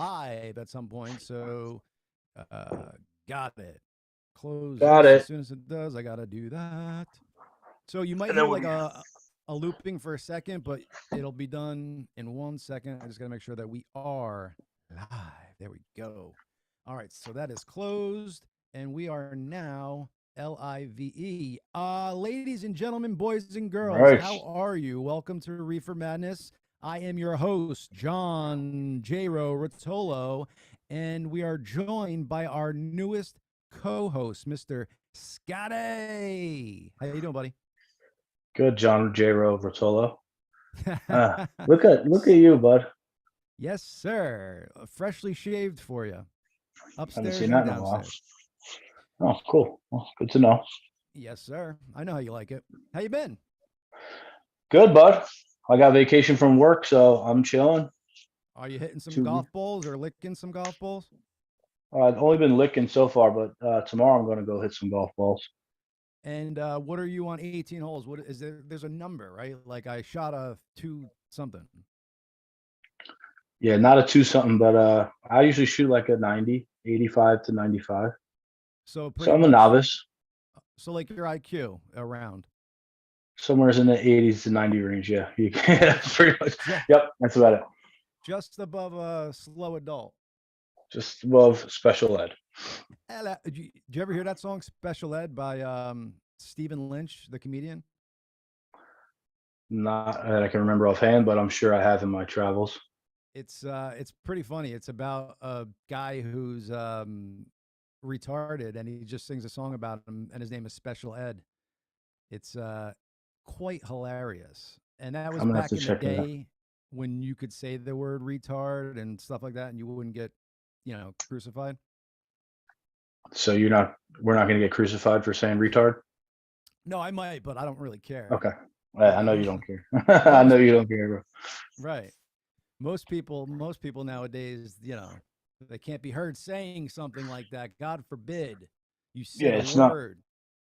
live at some point. So, got it. Close Got this as it. soon as it does. I gotta do that. So you might And hear then like a looping for a second, but it'll be done in 1 second. I just gotta make sure that we are live. There we go. All right, so that is closed, and we are now live. Ladies and gentlemen, boys and girls, right. how are you? Welcome to Reefer Madness. I am your host, John J-Ro Rotolo, and we are joined by our newest co-host, Mr. Scotty. How you doing, buddy? Good, John J. Rotolo. Look at you, bud. Yes, sir. Freshly shaved for you, Haven't upstairs seen and that in a while. downstairs. Oh, cool. Well, good to know. Yes, sir. I know how you like it. How you been? Good, bud. I got vacation from work, so I'm chilling. Are you hitting some Two. golf balls or licking some golf balls? I've only been licking so far, but tomorrow I'm going to go hit some golf balls. And what are you on 18 holes? What is there? There's a number, right? Like I shot a two something. Yeah, not a two something, but I usually shoot like a 90, 85 to 95. So So pretty I'm a much, novice. so like your IQ around. Somewhere's in the 80s to 90 range. Yeah, pretty much. Just, Yep, that's about it. just above a slow adult. Just above special ed. Ella, did you ever hear that song "Special Ed" by Stephen Lynch, the comedian? Not that I can remember offhand, but I'm sure I have in my travels. It's pretty funny. It's about a guy who's retarded, and he just sings a song about him, and his name is Special Ed. It's quite hilarious, and that was I'm gonna have back to in the check it out. day when you could say the word retard and stuff like that, and you wouldn't get, crucified. So we're not gonna get crucified for saying retard. No, I might, but I don't really care. Okay, I know you Um, don't care. I know most you don't care, bro. right. Most people nowadays, they can't be heard saying something like that. God forbid you Yeah, said a word.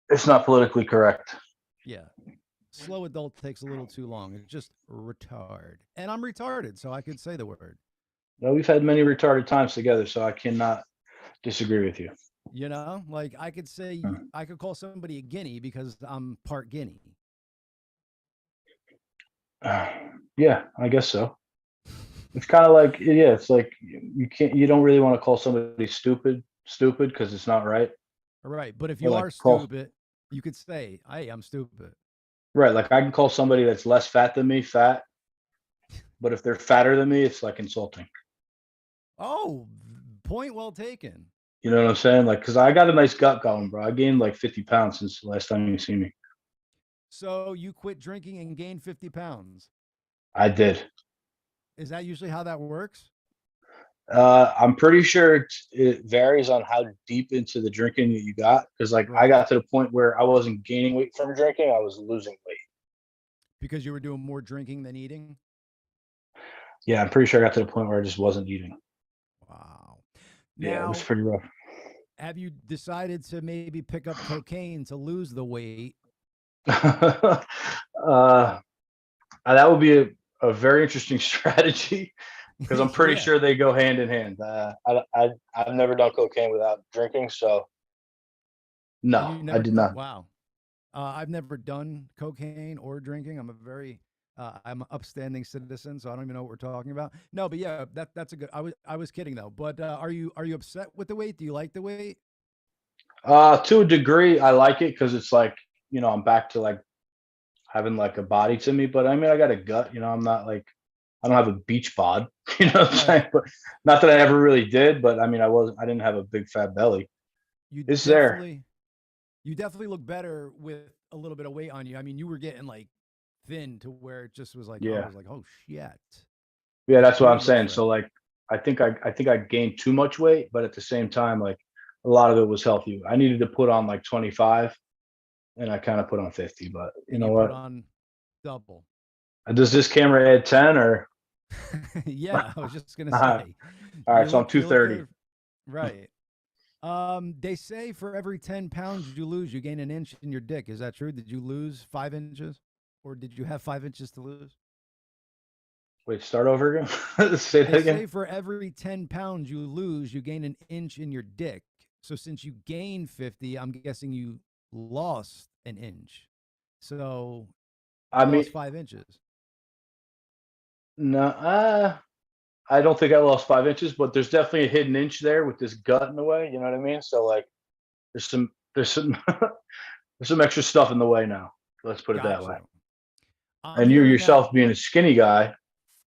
it's not politically correct. Yeah. Slow adult takes a little too long. It's just retard. And I'm retarded, so I could say the word. No, we've had many retarded times together, so I cannot disagree with you. Like I could say, Hmm. I could call somebody a guinea because I'm part guinea. Yeah, I guess so. It's kind of like yeah, it's like you don't really want to call somebody stupid because it's not right. Right. But if Or you like are call stupid, you could say, hey, I'm stupid. right, like I can call somebody that's less fat than me fat, but if they're fatter than me, it's like insulting. Oh, point well taken. You know what I'm saying? Like, cause I got a nice gut going, bro. I gained like 50 pounds since the last time you see me. So you quit drinking and gained 50 pounds. I did. Is that usually how that works? I'm pretty sure it varies on how deep into the drinking that you got. Cause like I Right. got to the point where I wasn't gaining weight from drinking, I was losing weight. Because you were doing more drinking than eating? Yeah, I'm pretty sure I got to the point where I just wasn't eating. Wow. Yeah, it was Now, pretty rough. have you decided to maybe pick up cocaine to lose the weight? uh, that would be a very interesting strategy because I'm pretty Yeah. sure they go hand in hand. I've never done cocaine without drinking, so no, You I never did done? not. Wow. I've never done cocaine or drinking. I'm an upstanding citizen, so I don't even know what we're talking about. No, but yeah, that's a good. I was kidding though. But are you upset with the weight? Do you like the weight? To a degree, I like it because it's like I'm back to like having like a body to me. But I mean, I got a gut. I'm not like I don't have a beach bod. You know what I'm Right. saying? But not that I ever really did. But I mean, I didn't have a big fat belly. You It's there. definitely you definitely look better with a little bit of weight on you. I mean, you were getting like thin to where it just was like I Yeah. was like, oh shit, Yeah, this that's what I'm dude looks saying. So right. like I think I gained too much weight, but at the same time, like a lot of it was healthy. I needed to put on like 25 and I kind of put on 50, but you And know you put what? on double. Does this camera add 10 or Yeah, I was just gonna all say, right, so I'm you look 230. good, right? They say for every 10 pounds you lose, you gain an inch in your dick. Is that true? Did you lose 5 inches, or did you have 5 inches to lose? Wait, start over again. Say that They again. say for every 10 pounds you lose, you gain an inch in your dick. So since you gained 50, I'm guessing you lost an inch. So I you mean, lost 5 inches. no, I don't think I lost 5 inches, but there's definitely a hidden inch there with this gut in the way. You know what I mean? So like, there's some there's some extra stuff in the way now. Let's put it that Got way. you. I'm And you hearing that. yourself being a skinny guy,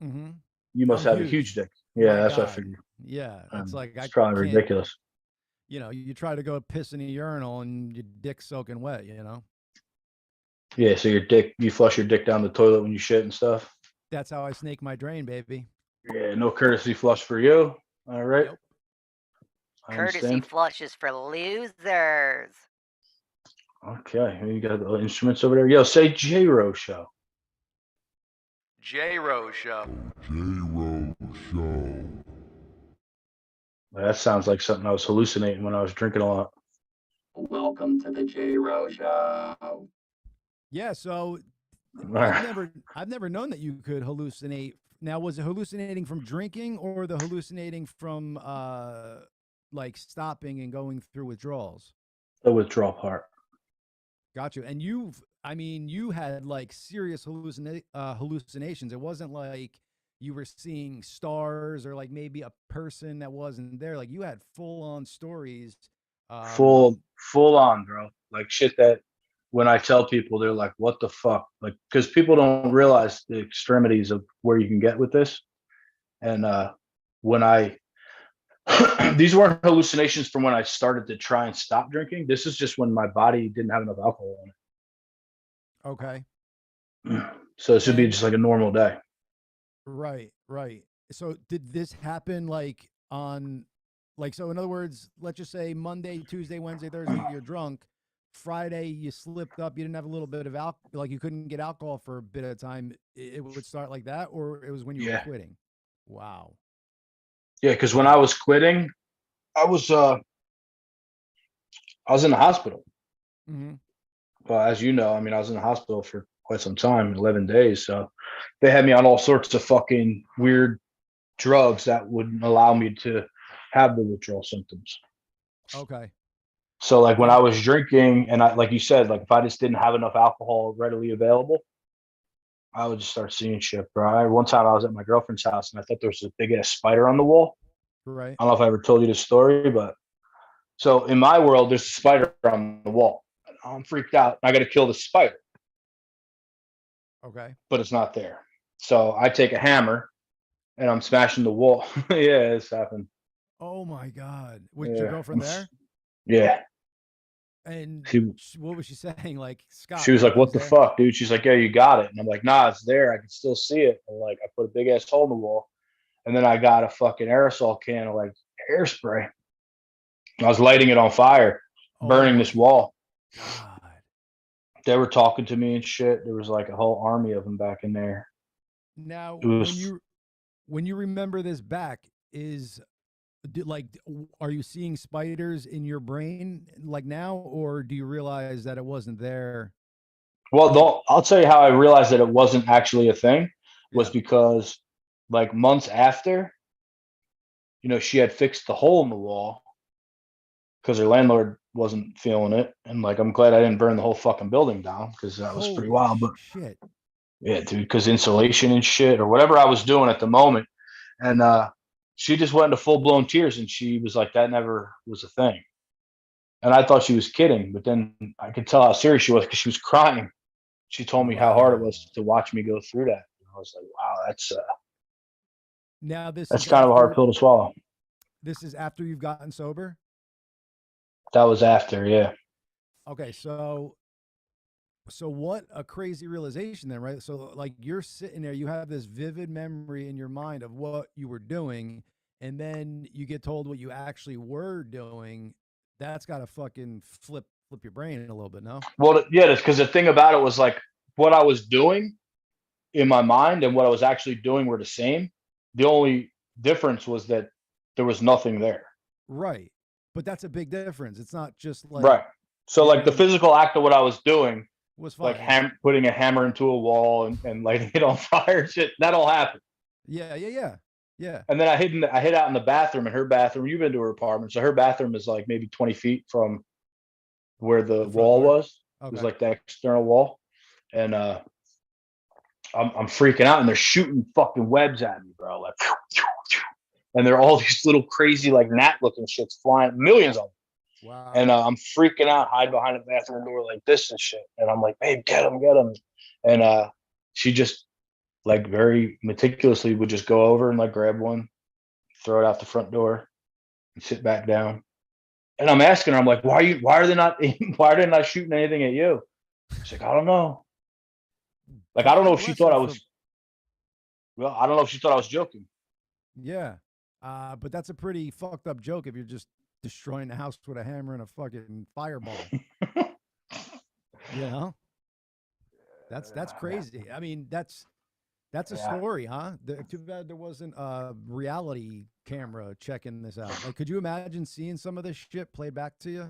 Hmm. you must I'm have a huge huge. dick. Yeah, My that's what I God. figured. Yeah. It's like It's I probably can't, ridiculous. you try to go piss in a urinal and your dick's soaking wet, Yeah, so you flush your dick down the toilet when you shit and stuff. That's how I snake my drain, baby. Yeah, no courtesy flush for you. All right. Nope. I Courtesy understand. flushes for losers. Okay, you got the instruments over there. Yo, say J-Ro show. J-Ro Show. J-Ro Show. Well, that sounds like something I was hallucinating when I was drinking a lot. Welcome to the J-Ro Show. Yeah, so All right. I've never known that you could hallucinate. Now, was it hallucinating from drinking or the hallucinating from like stopping and going through withdrawals? The withdrawal part. Got you. And you had like serious hallucinations. It wasn't like you were seeing stars or like maybe a person that wasn't there. Like you had full on stories. Full on, bro. Like shit that when I tell people, they're like, "What the fuck?" Like, because people don't realize the extremities of where you can get with this. And when I these weren't hallucinations from when I started to try and stop drinking. This is just when my body didn't have enough alcohol in Okay. it. So it should be And just like a normal day. right, right. So did this happen like on so in other words, let's just say Monday, Tuesday, Wednesday, Thursday, you're drunk. Friday, you slipped up, you didn't have a little bit of alcohol, like you couldn't get alcohol for a bit of time. It would start like that, or it was when you were Yeah. quitting. Wow. Yeah, because when I was quitting, I was in the hospital. Mm-hmm. Well, as you know, I mean, I was in the hospital for quite some time, 11 days. So they had me on all sorts of fucking weird drugs that wouldn't allow me to have the withdrawal symptoms. Okay. So like when And I was drinking and I, like you said, like if I just didn't have enough alcohol readily available, I would just start seeing shit, bro. One time I was at my girlfriend's house and I thought there was a big ass spider on the wall. right. I don't know if I ever told you this story, but so in my world, there's a spider on the wall. I'm freaked out. I got to kill the spider, Okay. but it's not there. So I take a hammer and I'm smashing the wall. Yeah, it's happened. Oh my God. Was Yeah. your girlfriend there? Yeah. And She what was she saying? Like, Scott. she was like, "What the there?" fuck, dude?" She's like, "Yeah, you got it." And I'm like, "Nah, it's there. I can still see it." And like, I put a big ass hole in the wall, and then I got a fucking aerosol can of like hairspray. I was lighting it on fire, Oh burning my this wall. God. They were talking to me and shit. There was like a whole army of them back in there. Now, It was when you remember this back, are you seeing spiders in your brain like now, or do you realize that it wasn't there? well. I'll tell you how I realized that it wasn't actually a thing was Yeah. because like months after, she had fixed the hole in the wall because her landlord wasn't feeling it. And like, I'm glad I didn't burn the whole fucking building down because that was pretty Holy wild. But shit. yeah, dude, because insulation and shit or whatever I was doing at the moment. And she just went into full blown tears and she was like, that never was a thing. And I thought she was kidding, but then I could tell how serious she was because she was crying. She told me how hard it Wow. was to watch me go through that. And I was like, wow, Now this that's is kind of a hard after pill to swallow. this is after you've gotten sober. That was after, yeah. Okay, so what a crazy realization then, right? So like you're sitting there, you have this vivid memory in your mind of what you were doing, and then you get told what you actually were doing. That's got to fucking flip your brain in a little bit, no? Well, yeah, that's because the thing about it was like what I was doing in my mind and what I was actually doing were the same. The only difference was that there was nothing there. Right. But that's a big difference. It's not just like Right. So like the getting- physical act of what I was doing, was fine. like putting a hammer into a wall and lighting it on fire, shit, that all happened. Yeah. And then I hid out in the bathroom, and her bathroom, you've been to her apartment. So her bathroom is like maybe 20 feet from where the The front wall door? was. It was Okay. like the external wall. And I'm freaking out, and they're shooting fucking webs at me, bro. Like, and they're all these little crazy, like gnat looking shits flying, millions of them. Wow. And I'm freaking out, hide behind the bathroom door like this and shit. And I'm like, babe, get him. And she just like very meticulously would just go over and like grab one, throw it out the front door, and sit back down. And I'm asking her, I'm like, why are they not shooting anything at you? She's like, I don't know. Like, I don't know God if she bless thought her I for- was, well, I don't know if she thought I was joking. Yeah. But that's a pretty fucked up joke if you're just destroying the house with a hammer and a fucking fireball. You know? That's crazy. I mean, that's a Yeah. story, huh? Too bad there wasn't a reality camera checking this out. Like, could you imagine seeing some of this shit played back to you?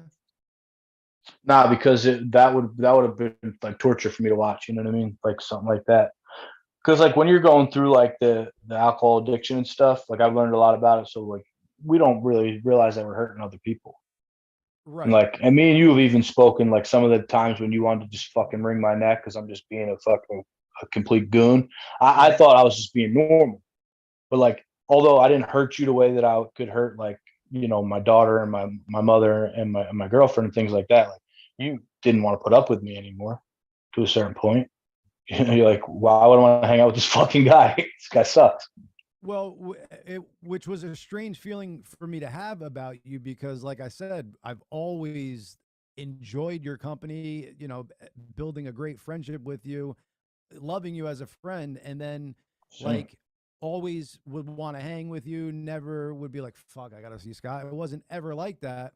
Nah, because that would have been like torture for me to watch. You know what I mean? Like something like that. Because like when you're going through like the alcohol addiction and stuff, like I've learned a lot about it. So like we don't really realize that we're hurting other people. Right. And like, and me and you have even spoken like some of the times when you wanted to just fucking wring my neck because I'm just being a complete goon. I thought I was just being normal, but like, although I didn't hurt you the way that I could hurt like my daughter and my mother and my girlfriend and things like that. Like you didn't want to put up with me anymore to a certain point. You're like, why would I want to hang out with this fucking guy? This guy sucks. Well, which was a strange feeling for me to have about you because, like I said, I've always enjoyed your company, building a great friendship with you, loving you as a friend, and then like always would want to hang with you, never would be like, fuck, I gotta see Scott. It wasn't ever like that.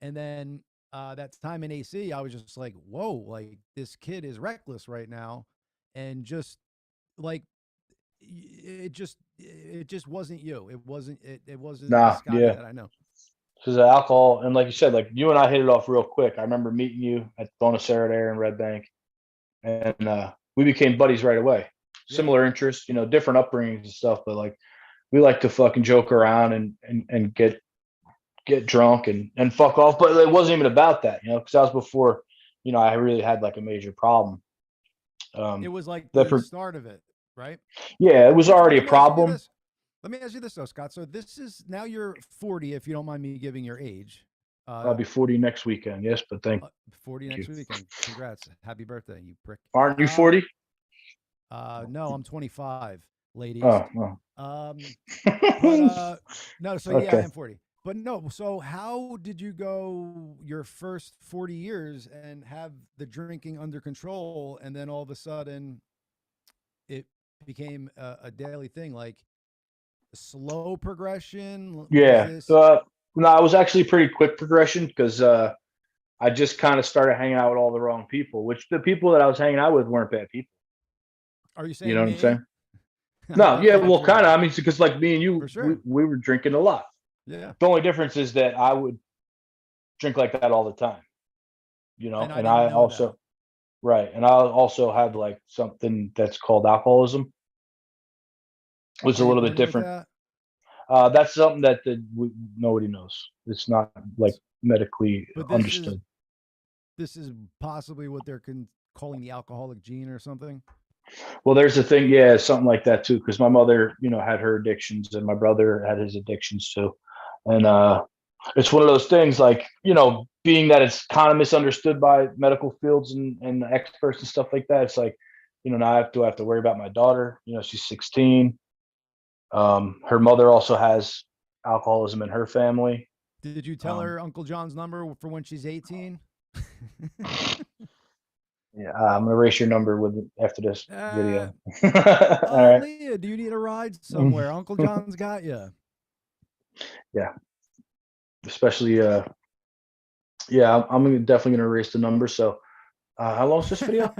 And then that time in AC, I was just like, whoa, like this kid is reckless right now. And just like it just wasn't you. It wasn't the Nah, Scotty yeah. that I know. Because of alcohol, and like you said, like you and I hit it off real quick. I remember meeting you at Bonacera there in Red Bank, and we became buddies right away. Yeah. Similar interests, different upbringings and stuff, but like we like to fucking joke around and get drunk and fuck off. But it wasn't even about that, because that was before, I really had like a major problem. It was like That the start of it, right? Yeah, it was already a Let me ask you problem. this. Let me ask you this though, Scott. So this is now you're 40, if you don't mind me giving your age. I'll be 40 next weekend. Yes, but 40 Thank next you. weekend. Congrats. Happy birthday, you prick. Aren't you 40? No, I'm 25, ladies. Oh. But no, so yeah, I Okay. am 40. But no, so how did you go your first 40 years and have the drinking under control, and then all of a sudden it became a daily thing, like slow progression? Was Yeah. this No, it was actually pretty quick progression because I just kind of started hanging out with all the wrong people, which the people that I was hanging out with weren't bad people. Are you You saying know what I'm me? saying? I'm No, yeah, definitely well, kind of. drinking. I mean, because like me and you, For sure. we were drinking a lot. Yeah. The only difference is that I would drink like that all the time, And I and didn't I know that. also, right. And I also have like something that's called alcoholism, which is Are a you little bit familiar with different. that? That's something that nobody knows. It's not like medically But understood. this is possibly what they're calling the alcoholic gene or something. Well, there's the thing, yeah, something like that too. Because my mother, had her addictions, and my brother had his addictions too, and it's one of those things, like being that it's kind of misunderstood by medical fields and experts and stuff like that. It's like, now I have to worry about my daughter. She's 16. Her mother also has alcoholism in her family. Did you tell her Uncle John's number for when she's 18? Yeah, I'm gonna erase your number after this video. All Oh, right. Leah, do you need a ride somewhere? Uncle John's got you. Yeah. Especially, yeah, definitely gonna erase the number. So, how long is this video?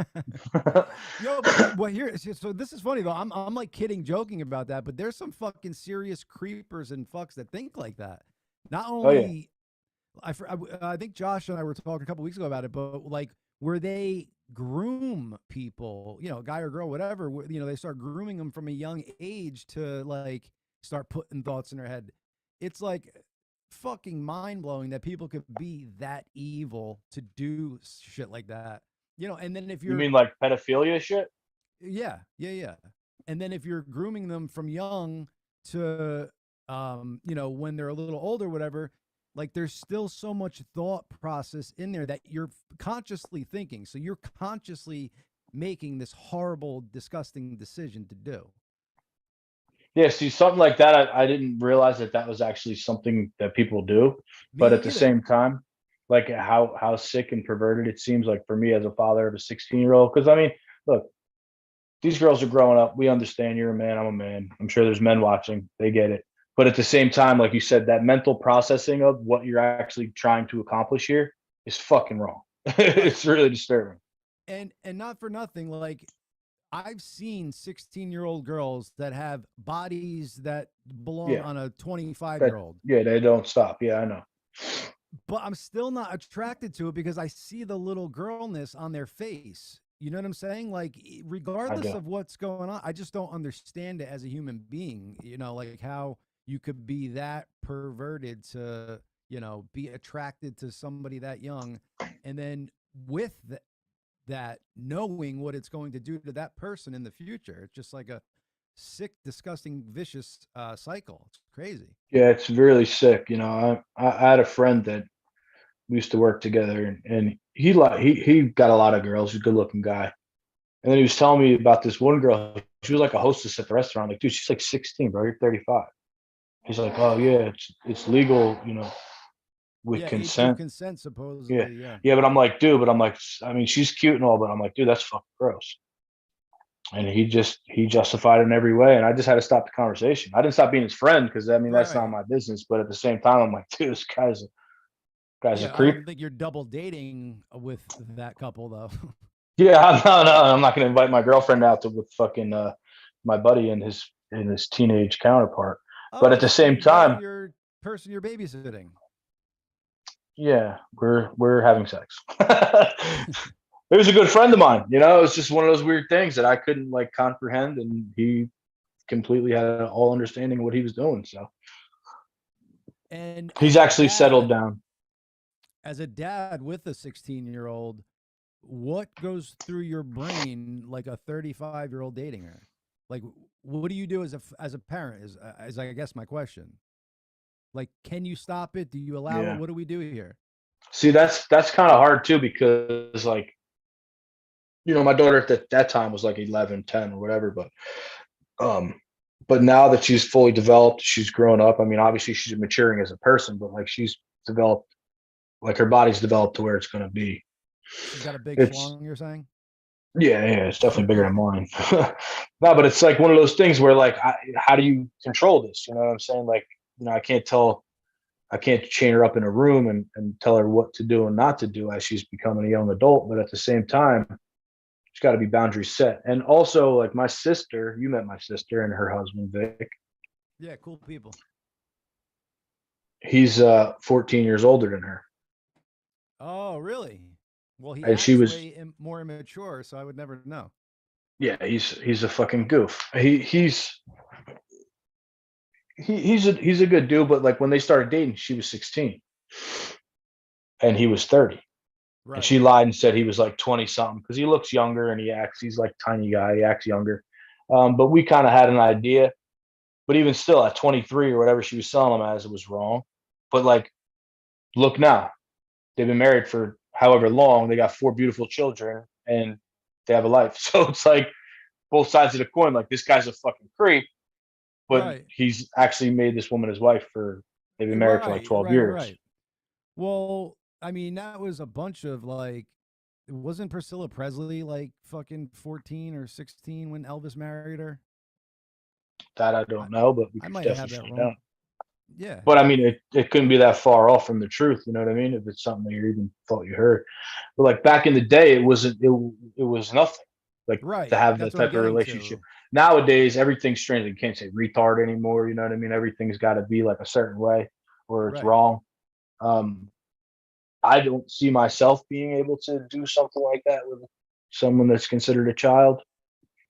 Yo, but well, here, so this is funny though. I'm like kidding, joking about that, but there's some fucking serious creepers and fucks that think like that. Not Oh yeah. only, I think Josh and I were talking a couple weeks ago about it, but like, were they groom people, guy or girl, whatever, they start grooming them from a young age to like start putting thoughts in their head. It's like fucking mind blowing that people could be that evil to do shit like that. And then if You you're, mean like pedophilia shit? yeah, yeah, yeah. And then if you're grooming them from young to, when they're a little older, whatever, like there's still so much thought process in there that you're consciously thinking. So you're consciously making this horrible, disgusting decision to do. Yeah, see, something like that, I didn't realize that that was actually something that people do. But Me at the either. same time, like how sick and perverted it seems like for me as a father of a 16-year-old. Because I mean, look, these girls are growing up. We understand you're a man. I'm a man. I'm sure there's men watching. They get it. But at the same time, like you said, that mental processing of what you're actually trying to accomplish here is fucking wrong. It's really disturbing. And not for nothing, like I've seen 16-year-old girls that have bodies that belong Yeah, on a 25 that year old. yeah, they don't stop. Yeah, I know. But I'm still not attracted to it because I see the little girlness on their face. You know what I'm saying? Like, I regardless do. of what's going on, I just don't understand it as a human being. Like how you could be that perverted to, be attracted to somebody that young. And then with that, knowing what it's going to do to that person in the future, it's just like a sick, disgusting, vicious cycle. It's crazy. Yeah, it's really sick. I had a friend that we used to work together, and he got a lot of girls. He's a good looking guy. And then he was telling me about this one girl. She was like a hostess at the restaurant. Like, dude, she's like 16, bro. You're 35. He's like, oh yeah, it's legal, with Yeah, age of consent. consent, Yeah, supposedly. Yeah. yeah. But I'm like, dude. But I'm like, I mean, she's cute and all, but I'm like, dude, that's fucking gross. And he justified it in every way, and I just had to stop the conversation. I didn't stop being his friend because I mean that's not Right. my business. But at the same time, I'm like, dude, this guy's a Yeah, I creep. don't think you're double dating with that couple though. Yeah, no, I'm not gonna invite my girlfriend out to with fucking my buddy and his teenage counterpart. But at Oh, the so same you got time, your person you're babysitting. yeah, we're having sex. It was a good friend of mine. It's just one of those weird things that I couldn't like comprehend, and he completely had an all understanding of what he was doing. So And he's actually settled down. as a dad with a 16-year-old, what goes through your brain like a 35-year-old dating her? Like, what do you do as a parent? Is I guess my question. Like, can you stop it? Do you allow it? Yeah. What do we do here? See, that's kind of hard too because like my daughter at that time was like 11, 10 or whatever, um but now that she's fully developed, she's grown up. I mean, obviously she's maturing as a person, but like she's developed, like her body's developed to where it's going to be. She's got a big It's schlong, you're saying? Yeah, it's definitely bigger than mine. No, but it's like one of those things where like how do you control this? You know what I'm saying? Like, I can't chain her up in a room and tell her what to do and not to do as she's becoming a young adult. But at the same time, there's got to be boundaries set. And also, like my sister, you met my sister and her husband Vic. Yeah, cool people. He's 14 years older than her, Oh, really? Well, he and she acts was way more immature, so I would never know. yeah. He's a fucking goof. He's a good dude, but like when they started dating, she was 16 and he was 30. And Right. she lied and said he was like 20 something because he looks younger and he's like tiny guy. He acts younger. But we kind of had an idea. But even still, at 23 or whatever she was selling him as, it was wrong. But like, look now, they've been married for however long. They got 4 beautiful children and they have a life. So it's like both sides of the coin. Like, this guy's a fucking creep, but Right. he's actually made this woman his wife they've been married for like Right. 12 Right. years. Right. Well, I mean, that was a bunch of like, wasn't Priscilla Presley like fucking 14 or 16 when Elvis married her? That I I, don't know, but we I could might have definitely that find wrong. out. Yeah. But I mean, it couldn't be that far off from the truth. You know what I mean? If it's something that you even thought you heard, but like back in the day, it wasn't. It was nothing. Like to Right. have That's that what I'm type of getting relationship. to. Nowadays, everything's strange. You can't say retard anymore. You know what I mean? Everything's got to be like a certain way, or it's Right. wrong. Um, I don't see myself being able to do something like that with someone that's considered a child.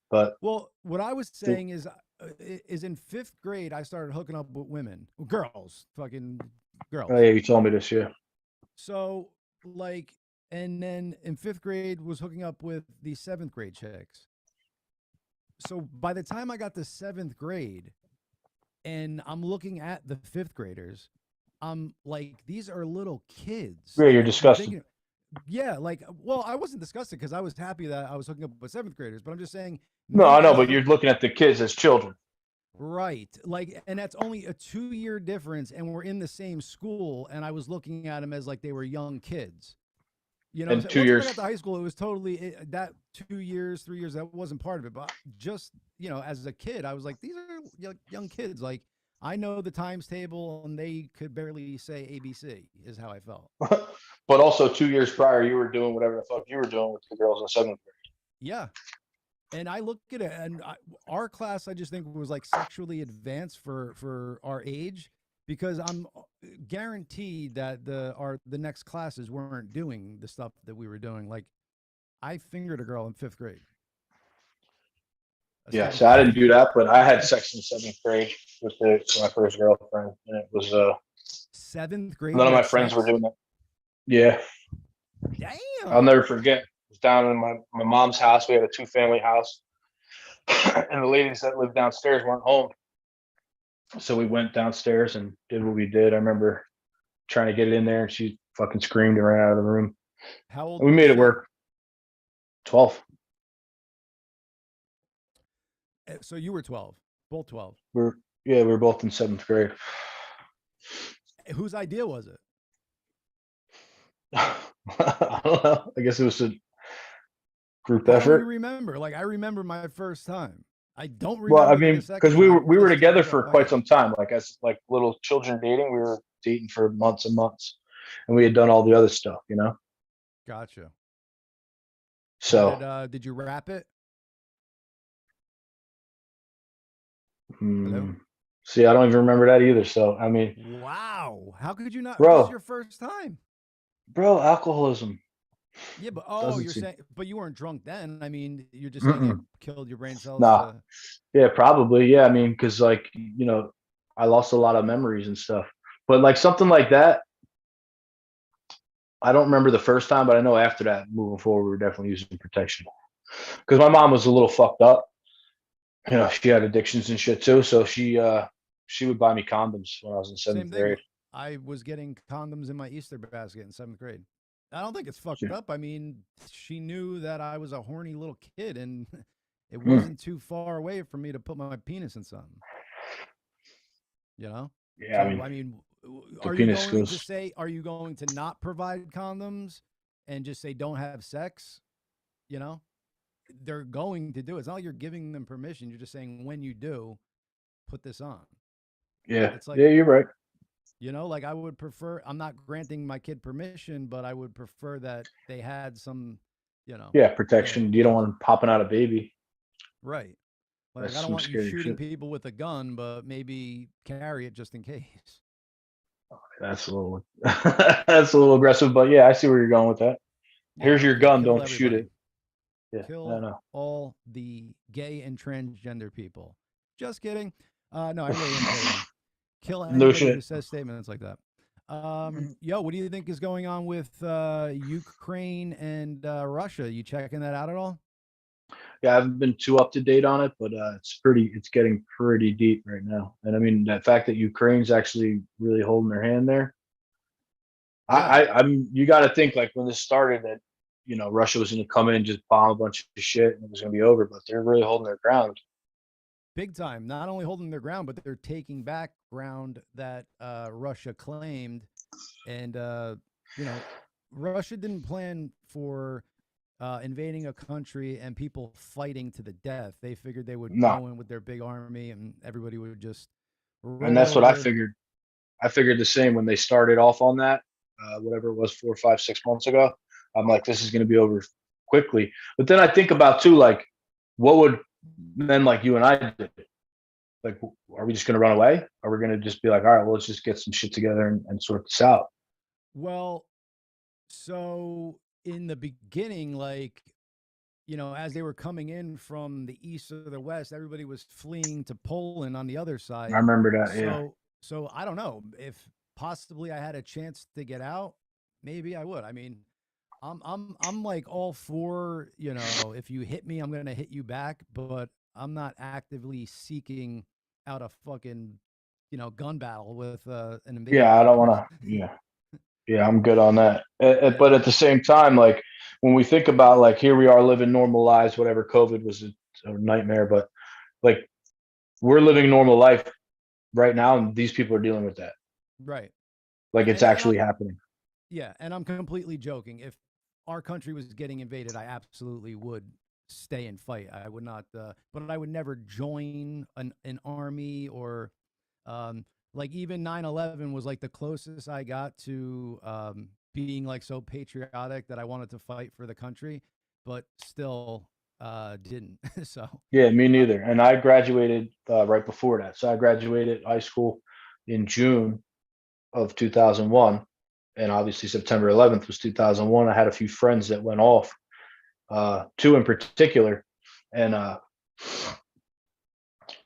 But Well, what I was saying is in 5th grade, I started hooking up with women, girls, fucking girls. oh yeah, you told me this, yeah. So like, and then in 5th grade was hooking up with the 7th grade chicks. So by the time I got to 7th grade and I'm looking at the 5th graders, I'm like, these are little kids. Yeah, you're I'm disgusted. thinking, yeah, like, well, I wasn't disgusted because I was happy that I was hooking up with 7th graders, but I'm just saying. No, me I know, as but a- you're looking at the kids as children. Right. Like, and that's only a 2-year difference, and we're in the same school, and I was looking at them as like they were young kids. You know, And so 2 once I years. got to high school, it was totally that 2 years, 3 years, that wasn't part of it. But just, as a kid, I was like, these are young kids. Like, I know the times table, and they could barely say ABC, is how I felt. But also 2 years prior, you were doing whatever the fuck you were doing with the girls in 7th grade. Yeah. And I look at it, and our class, I just think was like sexually advanced for our age, because I'm guaranteed that the next classes weren't doing the stuff that we were doing. Like, I fingered a girl in 5th grade. A Yeah, 7th so I didn't grade. do that, but I had sex in 7th grade with my first girlfriend, and it was 7th grade. none of you my had friends were sex? doing that. Yeah, Damn. I'll never forget. It was down in my mom's house. We had a 2-family house, and the ladies that lived downstairs weren't home. So we went downstairs and did what we did. I remember trying to get it in there, and she fucking screamed and ran out of the room. How old? And we was made it she? work. 12. So you were 12, both 12. We were both in 7th grade. Whose idea was it? I don't know. I guess it was a group How do you effort. remember? Like, I remember my first time. I don't Well, I remember mean, the second because we time were or the together second for time. quite Okay. some time. Like as like little children dating, we were dating for months and months, and we had done all the other stuff, Gotcha. So Did you wrap it? hmm, see, I don't even remember that either. So I mean, Wow. How could you not? This Bro. is your first time. bro, alcoholism. Yeah, but Doesn't you're seem- saying, but you weren't drunk then. I mean, you're just saying it killed your brain cells. Nah. Yeah, probably. Yeah, I mean, because like I lost a lot of memories and stuff. But like something like that, I don't remember the first time, but I know after that, moving forward, we were definitely using protection. Because my mom was a little fucked up. She had addictions and shit too. So she would buy me condoms when I was in Same 7th thing. grade. I was getting condoms in my Easter basket in 7th grade. I don't think it's fucked Yeah. up. I mean, she knew that I was a horny little kid, and it Mm. wasn't too far away for me to put my penis in something. Yeah, So, I mean, are you penis going to goes- say, are you going to not provide condoms and just say don't have sex? They're going to do it. It's not like you're giving them permission. You're just saying when you do, put this on. yeah, It's like, yeah, you're right. like I would prefer, I'm not granting my kid permission, but I would prefer that they had some, Yeah, protection. You don't want them popping out a baby. right. Like, That's I don't some want you scary shooting shit. people with a gun, but maybe carry it just in case. That's a little that's a little aggressive, but yeah, I see where you're going with that. Here's your Okay, gun, kill don't shoot everybody. it. Yeah, Kill I know. all the gay and transgender people. Just kidding. No, I really am kidding. Kill No anybody shit. who says statements like that. Yo, what do you think is going on with Ukraine and Russia? You checking that out at all? Yeah, I haven't been too up to date on it, but it's getting pretty deep right now. And I mean, the fact that Ukraine's actually really holding their hand there. Yeah. I'm you got to think like when this started that Russia was going to come in and just bomb a bunch of shit and it was going to be over, but they're really holding their ground. Big time. Not only holding their ground, but they're taking back ground that Russia claimed. And Russia didn't plan for invading a country and people fighting to the death. They figured they would No. go in with their big army and everybody would just And that's what I over. figured. I figured the same when they started off on that, whatever it was, 4, 5, 6 months ago. I'm like, this is going to be over quickly. But then I think about too, like, what would men like you and I do? Like, are we just going to run away? Are we going to just be like, all right, well, let's just get some shit together and sort this out? Well, so in the beginning, like you know, as they were coming in from the east or the west, everybody was fleeing to Poland on the other side. I remember that. Yeah. So I don't know if possibly I had a chance to get out, maybe I would. I mean, I'm like all for, you know, if you hit me, I'm gonna hit you back, but I'm not actively seeking out a fucking, you know, gun battle with an invader. Yeah. I don't want to. Yeah. Yeah. I'm good on that. But at the same time, like when we think about like here we are living normal lives, whatever COVID was a nightmare, but like we're living normal life right now, and these people are dealing with that. Right. Like it's And actually happening. yeah, and I'm completely joking. If our country was getting invaded, I absolutely would stay and fight. I would not, but I would never join an army or, like even 9/11 was like the closest I got to being like so patriotic that I wanted to fight for the country, but still didn't. So Yeah, me neither. And I graduated right before that. So I graduated high school in June of 2001, and obviously September 11th was 2001. I had a few friends that went off, two in particular, and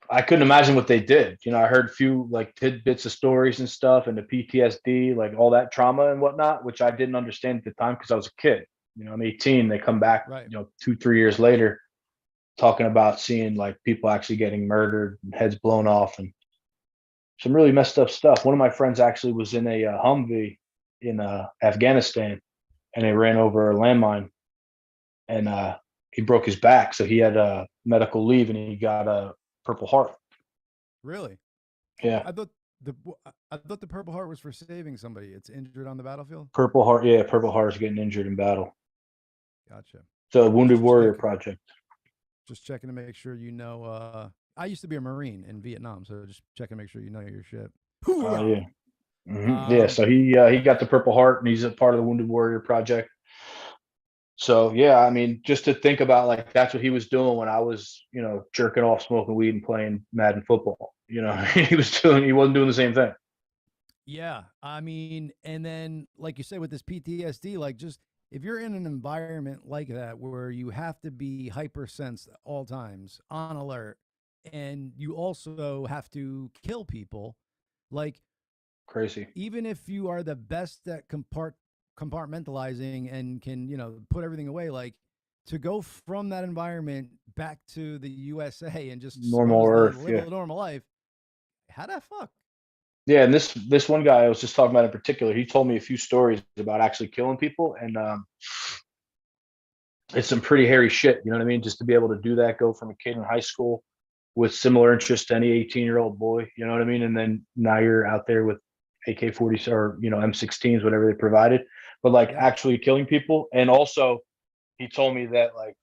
I couldn't imagine what they did. You know, I heard a few like tidbits of stories and stuff, and the PTSD, like all that trauma and whatnot, which I didn't understand at the time because I was a kid. You know, I'm 18. They come back, right. you know, 2, 3 years later, talking about seeing like people actually getting murdered, and heads blown off, and some really messed up stuff. One of my friends actually was in a Humvee in Afghanistan, and they ran over a landmine, and he broke his back, so he had medical leave, and he got a Purple Heart. Really? Yeah, I thought the Purple Heart was for saving somebody. It's injured on the battlefield. Purple Heart. Yeah, Purple Heart is getting injured in battle. Gotcha. So Wounded Just Warrior checking. Project. Just checking to make sure you know. I used to be a Marine in Vietnam, so just checking to make sure you know your shit. Oh yeah. Yeah, Um, so he got the Purple Heart, and he's a part of the Wounded Warrior Project. So yeah, I mean, just to think about like that's what he was doing when I was, you know, jerking off, smoking weed, and playing Madden football. You know, he wasn't doing the same thing. yeah, I mean, and then like you said with this PTSD, like just if you're in an environment like that where you have to be hypersensed at all times, on alert, and you also have to kill people, like Crazy. even if you are the best at compartmentalizing and can, you know, put everything away, like to go from that environment back to the USA and just Normal supposedly Earth. live Yeah. a normal life, how the fuck? Yeah, and this one guy I was just talking about in particular, he told me a few stories about actually killing people, and it's some pretty hairy shit. You know what I mean? Just to be able to do that, go from a kid in high school with similar interests to any 18-year-old boy. You know what I mean? And then now you're out there with AK-40s or you know M16s, whatever they provided, but like Yeah. actually killing people. And also, he told me that like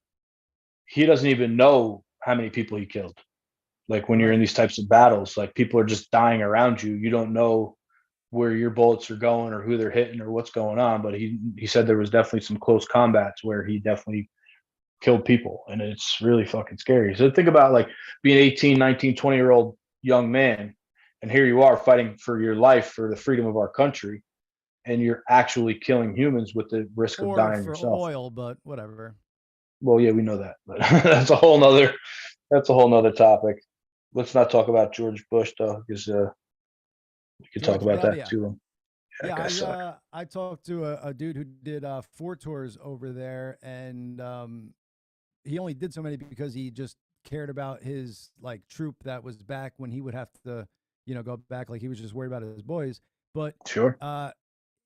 he doesn't even know how many people he killed. Like when you're in Right. these types of battles, like people are just dying around you. You don't know where your bullets are going or who they're hitting or what's going on. But he said there was definitely some close combats where he definitely killed people, and it's really fucking scary. So think about like being 18, 19, 20-year-old young man, and here you are fighting for your life for the freedom of our country, and you're actually killing humans with the risk of Or dying for yourself. oil, but whatever. Well, yeah, we know that, but that's a whole nother topic. Let's not talk about George Bush though, because we could talk George about that W. too. That Yeah, guy sucked. I talked to a dude who did 4 tours over there, and he only did so many because he just cared about his like troop that was back when he would have to, you know, go back. Like he was just worried about his boys. But Sure.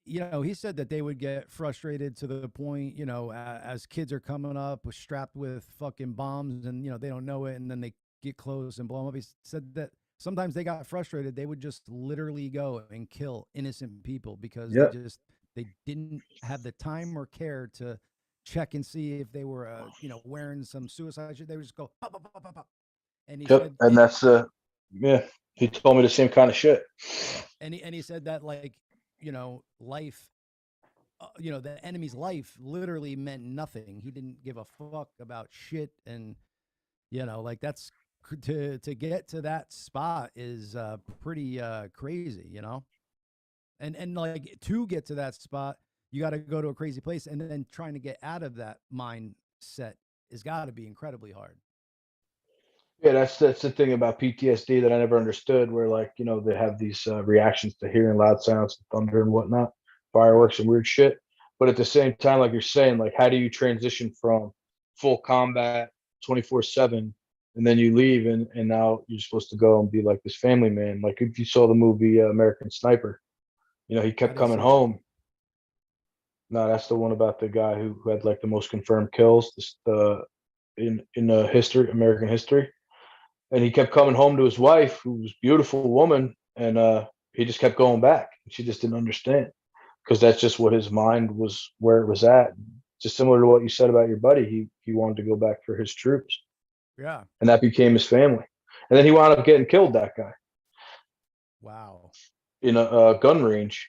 you know, he said that they would get frustrated to the point, you know, as kids are coming up strapped with fucking bombs, and you know they don't know it, and then they get close and blow them up. He said that sometimes they got frustrated. They would just literally go and kill innocent people because Yep. they didn't have the time or care to check and see if they were, you know, wearing some suicide shit. They would just go pop, pop, pop, pop, pop. And he Yep. said, And that's yeah. He told me the same kind of shit. and he said that like, you know, life, you know, the enemy's life literally meant nothing. He didn't give a fuck about shit, and you know, like that's to get to that spot is pretty crazy, you know. And like to get to that spot, you got to go to a crazy place, and then trying to get out of that mindset is got to be incredibly hard. Yeah, that's the thing about PTSD that I never understood. Where like they have these reactions to hearing loud sounds, thunder and whatnot, fireworks and weird shit. But at the same time, like you're saying, like how do you transition from full combat 24/7, and then you leave and now you're supposed to go and be like this family man. Like if you saw the movie American Sniper, he I kept didn't coming see it. home. No, that's the one about the guy who had like the most confirmed kills in history, American history. And he kept coming home to his wife, who was a beautiful woman, and he just kept going back. She just didn't understand because that's just what his mind was, where it was at. Just similar to what you said about your buddy, he wanted to go back for his troops, Yeah. and that became his family. And then he wound up getting killed. That guy Wow. in a gun range.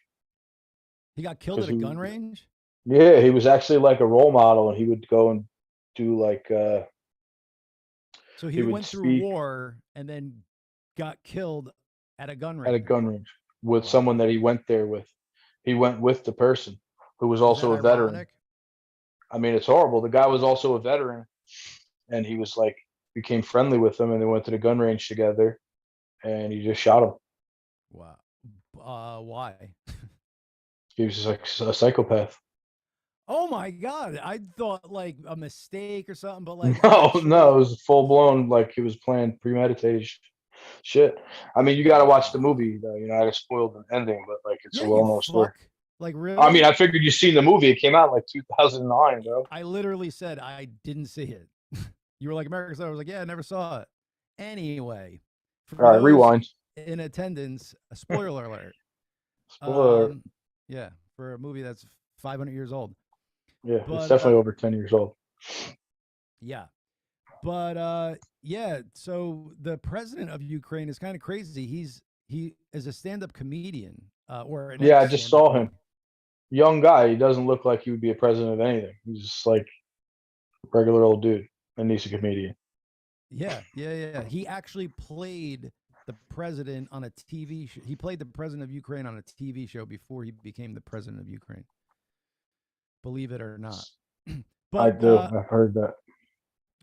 He got killed at a gun range? Yeah, he was actually like a role model, and he would go and do like. So he he would went through speak war and then got killed at a gun range. at a gun range with Wow. someone that he went there with. He went with the person who was Is also that a veteran. ironic? I mean, it's horrible. The guy was also a veteran, and he was like became friendly with him, and they went to the gun range together, and he just shot him. Wow. Why? He was just like a psychopath. Oh my God. I thought like a mistake or something, but like No, actually- no, it was full blown. Like he was playing premeditated shit. I mean, you got to watch the movie though. I spoiled the ending, but like it's Yeah, a you well-known story. fuck. Like really? I mean, I figured you've seen the movie. It came out in like 2009, bro. I literally said I didn't see it. You were like American Sniper. I was like, yeah, I never saw it. Anyway, for All right, those rewind. in attendance, a spoiler alert. Spoiler. Yeah, for a movie that's 500 years old. Yeah, but, it's definitely over 10 years old. Yeah. But yeah, so the president of Ukraine is kind of crazy. He is a stand-up comedian. Or an Yeah, I just saw ex-stand-up him. Young guy. He doesn't look like he would be a president of anything. He's just like a regular old dude, and he's a comedian. Yeah. He actually played the president on a TV show. He played the president of Ukraine on a TV show before he became the president of Ukraine. Believe it or not. But I do. I've heard that.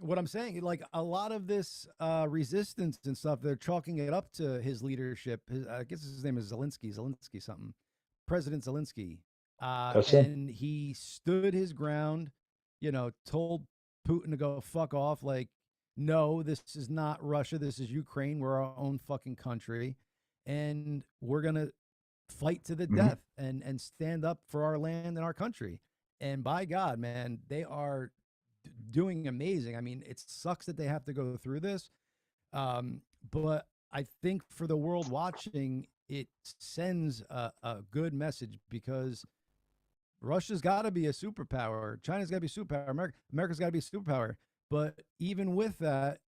what I'm saying, like a lot of this resistance and stuff, they're chalking it up to his leadership. I guess his name is Zelensky something, President Zelensky. That's him. And he stood his ground, told Putin to go fuck off. Like, no, this is not Russia. This is Ukraine. We're our own fucking country. And we're going to fight to the death and stand up for our land and our country. And by God, man, they are doing amazing. I mean, it sucks that they have to go through this. But I think for the world watching, it sends a good message because Russia's got to be a superpower. China's got to be a superpower. America's got to be a superpower. But even with that,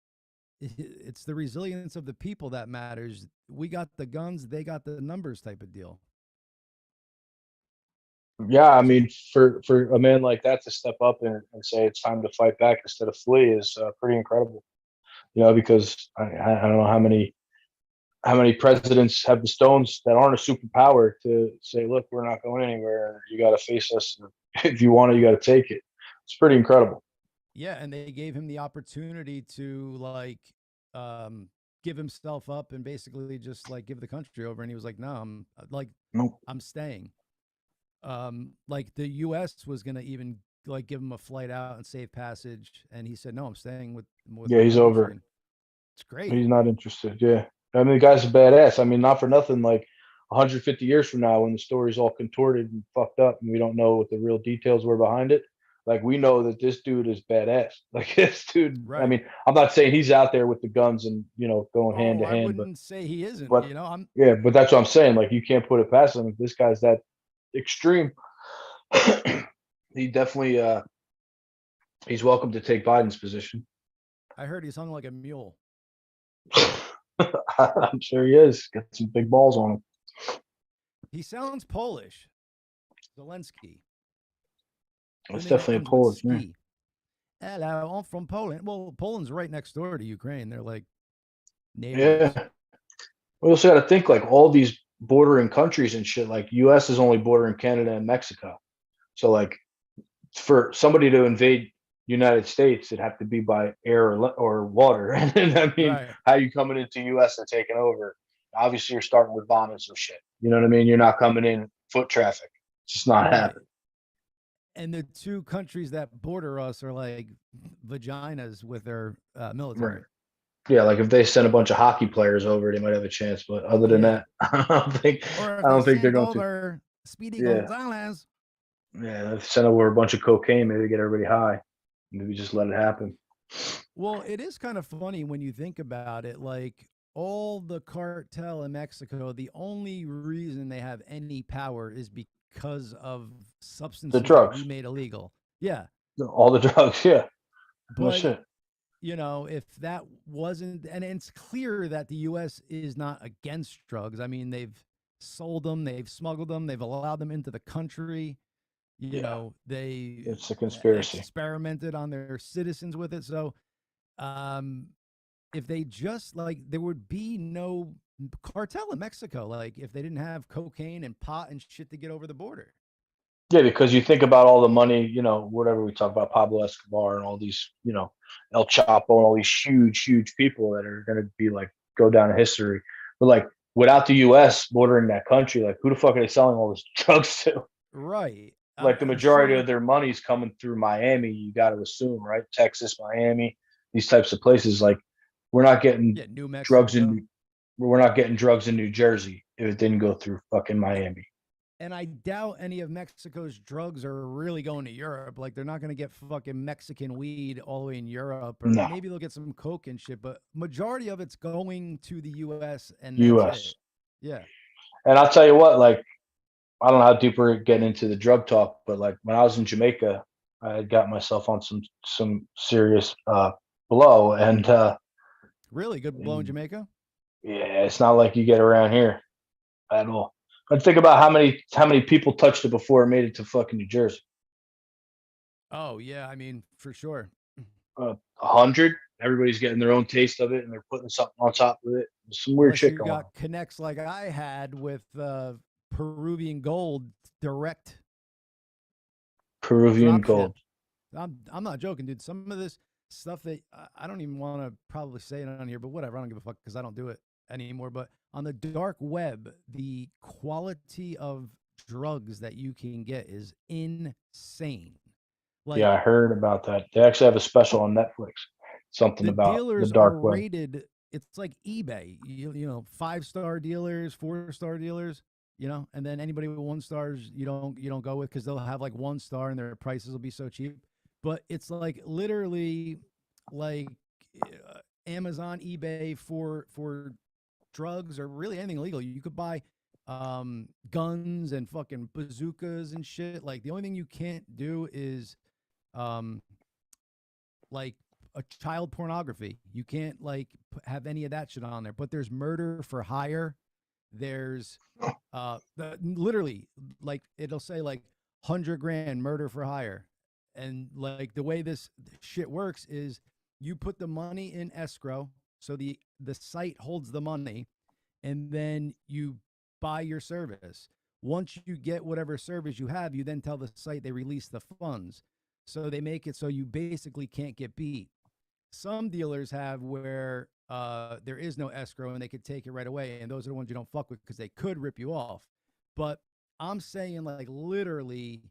it's the resilience of the people that matters. We got the guns, they got the numbers type of deal. Yeah, I mean, for a man like that to step up and say it's time to fight back instead of flee is pretty incredible. Because I don't know how many presidents have the stones that aren't a superpower to say, look, we're not going anywhere. You got to face us. If you want it, you got to take it. It's pretty incredible. Yeah, and they gave him the opportunity to give himself up and basically just like give the country over. And he was like, no, Nope. I'm staying. Like the U.S. was gonna even like give him a flight out and safe passage, and he said, "No, I'm staying with." Yeah, he's over. It's great. He's not interested. Yeah, I mean, the guy's a badass. I mean, not for nothing. Like 150 years from now, when the story's all contorted and fucked up, and we don't know what the real details were behind it, like we know that this dude is badass. Like this dude. Right. I mean, I'm not saying he's out there with the guns and going hand to I hand, wouldn't say he isn't. but I'm yeah, but that's what I'm saying. Like you can't put it past him. If this guy's that extreme, he definitely he's welcome to take Biden's position. I heard he's hung like a mule. I'm sure he is. Got some big balls on him. He sounds Polish. Zelensky. It's And then definitely a rhymes with Polish. Yeah. ski. Hello, I'm from Poland. Well, Poland's right next door to Ukraine. They're like neighbors. Yeah. We also got to think like all these bordering countries and shit. Like U.S. is only bordering Canada and Mexico. So like for somebody to invade United States, it'd have to be by air or water. And I mean, Right. how you coming into US and taking over? Obviously, you're starting with bombs and shit. You know what I mean? You're not coming in foot traffic. It's just not Right. happening. And the two countries that border us are like vaginas with their military. Right. Yeah, like if they send a bunch of hockey players over, they might have a chance. But other than Yeah. that, Or if I they don't think they're send going to. over Speedy Yeah, Gonzalez. yeah. If they send over a bunch of cocaine, maybe get everybody high. Maybe just let it happen. Well, it is kind of funny when you think about it. Like all the cartel in Mexico, the only reason they have any power is because of substances that drugs. we made illegal. Yeah. All the drugs, yeah. No But, shit. you know, if that wasn't, and it's clear that the U.S. is not against drugs. I mean, they've sold them, they've smuggled them, they've allowed them into the country. You Yeah. know, they It's a conspiracy. experimented on their citizens with it. So, if they just like, there would be no cartel in Mexico. Like, if they didn't have cocaine and pot and shit to get over the border. Yeah, because you think about all the money, you know, whatever we talk about, Pablo Escobar and all these, you know, El Chapo and all these huge people that are going to be like go down in history. But like without the U.S. bordering that country, like who the fuck are they selling all this drugs to? Right. Like the I'm majority sure. of their money's coming through Miami. You got to assume, right? Texas, Miami, these types of places. Like we're not getting Yeah, New drugs Mexico. we're not getting drugs in New Jersey if it didn't go through fucking Miami. And I doubt any of Mexico's drugs are really going to Europe. Like they're not going to get fucking Mexican weed all the way in Europe, or No, maybe they'll get some coke and shit. But majority of it's going to the U.S. and that's U.S. it. Yeah. And I'll tell you what, like I don't know how deep we're getting into the drug talk, but like when I was in Jamaica, I got myself on some serious blow, and Really good blow in Jamaica. yeah, it's not like you get around here at all. But think about how many people touched it before it made it to fucking New Jersey. Oh yeah, I mean for sure. 100. Everybody's getting their own taste of it, and they're putting something on top of it. There's some weird Unless shit you going on. got connects like I had with Peruvian gold direct Peruvian drop ship. gold. I'm not joking, dude. Some of this stuff that I don't even want to probably say it on here, but whatever. I don't give a fuck because I don't do it anymore. But on the dark web, the quality of drugs that you can get is insane. Like Yeah, I heard about that. They actually have a special on Netflix. Something the about the dealers are dark web. rated. It's like eBay. You know, 5-star dealers, 4-star dealers. You know, and then anybody with 1 stars you don't go with because they'll have like 1 star and their prices will be so cheap. But it's like literally like Amazon, eBay for drugs or really anything illegal. You could buy guns and fucking bazookas and shit. Like the only thing you can't do is like a child pornography. You can't like have any of that shit on there. But there's murder for hire. There's literally like it'll say like 100 grand murder for hire. And like the way this shit works is you put the money in escrow, so the site holds the money, and then you buy your service. Once you get whatever service you have, you then tell the site they release the funds. So they make it so you basically can't get beat. Some dealers have where there is no escrow and they could take it right away, and those are the ones you don't fuck with because they could rip you off. But I'm saying like literally,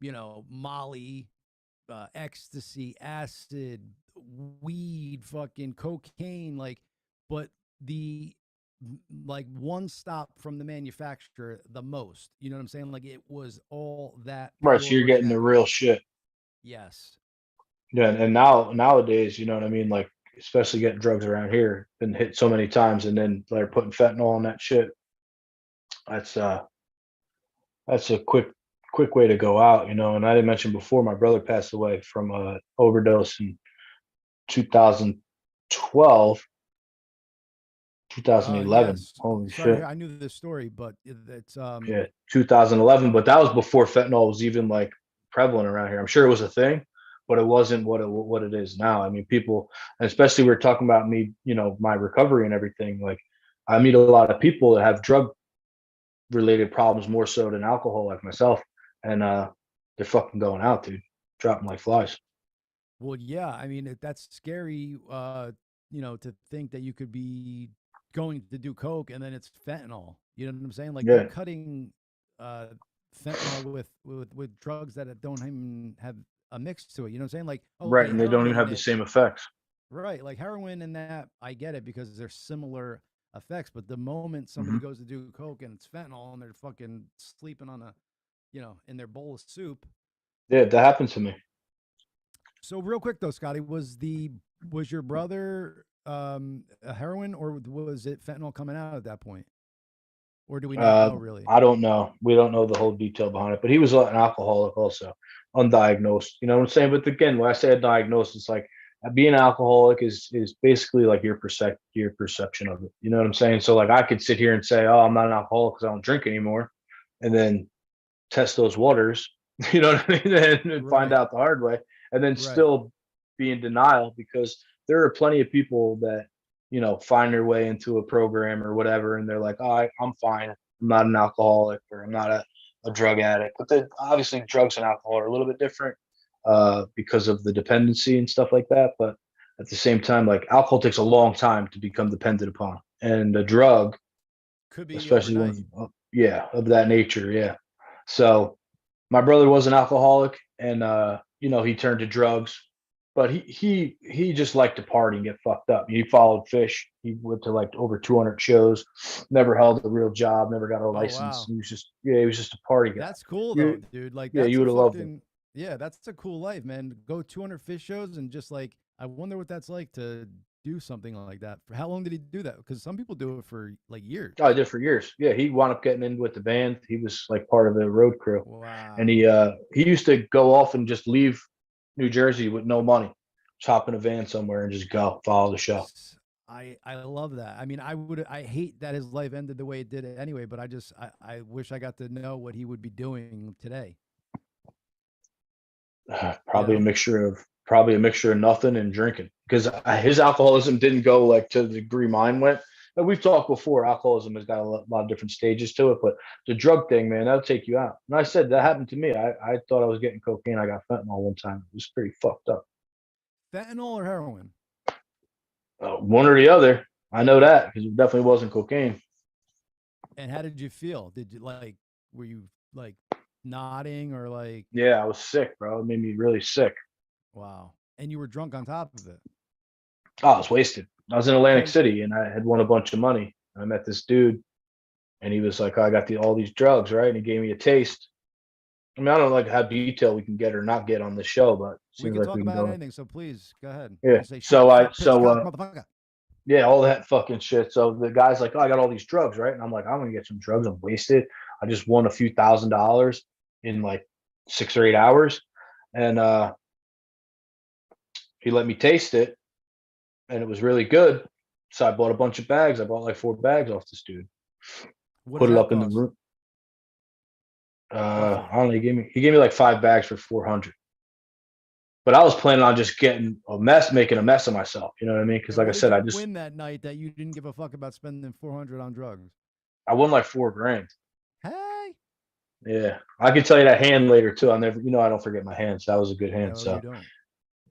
you know, Molly, ecstasy, acid, weed, fucking cocaine, like, but the like one stop from the manufacturer the most. You know what I'm saying? Like it was all that Right, so you're pure getting the real natural. shit. Yes. Yeah, and nowadays, you know what I mean? Like, especially getting drugs around here, been hit so many times, and then they're putting fentanyl on that shit. That's that's a quick way to go out, you know. And I didn't mention before, my brother passed away from a overdose in 2012, Oh 2011. yes. Holy Sorry, shit. I knew this story, but it's Yeah, 2011. But that was before fentanyl was even like prevalent around here. I'm sure it was a thing, but it wasn't what it is now. I mean, people, and especially we're talking about me, you know, my recovery and everything. Like, I meet a lot of people that have drug related problems more so than alcohol, like myself, and they're fucking going out, dude, dropping like flies. Well, yeah. I mean, that's scary. To think that you could be going to do coke and then it's fentanyl. You know what I'm saying? Like they're Yeah, cutting uh, fentanyl with drugs that don't even have a mix to it. You know what I'm saying? Like, right. okay, And they don't even heroin. have the same effects. Right, like heroin and that, I get it because they're similar effects. But the moment somebody Hmm. goes to do coke and it's fentanyl and they're fucking sleeping on in their bowl of soup. Yeah, that happened to me. So real quick though, Scotty, was your brother a heroin or was it fentanyl coming out at that point, or do we not Uh, know really? I don't know. We don't know the whole detail behind it, but he was an alcoholic also, undiagnosed. You know what I'm saying? But again, when I say a diagnosis, it's like being an alcoholic is basically like your perception of it. You know what I'm saying? So like I could sit here and say, oh, I'm not an alcoholic because I don't drink anymore, and then test those waters. You know what I mean? And find Right, out the hard way, and then right, still be in denial because there are plenty of people that find their way into a program or whatever, and they're like, "Oh, I'm fine. I'm not an alcoholic or I'm not a drug addict." But then obviously, drugs and alcohol are a little bit different because of the dependency and stuff like that. But at the same time, like alcohol takes a long time to become dependent upon, and a drug, could be especially overnight. one, yeah, of that nature, yeah. So my brother was an alcoholic and he turned to drugs, but he just liked to party and get fucked up. He followed Fish. He went to like over 200 shows, never held a real job, never got a Oh license. wow, He was just a party guy. that's cool though, You dude. Like Yeah, that's you a would have loved him. fucking yeah, that's a cool life, man. Go 200 fish shows and just like I wonder what that's like to do something like that. For how long did he do that? Because some people do it for like years. Oh, I did for years. Yeah, he wound up getting in with the band. He was like part of the road crew. And Wow. he used to go off and just leave New Jersey with no money, just hop in a van somewhere and just go follow the show. I love that. I mean, I hate that his life ended the way it did anyway, but I wish I got to know what he would be doing today. You Probably a know? mixture of probably a mixture of nothing and drinking because his alcoholism didn't go like to the degree mine went. And we've talked before, alcoholism has got a lot of different stages to it, but the drug thing, man, that'll take you out. And I said that happened to me. I thought I was getting cocaine. I got fentanyl one time. It was pretty fucked up. Fentanyl or heroin? One or the other. I know that because it definitely wasn't cocaine. And how did you feel? Did you like were you like nodding or like Yeah, I was sick, bro. It made me really sick. wow. And you were drunk on top of it. Oh, I was wasted. I was in Atlantic Cuz City and I had won a bunch of money. I met this dude and he was like, oh, I got all these drugs, right? And he gave me a taste. I mean, I don't know like how detailed we can get or not get on the show, but it we seems can like talk we can about go. anything, so please go ahead. You Yeah. can say So shoot, I shot, pitch, so cock, motherfucker. yeah, all that fucking shit. So the guy's like, oh, I got all these drugs, right? And I'm like, I'm gonna get some drugs. I'm wasted. I just won a few $1,000s in like 6 or 8 hours, and he let me taste it, and it was really good. So I bought a bunch of bags. I bought like 4 bags off this dude. What does Put it that up in the cost? room. Roughly. I don't know. He gave me like 5 bags for 400. But I was planning on just making a mess of myself. You know what I mean? Because And like I what did said, you win that night that you didn't give a fuck about spending 400 on drugs? I won like 4 grand. Hey. Yeah, I can tell you that hand later too. I don't forget my hands. That was a good hand. No, you So don't.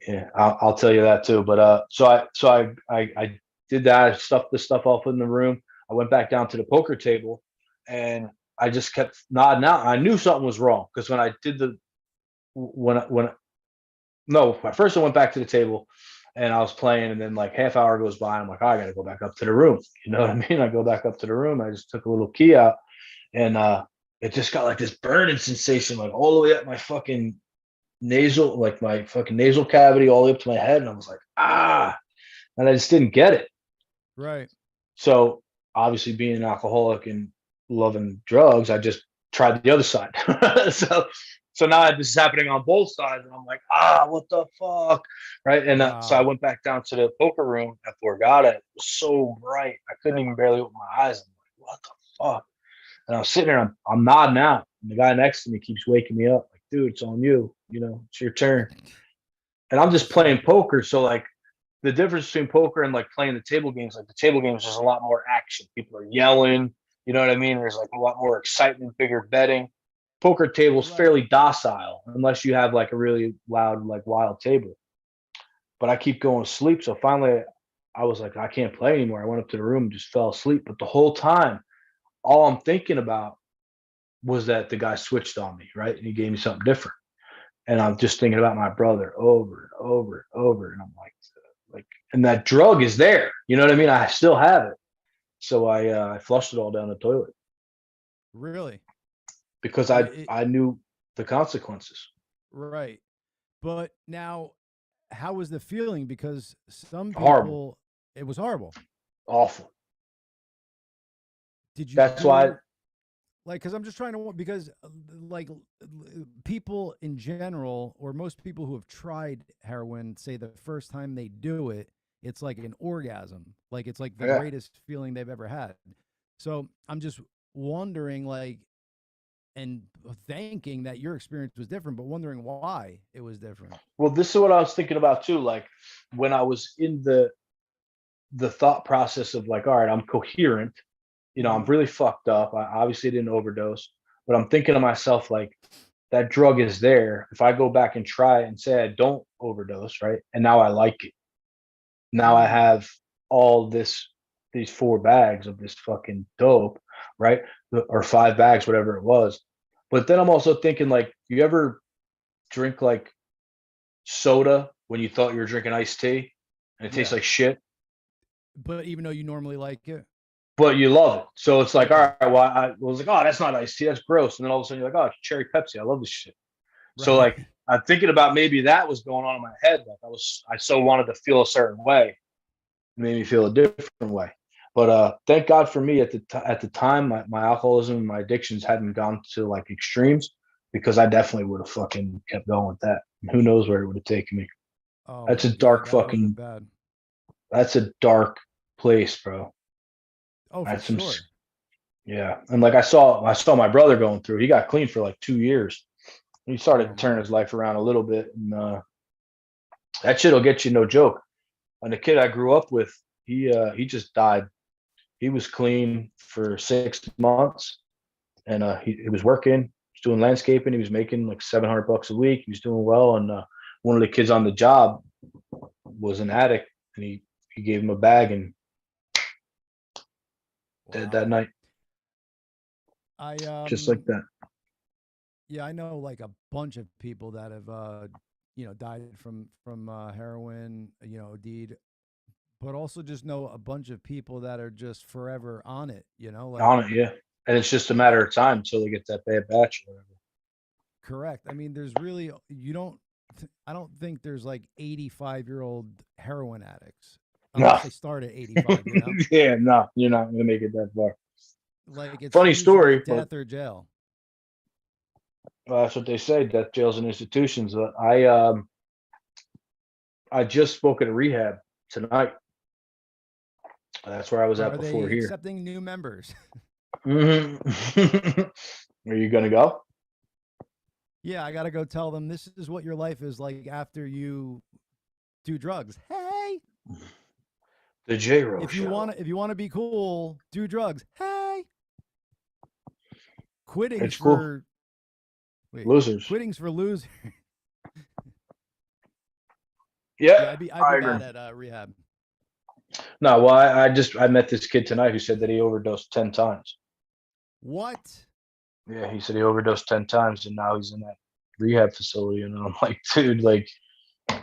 yeah, I'll tell you that too. But I did that. I stuffed this stuff off in the room. I went back down to the poker table, and I just kept nodding out. I knew something was wrong because when I did the when no, at first I went back to the table and I was playing, and then like half hour goes by, and I'm like, oh, I gotta go back up to the room. You know what I mean? I go back up to the room. I just took a little key out, and it just got like this burning sensation, like all the way up my fucking like my fucking nasal cavity, all the way up to my head, and I was like, ah, and I just didn't get it. Right. So obviously, being an alcoholic and loving drugs, I just tried the other side. so so now this is happening on both sides, and I'm like, what the fuck, right? And so I Wow. went back down to the poker room at Borgata. It was so bright, I couldn't even barely open my eyes. I'm like, what the fuck? And I was sitting there, I'm nodding out, and the guy next to me keeps waking me up, like, dude, it's on you. It's your turn. And I'm just playing poker, so like the difference between poker and like playing the table games, like the table games, there's a lot more action. People are yelling. You know what I mean? There's like a lot more excitement, bigger betting. Poker table's Right. fairly docile unless you have like a really loud, like wild table. but I keep going to sleep. So finally, I was like, I can't play anymore. I went up to the room and just fell asleep. But the whole time, all I'm thinking about was that the guy switched on me, right? And he gave me something different. And I'm just thinking about my brother over and over and over. And I'm like, and that drug is there. You know what I mean? I still have it. So I flushed it all down the toilet Really? because But I knew the consequences. right. But now, how was the feeling? Because some people, Horrible. it was horrible. Awful. Did you That's do, why like, because I'm just trying to, because like people in general, or most people who have tried heroin say the first time they do it, it's like an orgasm. Like it's like the Yeah. greatest feeling they've ever had. So I'm just wondering, like, and thanking that your experience was different, but wondering why it was different. Well, this is what I was thinking about too. Like when I was in the thought process of like, all right, I'm coherent. You know, I'm Mhm. really fucked up. I obviously didn't overdose, but I'm thinking to myself like, that drug is there. If I go back and try it and say I don't overdose, right? And now I like it. Now I Mm. have all these 4 bags of this fucking dope, right? Or 5 bags, whatever it was. But then I'm also thinking like, you ever drink like soda when you thought you were drinking iced tea and it tastes Yeah. like shit, But even though you normally like it, but you love it. So it's like, yeah, all right, well, I was like, oh, that's not iced tea, that's gross. And then all of a sudden you're like, oh, it's cherry Pepsi. I love this shit. So right. like I'm thinking about maybe that was going on in my head. Like I so wanted to feel a certain way. It made me feel a different way. But thank God for me at the time, my alcoholism and my addictions hadn't gone to like extremes because I definitely would have fucking kept going with that. Who knows where it would have taken me. Oh, That's a yeah, dark that would have been fucking bad. that's a dark place, bro. Oh, for That's some sure. yeah. And like I saw my brother going through. He got clean for like 2 years. He started Oh to turn man. his life around a little bit, and that shit'll get you, no joke. And the kid I grew up with, he just died. He was clean for 6 months, and he was working. He was doing landscaping. He was making like $700 a week. He was doing well, and one of the kids on the job was an addict, and he gave him a bag and dead that Wow. night, I just like that. yeah, I know like a bunch of people that have died from heroin, OD'd, but also just know a bunch of people that are just forever on it, like On it, yeah. And it's just a matter of time until they get that bad batch or whatever. correct. I mean, there's really I don't think there's like 85-year-old heroin addicts No. unless they start at 85, Yeah, no, you're not gonna make it that far. Like it's Funny usually story, but death or jail. that's what they say, death jails and institutions. But I just spoke at a rehab tonight. That's where I was at Are before they here. accepting new members? Mhm. Are you gonna go? Yeah, I got to go tell them this is what your life is like after you do drugs. Hey, The J Ro if you want Show. to be cool, do drugs. Hey, quitting's It's cool. for wait, Losers. quitting's for losers. Yeah, Yeah, I'd be I agree. bad at rehab. No, well, I met this kid tonight who said that he overdosed 10 times. What? Yeah, he said he overdosed 10 times and now he's in that rehab facility. And I'm like, dude, like,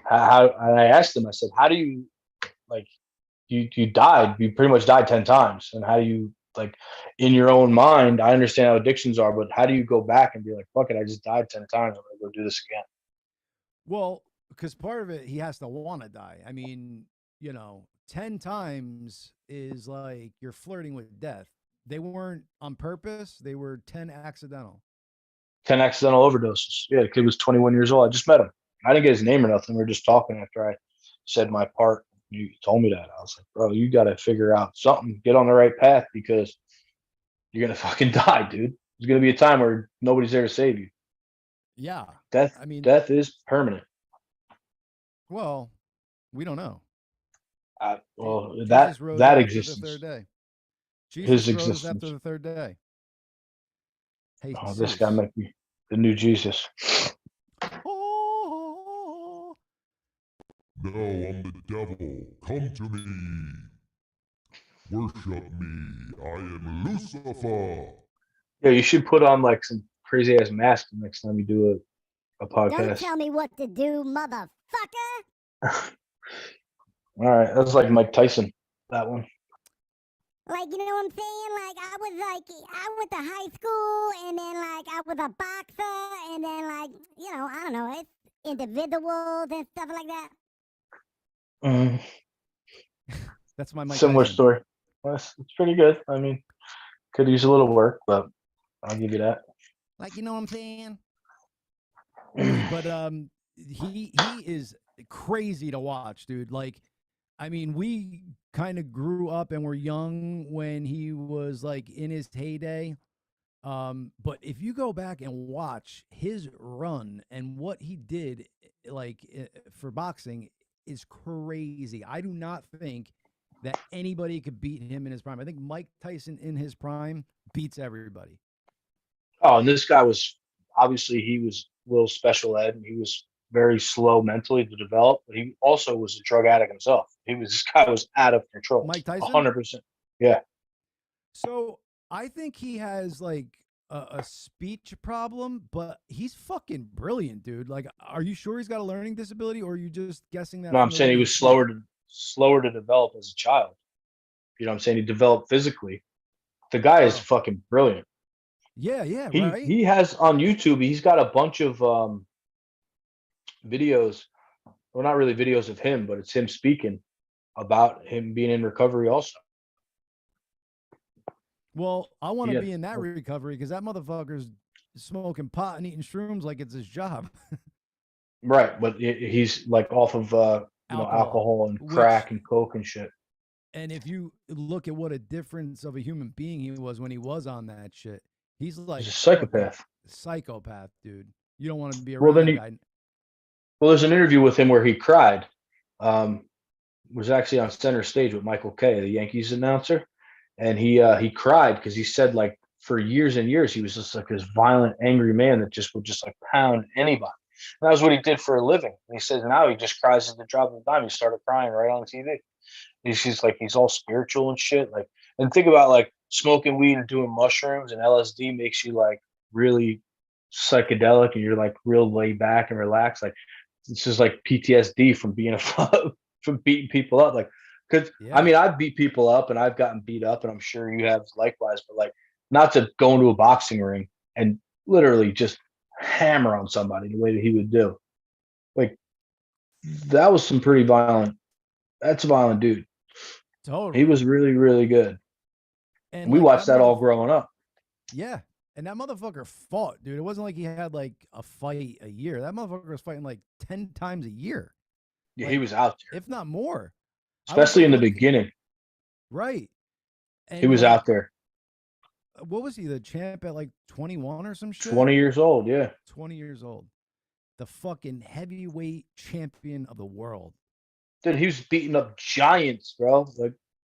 how and I asked him, I said, how do you, like, you died, you pretty much died 10 times. And how do you, like, in your own mind, I understand how addictions are, but how do you go back and be like, fuck it, I just died 10 times. I'm going to go do this again. Well, because part of it, he has to want to die. I mean, 10 times is like you're flirting with death. They weren't on purpose, they were 10 accidental. 10 accidental overdoses. Yeah, the kid was 21 years old. I just met him. I didn't get his name or nothing. We were just talking after I said my part. You told me that. I was like, bro, you got to figure out something, get on the right path because you're going to fucking die, dude. There's going to be a time where nobody's there to save you. Yeah. Death, I mean, death is permanent. well, we don't know. Well, Jesus rose that after the existence, third day. his Jesus rose after existence. the third day. Hey, Oh, this guy Zeus. might be the new Jesus. Oh, No, I'm the devil. Come to me. Worship me. I am Lucifer. Yeah, you should put on like some crazy ass mask next time you do a Don't podcast. tell me what to do, motherfucker. All right, that's like Mike Tyson. That one. Like, you know what I'm saying? Like, I went to high school, and then, like, I was a boxer, and then, like, you know, I don't know, it's individuals and stuff like that. Mm, That's my Mike similar Tyson. story. Well, it's pretty good. I mean, could use a little work, but I'll give you that. Like, you know what I'm saying? But he is crazy to watch, dude. Like, I mean, we kind of grew up and were young when he was like in his heyday. But if you go back and watch his run and what he did, like for boxing, is crazy. I do not think that anybody could beat him in his prime. I think Mike Tyson in his prime beats everybody. Oh, and this guy was obviously he was a little special ed, and he was very slow mentally to develop. But he also was a drug addict himself. This guy was out of control. Mike Tyson? 100%. Yeah. So I think he has like a speech problem, but he's fucking brilliant, dude. Like, are you sure he's got a learning disability, or are you just guessing that? No, I'm from the saying way he you was speak? slower to develop as a child. You know what I'm saying? He developed physically. The guy is Oh. fucking brilliant. Yeah, He right. he has on YouTube, he's got a bunch of videos. Well, not really videos of him, but it's him speaking about him being in recovery also. Well, I want to Yeah. be in that recovery because that motherfucker's smoking pot and eating shrooms like it's his job. Right, but he's like off of alcohol and crack and coke and shit. And if you look at what a difference of a human being he was when he was on that shit, he's like He's a psychopath. Psychopath, dude. You don't want to be Well, around then that guy. Well, there's an interview with him where he cried. Was actually on center stage with Michael Kay, the Yankees announcer, and he cried because he said like for years and years he was just like this violent, angry man that just would just like pound anybody. And that was what he did for a living. And he says now he just cries at the drop of a dime. He started crying right on TV. He's like he's all spiritual and shit. Like, and think about like smoking weed and doing mushrooms and LSD makes you like really psychedelic and you're like real laid back and relaxed. Like this is like PTSD from being from beating people up. Like, because I mean, I've beat people up and I've gotten beat up, and I'm sure you have likewise. But like, not to go into a boxing ring and literally just hammer on somebody the way that he would do. Like, that was some pretty violent. That's a violent dude. Totally. He was really, really good. And we like, watched that all growing up. Yeah. And that motherfucker fought, dude. It wasn't like he had like a fight a year. That motherfucker was fighting like 10 times a year. Yeah, like, he was out there. If not more. Especially in the beginning. Right. And he was like, out there. What was he, the champ at like 21 or some shit? 20 years old, yeah. 20 years old. The fucking heavyweight champion of the world. Dude, he was beating up giants, bro.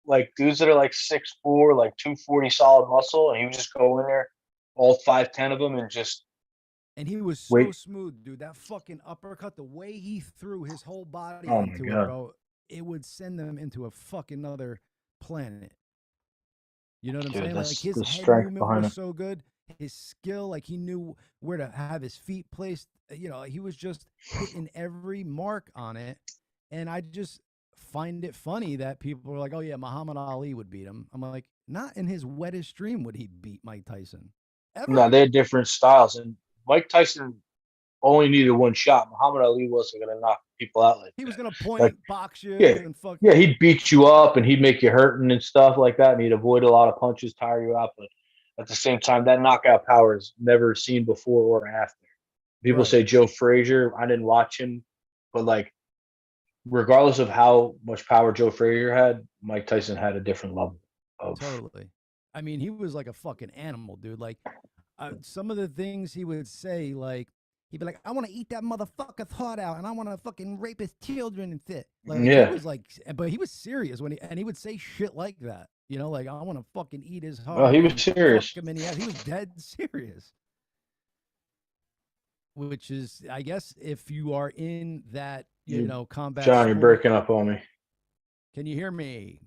Like dudes that are like 6'4", like 240 solid muscle, and he would just go in there, all 5'10" of them, and just. And he was so smooth, dude. That fucking uppercut, the way he threw his whole body into it, bro, it would send them into a fucking other planet. You know what I'm saying? Like his head movement was so good. His skill, like he knew where to have his feet placed. You know, he was just hitting every mark on it. And I just find it funny that people are like, oh, yeah, Muhammad Ali would beat him. I'm like, not in his wettest dream would he beat Mike Tyson. Ever. No, they had different styles. And Mike Tyson only needed one shot. Muhammad Ali wasn't going to knock people out like he was that. Going to point, box you, and fuck. Yeah, he'd beat you up and he'd make you hurting and stuff like that. And he'd avoid a lot of punches, tire you out. But at the same time, that knockout power is never seen before or after. People say Joe Frazier. I didn't watch him, but like, regardless of how much power Joe Frazier had, Mike Tyson had a different level of. Totally. I mean, he was like a fucking animal, dude. Like, some of the things he would say, like, he'd be like, I want to eat that motherfucker's heart out, and I want to fucking rape his children and shit. Like, yeah. He was like, but he was serious when he would say shit like that. You know, like, I want to fucking eat his heart. Oh, he was serious. He was dead serious. Which is, I guess, if you are in that, combat. John, you're sport. breaking up on me. Can you hear me?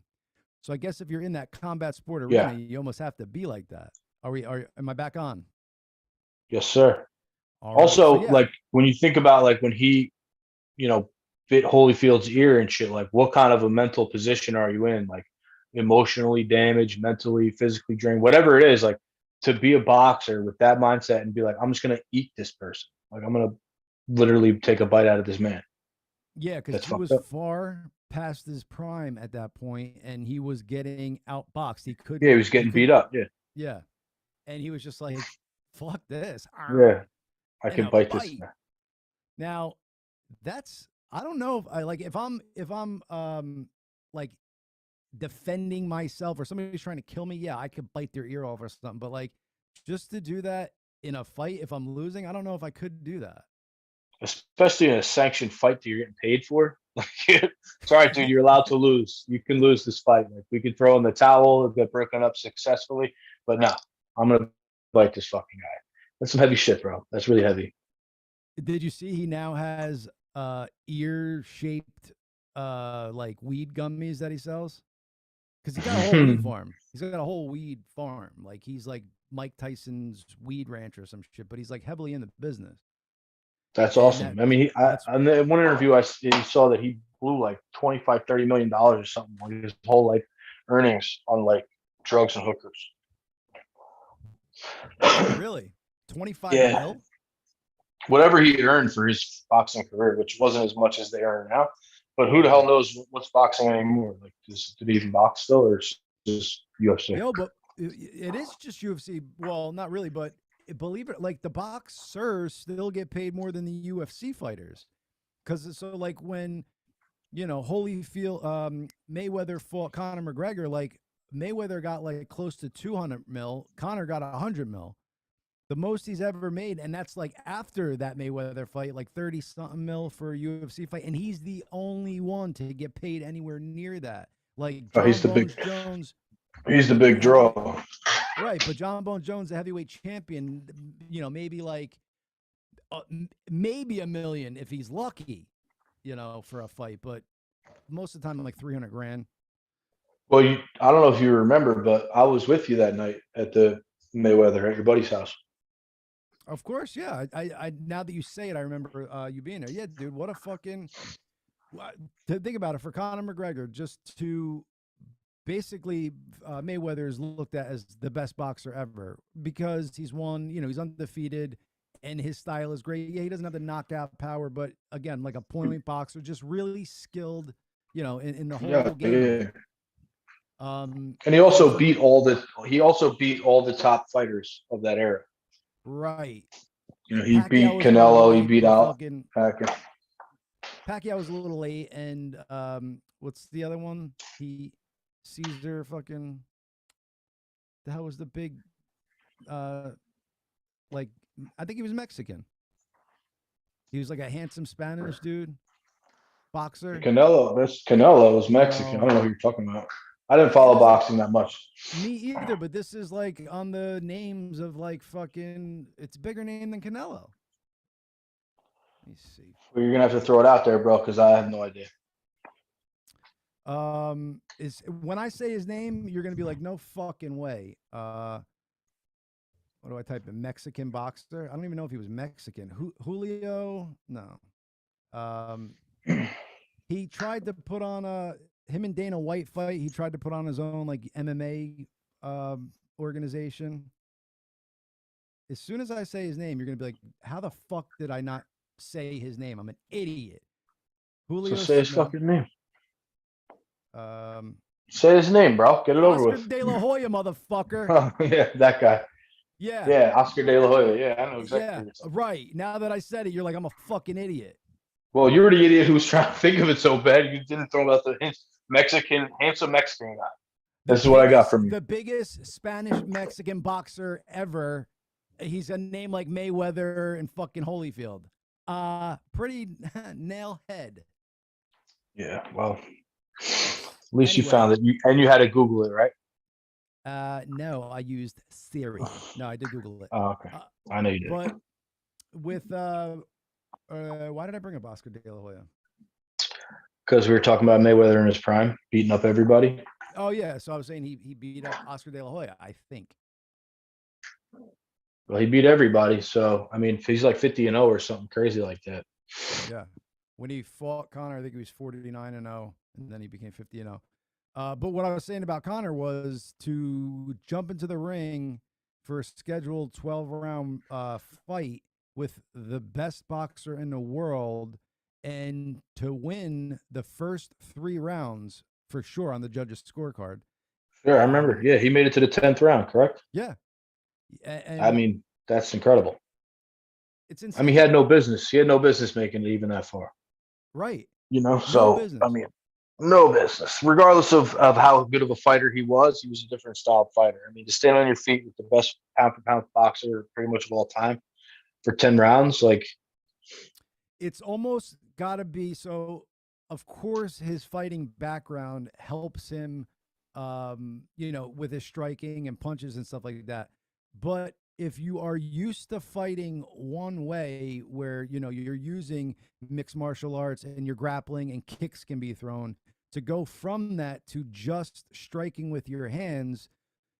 So I guess if you're in that combat sport Yeah. arena, you almost have to be like that. Am I back on? Yes, sir. All right, Also, so yeah. like when you think about like when he, bit Holyfield's ear and shit, like what kind of a mental position are you in? Like emotionally damaged, mentally, physically drained, whatever it is, like to be a boxer with that mindset and be like, I'm just gonna eat this person. Like I'm gonna literally take a bite out of this man. Yeah, because That's he fucked was up. far past his prime at that point, and he was getting outboxed. He could. Yeah, he was getting beat up. Yeah. Yeah, and he was just like, "Fuck this." Yeah. I And can a bite this. bite. Now, I don't know if I like if I'm like defending myself or somebody's trying to kill me. Yeah, I could bite their ear off or something. But like, just to do that in a fight, if I'm losing, I don't know if I could do that. Especially in a sanctioned fight that you're getting paid for. Like, sorry, dude, you're allowed to lose. You can lose this fight. Like we could throw in the towel, get broken up successfully, but no, I'm gonna bite this fucking guy. That's some heavy shit, bro. That's really heavy. Did you see he now has ear shaped like weed gummies that he sells? Because he's got a whole weed farm. He's got a whole weed farm. Like he's like Mike Tyson's weed rancher or some shit, but he's like heavily in the business. That's And awesome. I mean, on the one interview, you saw that he blew like $25-30 million or something, like his whole like earnings on like drugs and hookers. Really? 25 Yeah. mil? Whatever he earned for his boxing career, which wasn't as much as they earn now. But who the hell knows what's boxing anymore? Like, do they even box still, or it's just UFC? Yo, but it is just UFC. Well, not really, but believe it, like the boxers still get paid more than the UFC fighters. Because so like when Holyfield, Mayweather fought Conor McGregor, like Mayweather got like close to 200 mil, Conor got 100 mil, the most he's ever made, and that's like after that Mayweather fight, like 30 something mil for a UFC fight, and he's the only one to get paid anywhere near that. Like John he's the Bones big- Jones. He's the big draw. Right, but John Bones Jones, the heavyweight champion, maybe like maybe $1 million if he's lucky, for a fight. But most of the time, like 300 grand. Well, I don't know if you remember, but I was with you that night at the Mayweather at your buddy's house. Of course, yeah. I now that you say it, I remember you being there. Yeah, dude, what a fucking. To think about it, for Conor McGregor, just to basically Mayweather is looked at as the best boxer ever because he's won, he's undefeated and his style is great. Yeah, he doesn't have the knockout power, but again, like a point boxer, just really skilled, in the whole game. Yeah. And he also beat all the top fighters of that era. Right. He Pacquiao beat was Canelo, late, he beat but out fucking Pacquiao. Pacquiao was a little late, and what's the other one? Caesar fucking. The hell was the big, like I think he was Mexican. He was like a handsome Spanish dude, boxer. Canelo was Mexican. I don't know who you're talking about. I didn't follow boxing that much. Me either, but this is like on the names of like fucking. It's a bigger name than Canelo. Let me see. Well, you're gonna have to throw it out there, bro, because I have no idea. Is when I say his name, you're gonna be like, no fucking way. What do I type in? Mexican boxer? I don't even know if he was Mexican. Julio? No. He tried to put on him and Dana White fight. He tried to put on his own like MMA organization. As soon as I say his name, you're gonna be like, how the fuck did I not say his name? I'm an idiot. Julio. So say his fucking name. Um, Say his name, bro. Get it over with. Oscar De La Hoya, motherfucker. Oh, yeah, that guy. Yeah. Yeah, Oscar De La Hoya. Yeah, I know exactly. Yeah, what you're talking. right. Now that I said it, you're like, I'm a fucking idiot. Well, you're the idiot who was trying to think of it so bad you didn't throw out the handsome Mexican guy. This is what I got from you. The biggest Spanish Mexican boxer ever. He's a name like Mayweather and fucking Holyfield. Pretty nail head. Yeah, well, at least you Anyway. found it. You had to Google it, right? No, I used Siri. No, I did Google it. Oh, okay. I know you did. But with why did I bring up Oscar De La Hoya? Because we were talking about Mayweather in his prime, beating up everybody. Oh yeah, so I was saying he beat up Oscar De La Hoya, I think. Well, he beat everybody. So I mean, if he's like 50-0 or something crazy like that. Yeah. When he fought Conor, I think he was 49-0, and then he became 50-0. But what I was saying about Conor was to jump into the ring for a scheduled 12-round fight with the best boxer in the world and to win the first 3 rounds for sure on the judges' scorecard. Sure, I remember. Yeah, he made it to the 10th round, correct? Yeah. And I mean, that's incredible. it's I insane. mean, he had no business. He had no business making it even that far. Right. You know, No so business. I mean, no business. Regardless of how good of a fighter he was a different style fighter. I mean, to stand on your feet with the best pound for pound boxer pretty much of all time for 10 rounds, like It's almost got to be so. Of course, his fighting background helps him, with his striking and punches and stuff like that. But if you are used to fighting one way, where you're using mixed martial arts and you're grappling and kicks can be thrown, to go from that to just striking with your hands,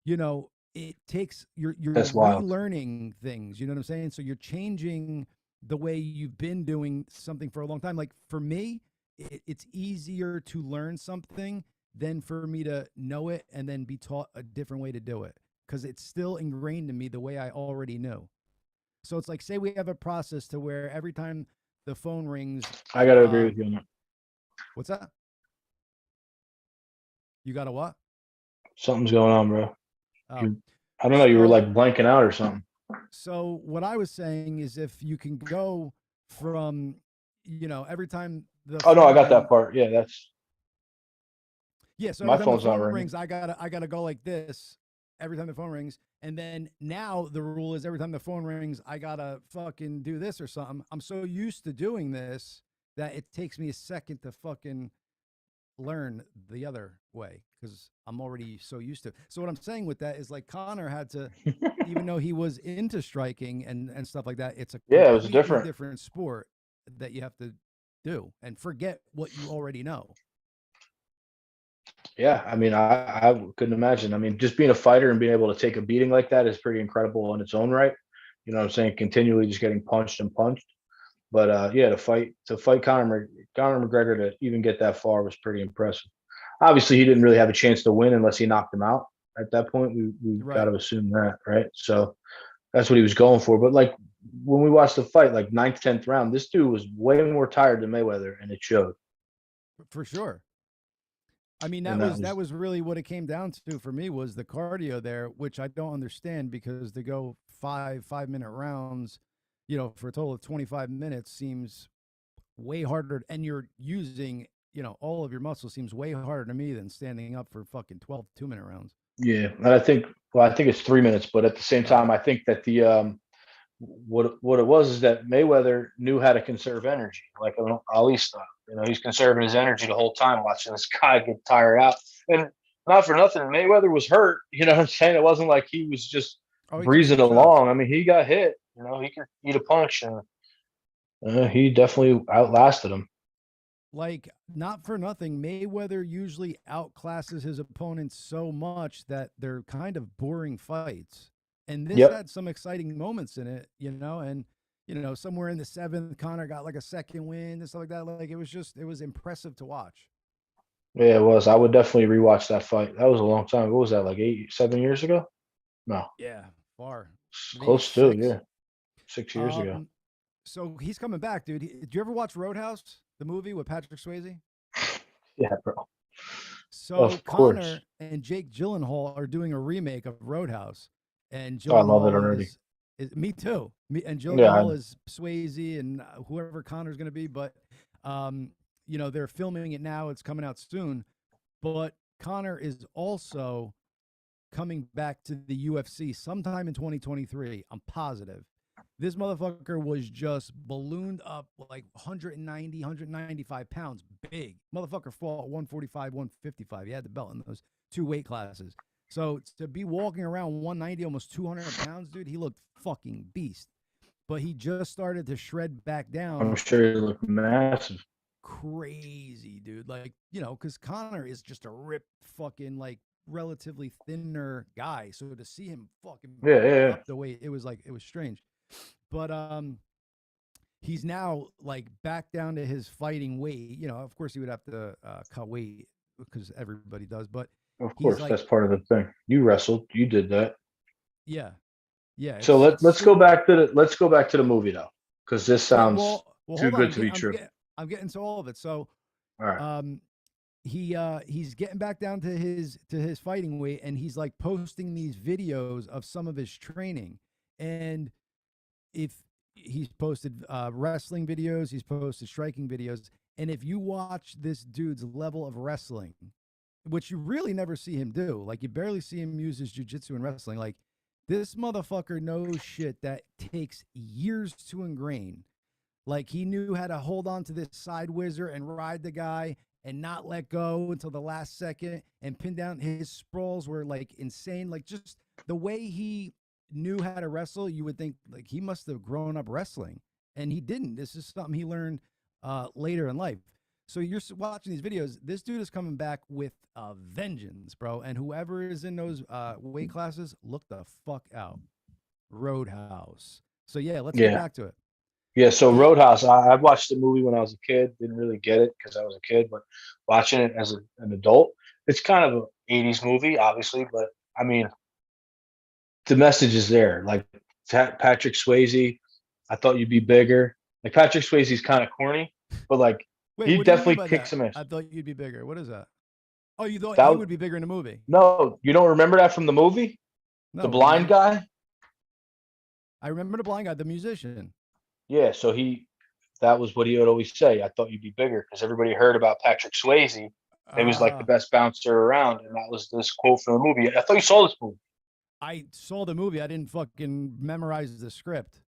it takes you're that's wild. relearning things. You know what I'm saying? So you're changing the way you've been doing something for a long time. Like for me, it's easier to learn something than for me to know it and then be taught a different way to do it because it's still ingrained in me the way I already knew. So it's like, say we have a process to where every time the phone rings, I gotta agree with you on that. what's that? You got a what? Something's going on, bro. Oh. I don't know. You were So- like blanking out or something. So what I was saying is if you can go from, every time the Oh no, I phone got that rings- part. Yeah, that's Yeah, so My every time phone's the not phone ringing. rings, I gotta go like this every time the phone rings. And then now the rule is every time the phone rings, I gotta fucking do this or something. I'm so used to doing this that it takes me a second to fucking learn the other way because I'm already so used to it. So what I'm saying with that is like Conor had to, even though he was into striking and stuff like that, it's a Yeah, it was completely different. sport that you have to do and forget what you already know. Yeah, I mean, I couldn't imagine. I mean, just being a fighter and being able to take a beating like that is pretty incredible in its own right. You know what I'm saying? Continually just getting punched and punched. But yeah, to fight Conor McGregor to even get that far was pretty impressive. Obviously, he didn't really have a chance to win unless he knocked him out. At that point, we Right. got to assume that, right? So that's what he was going for. But like when we watched the fight, like 9th, 10th round, this dude was way more tired than Mayweather, and it showed. For sure. I mean, And that was really what it came down to for me was the cardio there, which I don't understand because to go 5-minute rounds, for a total of 25 minutes seems way harder. And you're using, all of your muscles seems way harder to me than standing up for fucking 12 2-minute rounds. Yeah, and I think it's 3 minutes, but at the same time, I think that the what it was is that Mayweather knew how to conserve energy, like Ali style. He's conserving his energy the whole time, watching this guy get tired out. And not for nothing, Mayweather was hurt. You know what I'm saying? It wasn't like he was just Oh, he took breezing some shots. along. I mean, he got hit. He could eat a punch, and he definitely outlasted him. Like, not for nothing, Mayweather usually outclasses his opponents so much that they're kind of boring fights. And this Yep. had some exciting moments in it, and somewhere in the 7th, Conor got like a second win and stuff like that. Like it was impressive to watch. Yeah, it was. I would definitely rewatch that fight. That was a long time. What was that, like 7 years ago? No, Yeah, far. Maybe close to, 6. yeah. 6 years ago. So he's coming back, dude. Did you ever watch Roadhouse, the movie with Patrick Swayze? Yeah, bro. So Of course. Conor and Jake Gyllenhaal are doing a remake of Roadhouse, and Oh, I love it Gyllenhaal already. is me too. And Yeah, Gyllenhaal is Swayze and whoever Connor's going to be, but they're filming it now. It's coming out soon, but Conor is also coming back to the UFC sometime in 2023. I'm positive. This motherfucker was just ballooned up like 190, 195 pounds. Big. Motherfucker fought 145, 155. He had the belt in those 2 weight classes. So to be walking around 190, almost 200 pounds, dude, he looked fucking beast. But he just started to shred back down. I'm sure he looked massive. crazy, dude. Like, you know, because Connor is just a ripped fucking like relatively thinner guy. So to see him fucking Yeah. up the weight, it was strange. But he's now like back down to his fighting weight. You know, of course he would have to cut weight because everybody does, but Of he's course, like, that's part of the thing. You wrestled, you did that. yeah, yeah. So it's let's go so- back to the movie though, because this yeah, sounds well, too hold on. good to be true. I'm getting to all of it. So All right. he's getting back down to his fighting weight, and he's like posting these videos of some of his training. And if he's posted wrestling videos, he's posted striking videos, and if you watch this dude's level of wrestling, which you really never see him do, like you barely see him use his jujitsu in wrestling, like this motherfucker knows shit that takes years to ingrain. Like he knew how to hold on to this side whizzer and ride the guy and not let go until the last second and pin down. His sprawls were like insane. Like just the way he knew how to wrestle, you would think like he must have grown up wrestling, and he didn't. This is something he learned later in life. So you're watching these videos. This dude is coming back with a vengeance, bro. And whoever is in those weight classes, look the fuck out. Roadhouse. So yeah, let's get back to it. Yeah, so Roadhouse, I watched the movie when I was a kid. Didn't really get it because I was a kid, but watching it as an adult, it's kind of an 80s movie, obviously. But I mean, the message is there. Like Patrick Swayze, I thought you'd be bigger. Like Patrick Swayze's kind of corny, but like Wait, he what do you mean definitely by kicks that? some ass. I thought you'd be bigger. What is that? Oh, you thought That he was- would be bigger in the movie? No, you don't remember that from the movie? No, The what do you blind mean? guy? I remember the blind guy, the musician. Yeah, so that was what he would always say. I thought you'd be bigger because everybody heard about Patrick Swayze. He was like the Ah, best bouncer around, and that was this quote from the movie. I thought you saw this movie. I saw the movie. I didn't fucking memorize the script.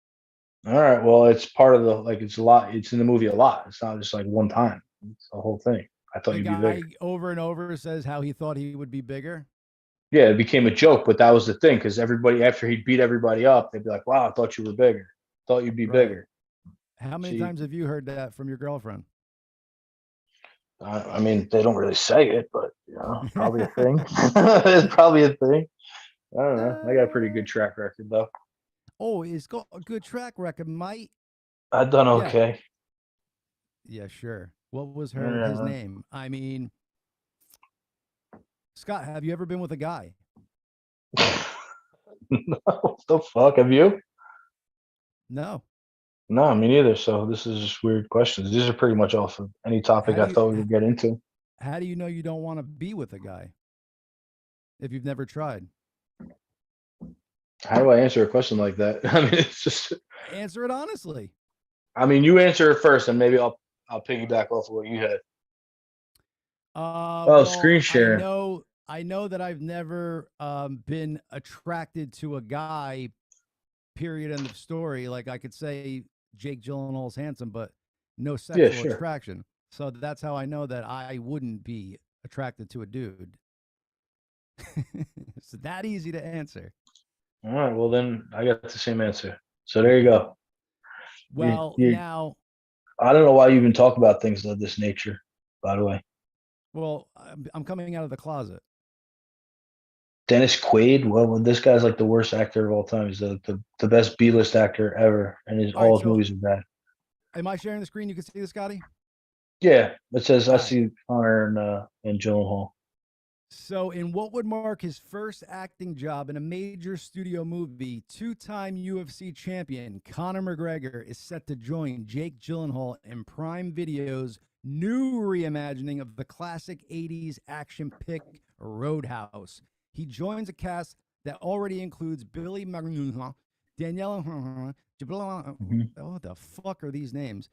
All right, well, it's part of the like it's a lot. It's in the movie a lot. It's not just like one time. It's the whole thing. I thought The you'd be guy bigger. over and over says how he thought he would be bigger. Yeah, it became a joke, but that was the thing because everybody after he beat everybody up, they'd be like, "Wow, I thought you were bigger. Thought you'd be Right. bigger." How many See- times have you heard that from your girlfriend? I mean, they don't really say it, but you know, probably a thing. It's probably a thing. I don't know. I got a pretty good track record though. Oh, he's got a good track record, mate. I've done Yeah. okay. Yeah, sure. What was his Yeah. name? I mean, Scott, have you ever been with a guy? No, what the fuck? Have you? No. No, me neither. So this is just weird questions. These are pretty much off of any topic How I do you- thought we would get into. How do you know you don't want to be with a guy if you've never tried? How do I answer a question like that? I mean, it's just. Answer it honestly. I mean, you answer it first, and maybe I'll piggyback off of what you had. Well, screen share. I know that I've never been attracted to a guy. Period. End of story. Like I could say Jake Gyllenhaal's handsome, but no sexual sure. attraction. So that's how I know that I wouldn't be attracted to a dude. It's that easy to answer. All right. Well, then I got the same answer. So there you go. Well, you- now, I don't know why you even talk about things of this nature. By the way, well, I'm coming out of the closet. Dennis Quaid. Well, this guy's like the worst actor of all time. He's the best B-list actor ever, and All right, all his so- movies are bad. Am I sharing the screen? You can see this, Scotty? Yeah, it says I All right. see Connor and Gyllenhaal. So, in what would mark his first acting job in a major studio movie, two-time UFC champion Conor McGregor is set to join Jake Gyllenhaal in Prime Video's new reimagining of the classic 80s action pick Roadhouse. He joins a cast that already includes Billy Magnuson, Daniela, Mhm. oh, the fuck are these names?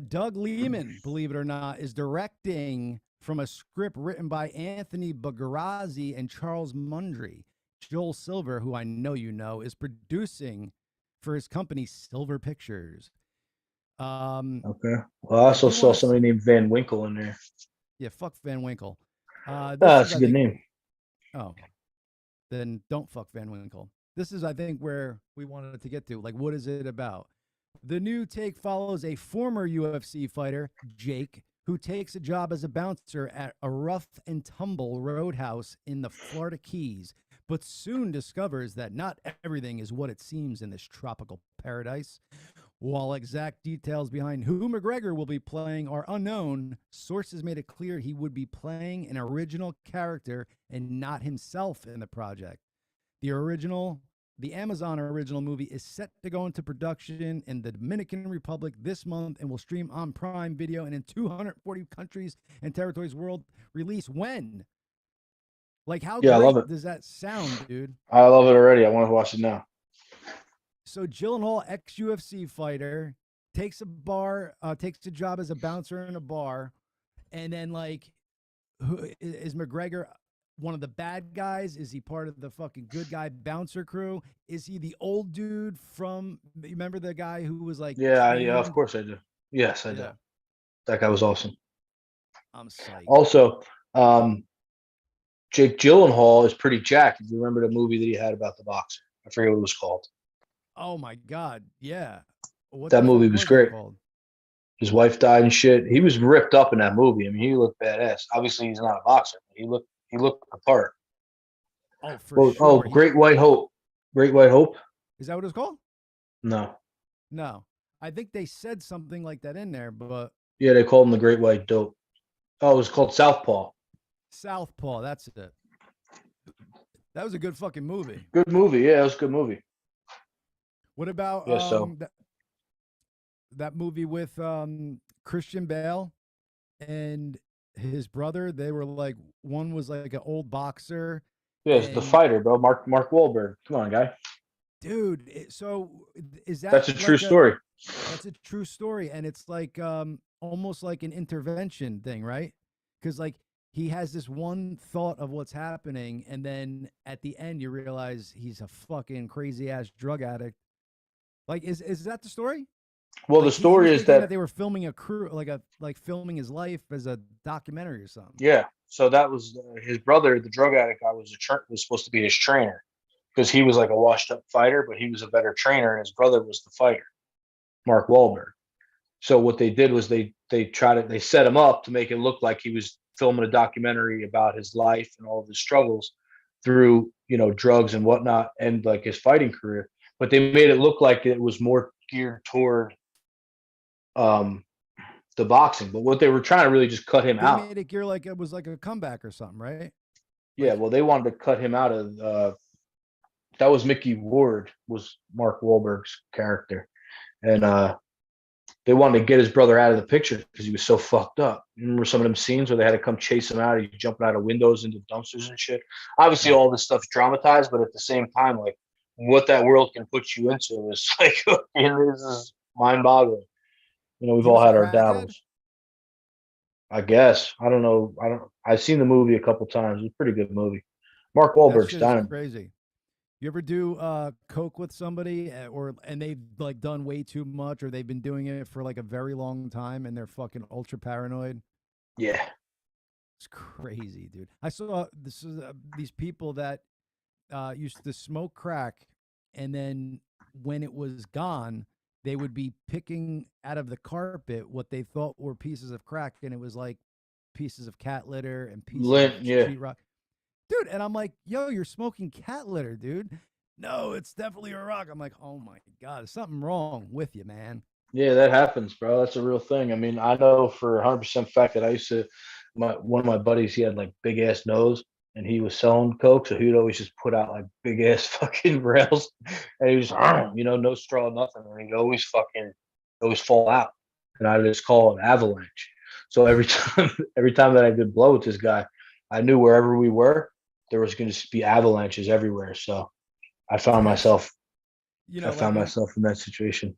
Doug Lehman, believe it or not, is directing from a script written by Anthony Bagarazzi and Charles Mundry. Joel Silver, who I know you know, is producing for his company Silver Pictures. Okay. Well, I also do saw wanna s- somebody named Van Winkle in there. Yeah, fuck Van Winkle. This That's is, a I good think- name. Oh, then don't fuck Van Winkle. This is, I think, where we wanted to get to. Like, what is it about? The new take follows a former UFC fighter, Jake, who takes a job as a bouncer at a rough and tumble roadhouse in the Florida Keys, but soon discovers that not everything is what it seems in this tropical paradise. While exact details behind who McGregor will be playing are unknown, sources made it clear he would be playing an original character and not himself in the project. The Amazon original movie is set to go into production in the Dominican Republic this month and will stream on Prime Video and in 240 countries and territories world. Release when? Like, how Yeah, I love great it. does that sound, dude? I love it already. I want to watch it now. So Gyllenhaal, ex-UFC fighter, takes a job as a bouncer in a bar, and then like, who is McGregor? One of the bad guys? Is he part of the fucking good guy bouncer crew? Is he the old dude from? You remember the guy who was like? Yeah, of trained? course I do. Yes, I do. Yeah, That guy was awesome. I'm psyched. Also, Jake Gyllenhaal is pretty jacked. If you remember the movie that he had about the boxer, I forget what it was called. Oh my god, yeah. What That the movie fuck was that great. called? His wife died and shit. He was ripped up in that movie. I mean, he looked badass. Obviously, he's not a boxer, but he looked the part. Oh, for sure. Oh, Great White Hope. Great White Hope? Is that what it's called? No. No, I think they said something like that in there, but Yeah, they called him the Great White Dope. Oh, it was called Southpaw. Southpaw. That's it. That was a good fucking movie. Good movie. Yeah, it was a good movie. What about Yeah, so that movie with Christian Bale and his brother? They were like, one was like an old boxer. yeah, it's the and- fighter, bro. Mark Wahlberg. Come on, guy. Dude, so is that That's a like true story. That's a true story, and it's like almost like an intervention thing, right? Because like he has this one thought of what's happening, and then at the end you realize he's a fucking crazy ass drug addict. Like, is that the story? Well, Like, the he story was is thinking that they were filming a crew, like filming his life as a documentary or something. yeah. So that was his brother, the drug addict guy, was supposed to be his trainer because he was like a washed up fighter, but he was a better trainer, and his brother was the fighter, Mark Wahlberg. So what they did was they set him up to make it look like he was filming a documentary about his life and all of his struggles through drugs and whatnot and like his fighting career. But they made it look like it was more geared toward the boxing. But what they were trying to really just cut him They out. made it gear like it was like a comeback or something, right? Yeah, well, they wanted to cut him out of. That was Mickey Ward, was Mark Wahlberg's character, and they wanted to get his brother out of the picture because he was so fucked up. You remember some of them scenes where they had to come chase him out? He's jumping out of windows into dumpsters and shit. Obviously, all this stuff's dramatized, but at the same time, like what that world can put you into is like this is mind-boggling. We've He all was a had our crackhead? dabbles. I guess I don't know. I've seen the movie a couple times. It's a pretty good movie. Mark That Wahlberg's shit is dynamite. crazy. You ever do coke with somebody and they've like done way too much, or they've been doing it for like a very long time and they're fucking ultra paranoid? Yeah. It's crazy, dude. I saw these people that used to smoke crack, and then when it was gone, they would be picking out of the carpet what they thought were pieces of crack, and it was like pieces of cat litter and pieces Lint, of yeah. sheetrock. Dude, and I'm like, yo, you're smoking cat litter, dude. No, it's definitely a rock. I'm like, oh my God, there's something wrong with you, man. Yeah, that happens, bro. That's a real thing. I mean, I know for 100% fact that I used to, one of my buddies, he had like big ass nose and he was selling coke. So he would always just put out like big ass fucking rails and he was, no straw, nothing. And he'd always fall out. And I just call it avalanche. So every time that I did blow with this guy, I knew wherever we were, there was going to be avalanches everywhere. So I found myself, You know, I found like myself in that situation.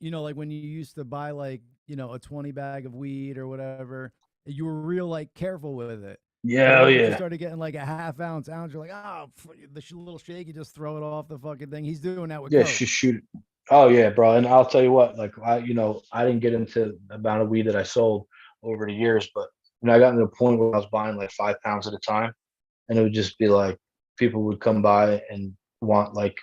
like when you used to buy like, a 20 bag of weed or whatever, you were real like careful with it. Yeah, But oh once you yeah. started getting like a half ounce, you're like, oh, the little shake, you just throw it off the fucking thing. He's doing that with Yeah, coke. shoot it. Oh yeah, bro. And I'll tell you what, like I didn't get into the amount of weed that I sold over the years, but I got to the point where I was buying like 5 pounds at a time, and it would just be like people would come by and want like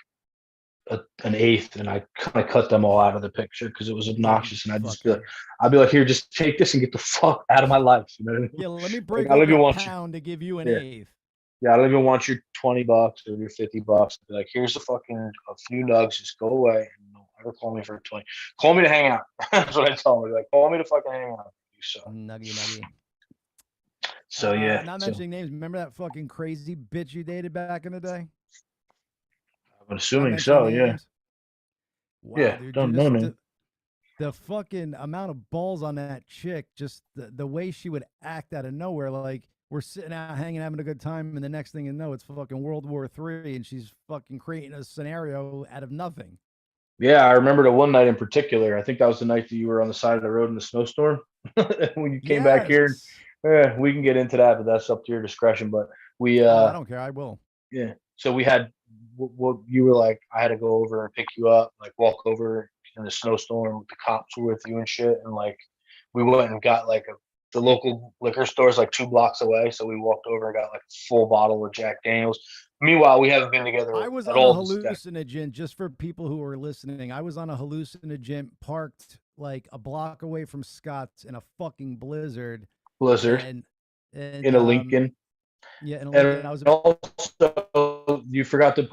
an eighth, and I kind of cut them all out of the picture because it was obnoxious. And Fucker. I'd be like, here, just take this and get the fuck out of my life. You know what I mean? Yeah, let me Like, break I don't up even a want you. pound to give you an Yeah. eighth. Yeah, I don't even want your $20 or your $50. Be like, here's a few nugs. Just go away and don't ever call me for 20. Call me to hang out. That's what I tell them. Like, call me to fucking hang out. You suck. Nuggy. So yeah, Not so mentioning names. Remember that fucking crazy bitch you dated back in the day? I'm Not assuming mentioning so. Yeah, names? Wow, yeah. dude, Don't know, man. the fucking amount of balls on that chick, just the way she would act out of nowhere, like we're sitting out hanging, having a good time, and the next thing you know, it's fucking World War III, and she's fucking creating a scenario out of nothing. Yeah, I remember the one night in particular. I think that was the night that you were on the side of the road in the snowstorm when you came back here. Yes. Yeah, we can get into that, but that's up to your discretion. But we, Oh, I don't care. I will. yeah. So we had what you were like. I had to go over and pick you up, like walk over in the snowstorm. The cops were with you and shit, and like we went and got like the local liquor store's like 2 blocks away. So we walked over and got like a full bottle of Jack Daniels. Meanwhile, we haven't been together I was at on a all. this day. hallucinogen, just for people who are listening. I was on a hallucinogen parked like a block away from Scott's in a fucking blizzard. Blizzard And in a Lincoln. Yeah, in a Lincoln. And I was also, you forgot about the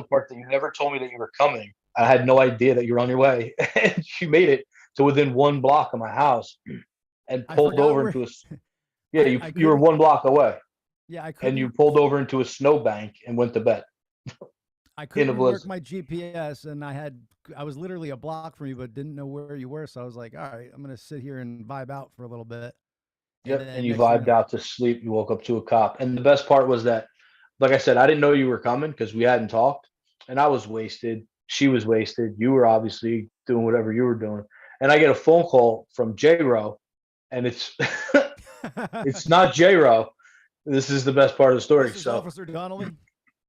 part that you never told me that you were coming. I had no idea that you were on your way. And you made it to within 1 block of my house and I pulled forgot over where- into yeah, I you were couldn't- 1 block away yeah, I and couldn't. you pulled over into a snowbank and went to bed. I in a couldn't work blizzard. my GPS, and I was literally a block from you, but didn't know where you were. So I was like, all right, I'm gonna sit here and vibe out for a little bit. Yep. then And you next thing vibed out to sleep. You woke up to a cop. And the best part was that, like I said, I didn't know you were coming because we hadn't talked. And I was wasted. She was wasted. You were obviously doing whatever you were doing. And I get a phone call from J-Ro, and it's it's not J-Ro. This is the best part of the story. This is So Officer Donnelly.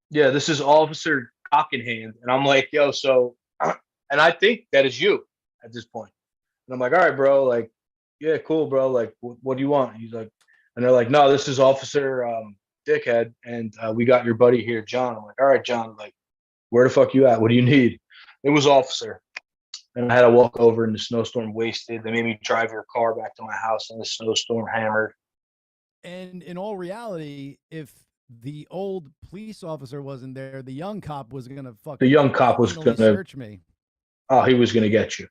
yeah, this is Officer Cock in Hand. And I'm like, yo, so and I think that is you at this point. And I'm like, all right, bro, like, yeah, cool, bro. Like, what do you want? He's like, and they're like, no, this is Officer Dickhead, and we got your buddy here, John. I'm like, all right, John, like, where the fuck you at? What do you need? It was Officer. And I had to walk over in the snowstorm wasted. They made me drive your car back to my house in the snowstorm hammered. And in all reality, if the old police officer wasn't there, the young cop was gonna fucking The young cop was anally gonna, search me. oh, he was gonna get you.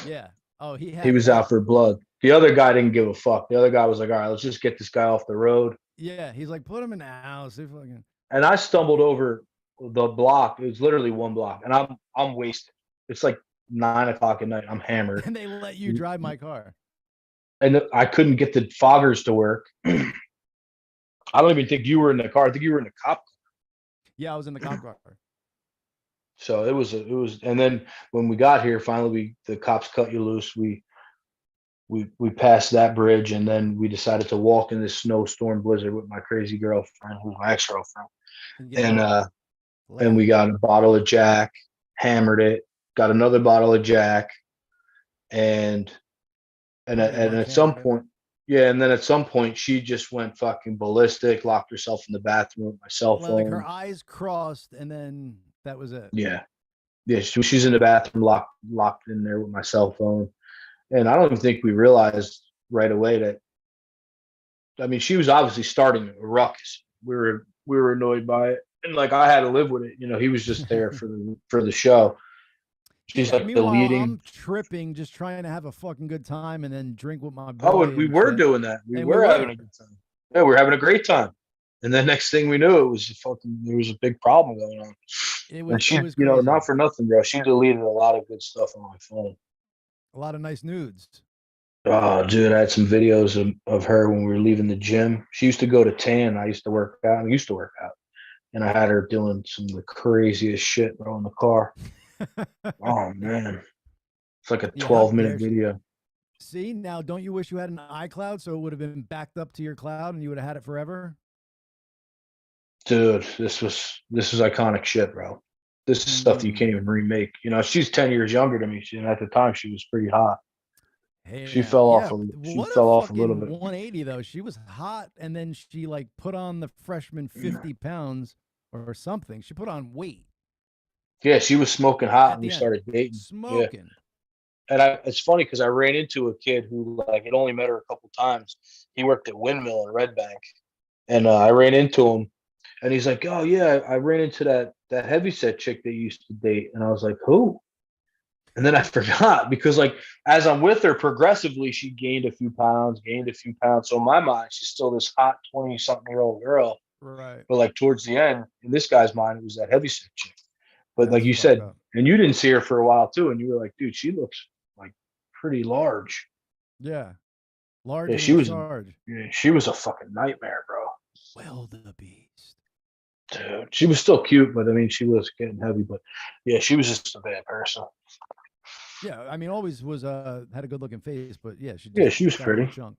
Yeah. Oh, he was out for blood. The other guy didn't give a fuck. The other guy was like, all right, let's just get this guy off the road. Yeah, he's like, put him in the house. They fucking. And I stumbled over the block. It was literally 1 block, and I'm wasted. It's like 9 o'clock at night. I'm hammered, And they let you drive my car. and I couldn't get the foggers to work. I don't even think you were in the car. I think you were in the cop car. Yeah, I was in the cop car. So it was, and then when we got here, finally, the cops cut you loose. We passed that bridge, and then we decided to walk in this snowstorm blizzard with my crazy girlfriend, who's my ex-girlfriend. And we got a bottle of Jack, hammered it, got another bottle of Jack, and at some point, yeah, and then at some point she just went fucking ballistic, locked herself in the bathroom with my cell phone. Like her eyes crossed, and then that was it. Yeah, she's in the bathroom, locked in there with my cell phone, and I don't even think we realized right away that. I mean, she was obviously starting a ruckus. We were annoyed by it, and like I had to live with it. You know, he was just there for the show. She's like the Meanwhile, leading. I'm tripping, just trying to have a fucking good time and then drink with my boy. Oh, and we were doing that. We were having a good time. Yeah, we were having a great time. And then next thing we knew, there was a big problem going on. And she, you know, not for nothing, bro. She deleted a lot of good stuff on my phone. A lot of nice nudes. Oh, dude, I had some videos of her when we were leaving the gym. She used to go to tan. I used to work out. And I had her doing some of the craziest shit, bro, in the car. Oh, man. It's like a 12-minute video. See, now don't you wish you had an iCloud so it would have been backed up to your cloud and you would have had it forever? Dude, this was iconic shit, bro. This is stuff that you can't even remake. You know, she's 10 years younger than me, and at the time she was pretty hot. Hey, she fell off. She fell off a little bit. 180 though. She was hot, and then she like put on the freshman 50 pounds or something. She put on weight. Yeah, she was smoking hot At and we the end. started dating. Smoking. And it's funny because I ran into a kid who like had only met her a couple times. He worked at Windmill in Red Bank, and I ran into him, and he's like, "Oh yeah, I ran into that heavyset chick that you used to date," and I was like, "Who?" And then I forgot because like as I'm with her, progressively she gained a few pounds, gained a few pounds. So in my mind, she's still this hot 20-something-year-old girl. Right. But like towards the end, in this guy's mind, it was that heavyset chick. But like That's you fucked said, up. and you didn't see her for a while too, and you were like, dude, she looks like pretty large. Yeah. Large Yeah, and she in was charge. yeah, she was a fucking nightmare, bro. Well, the beast. Dude, she was still cute, but I mean, she was getting heavy. But yeah, she was just a bad person. Yeah, I mean, always was had a good looking face, but yeah, she just Yeah, she was got a little pretty. chunk.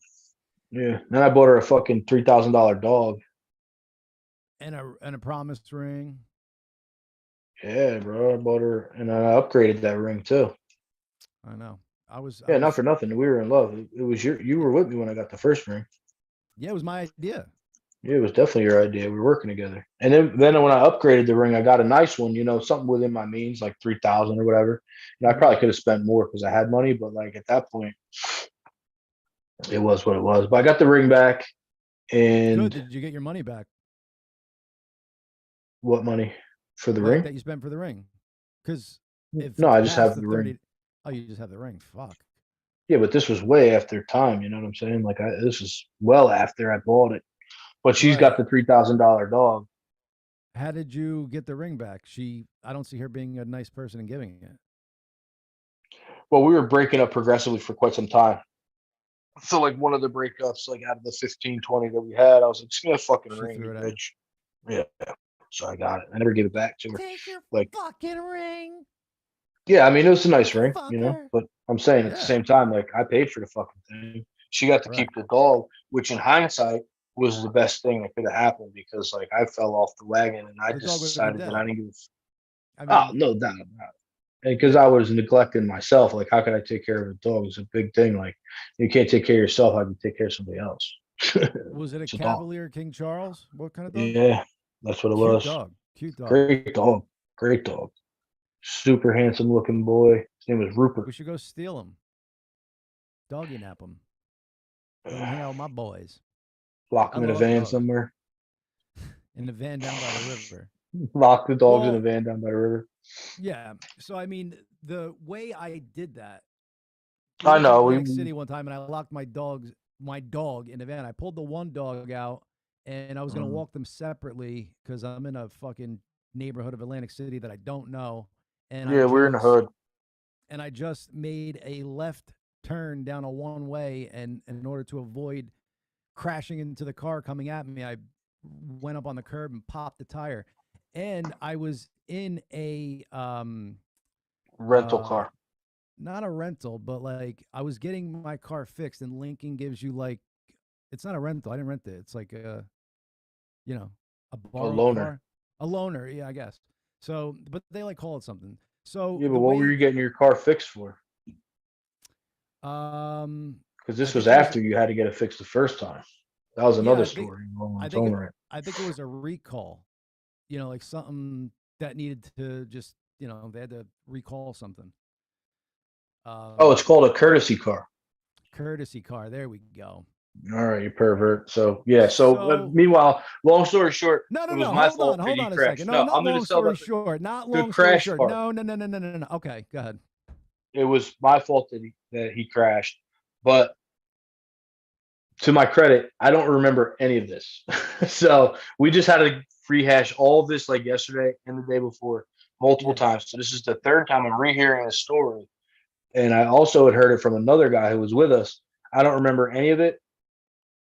Yeah, then I bought her a fucking $3,000 dog. And a promise ring. Yeah, bro, I bought her, and I upgraded that ring too. I know. I was Yeah, not for nothing. We were in love. It was you were with me when I got the first ring. Yeah, it was my idea. Yeah, it was definitely your idea. We were working together. And then when I upgraded the ring, I got a nice one, something within my means, like 3,000 or whatever. I probably could have spent more because I had money, but like at that point, it was what it was. But I got the ring back. And Good. Did you get your money back? what money for the Like ring? that you spent for the ring? Because if No, it's I just past have the the 30 ring. Oh, you just have the ring. Fuck. Yeah, but this was way after time. You know what I'm saying? Like this is well after I bought it. But she's got Right. the $3,000 dog. How did you get the ring back? I don't see her being a nice person and giving it. Well, we were breaking up progressively for quite some time. So like one of the breakups, like out of the 15, 20 that we had, I was like, just get a fucking She ring, threw you it out. bitch. Yeah. So I got it. I never gave it back to her. Take your Like, fucking ring. yeah, I mean, it was a nice ring, Fucker. but I'm saying at the Yeah. same time, like I paid for the fucking thing. She got to Right. keep the dog, which in hindsight was the best thing that could have happened because like I fell off the wagon and I The dog just would have been decided that dead. I didn't give I oh, mean, no doubt about it. Because I was neglecting myself. Like, how could I take care of a dog? It's a big thing. Like, you can't take care of yourself. How can you take care of somebody else? was it a It's a dog. Cavalier King Charles? What kind of dog? Yeah, that's what it Cute was. dog. Cute dog. Great dog. Great dog. Super handsome looking boy. His name was Rupert. We should go steal him. Doggy nap him. Hang out with my boys. Lock I him in a love van dogs. somewhere. In the van down by the river. Lock the dogs in a Well- van down by the river. Yeah. So I mean, the way I did that. I went to know, Atlantic City one time, and I locked my dog in the van. I pulled the one dog out, and I was gonna walk them separately because I'm in a fucking neighborhood of Atlantic City that I don't know. And Yeah, we're in the hood. And I just made a left turn down a one way, and in order to avoid crashing into the car coming at me, I went up on the curb and popped the tire. And I was in a Rental car. not a rental, but like I was getting my car fixed, and Lincoln gives you like, it's not a rental. I didn't rent it. It's like a borrowed loaner. car, a loaner. Yeah, I guess. So, but they like call it something. So Yeah, the but what were way- you getting your car fixed for? Because this I was think it was- after you had to get it fixed the first time. That was Yeah, another I think- story on I its think own it- right. I think it was a recall. Like something that needed to just, they had to recall something. Oh, it's called a courtesy car. Courtesy car. There we go. All right, you pervert. So yeah. So meanwhile, long story short, No, it was my fault that hold he on a crashed. second. No, No, not I'm going long to sell story that. short. Not the long story crash short. part. No. Okay, go ahead. It was my fault that he crashed, but to my credit, I don't remember any of this. So we just had to rehash all of this like yesterday and the day before multiple times. So this is the third time I'm rehearing this story. And I also had heard it from another guy who was with us. I don't remember any of it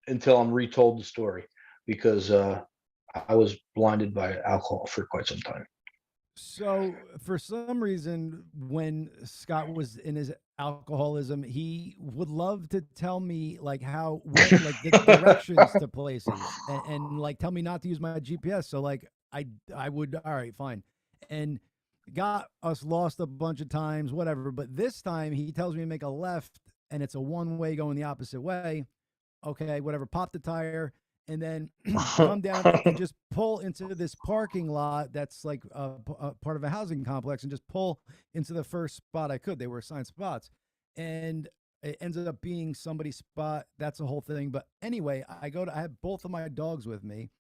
until I'm retold the story because I was blinded by alcohol for quite some time. So for some reason, when Scott was in his alcoholism, he would love to tell me like like the directions to places and like tell me not to use my GPS. So like I would, all right, fine. And got us lost a bunch of times, whatever. But this time he tells me to make a left and it's a one way going the opposite way. Okay, whatever. Pop the tire. and then come down and just pull into this parking lot that's like part of a housing complex, and just pull into the first spot I could. They were assigned spots, and it ended up being somebody's spot. That's a whole thing. But anyway, I have both of my dogs with me,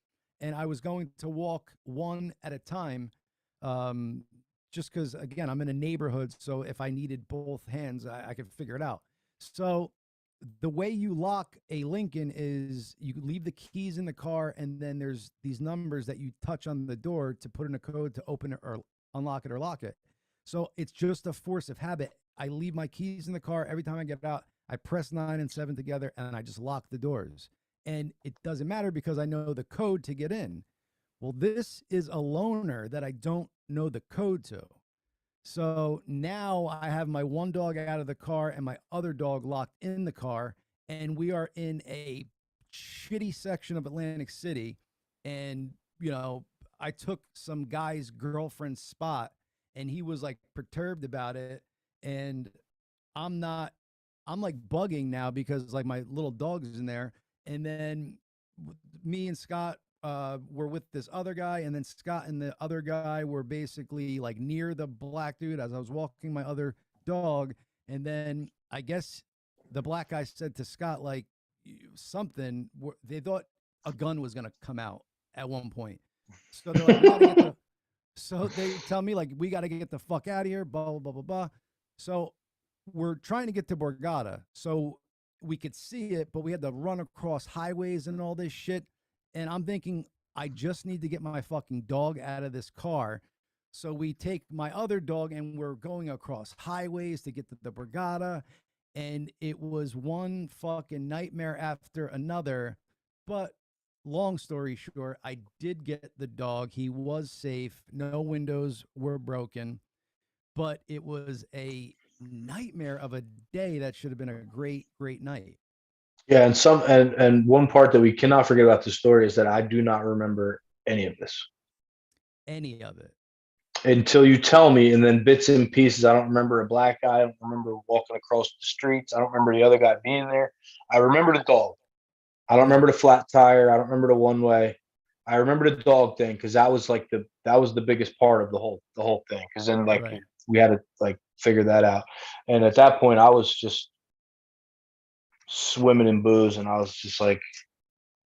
and I was going to walk one at a time, just because, again, I'm in a neighborhood. So if I needed both hands, I could figure it out. So the way you lock a Lincoln is you leave the keys in the car, and then there's these numbers that you touch on the door to put in a code to open it or unlock it or lock it. So it's just a force of habit. I leave my keys in the car. Every time I get out, I press 9 and 7 together, and I just lock the doors. And it doesn't matter because I know the code to get in. Well, this is a loaner that I don't know the code to. So now I have my one dog out of the car and my other dog locked in the car, and we are in a shitty section of Atlantic City. And, you know, I took some guy's girlfriend's spot, and he was like perturbed about it. And I'm like bugging now because like my little dog is in there. And then me and Scott were with this other guy, and then Scott and the other guy were basically like near the black dude as I was walking my other dog. And then I guess the black guy said to Scott, like, something, they thought a gun was going to come out at one point. So they're like, we gotta get the, so they tell me like, we got to get the fuck out of here, blah, blah, blah, blah, blah. So we're trying to get to Borgata so we could see it, but we had to run across highways and all this shit. And I'm thinking, I just need to get my fucking dog out of this car. So we take my other dog, and we're going across highways to get to the Borgata. And it was one fucking nightmare after another. But long story short, I did get the dog. He was safe. No windows were broken. But it was a nightmare of a day that should have been a great, great night. Yeah, and one part that we cannot forget about the story is that I do not remember any of this. Any of it. Until you tell me, and then bits and pieces. I don't remember a black guy. I don't remember walking across the streets. I don't remember the other guy being there. I remember the dog. I don't remember the flat tire. I don't remember the one way. I remember the dog thing because that was like the biggest part of the whole thing. Because then like Right. we had to like figure that out. And at that point, I was just swimming in booze, and I was just like,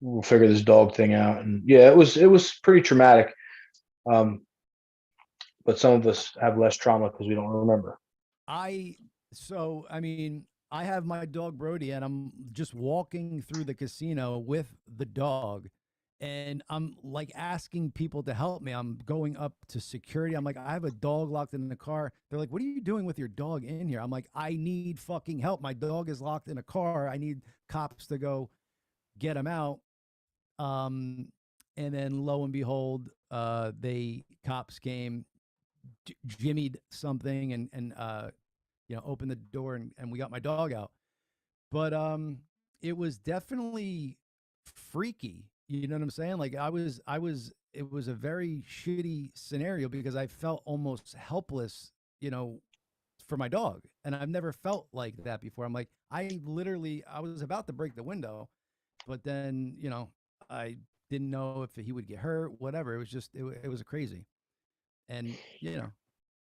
we'll figure this dog thing out. And yeah, it was pretty traumatic. But some of us have less trauma because we don't remember. I mean, I have my dog Brody, and I'm just walking through the casino with the dog, and I'm like asking people to help me. I'm going up to security. I'm like, I have a dog locked in the car. They're like, what are you doing with your dog in here? I'm like, I need fucking help. My dog is locked in a car. I need cops to go get him out. And then lo and behold, cops came, jimmied something, and you know, opened the door, and we got my dog out. But it was definitely freaky. You know what I'm saying? Like it was a very shitty scenario because I felt almost helpless, you know, for my dog. And I've never felt like that before. I'm like, I was about to break the window, but then, you know, I didn't know if he would get hurt, whatever. It was just, it was crazy. And, you know,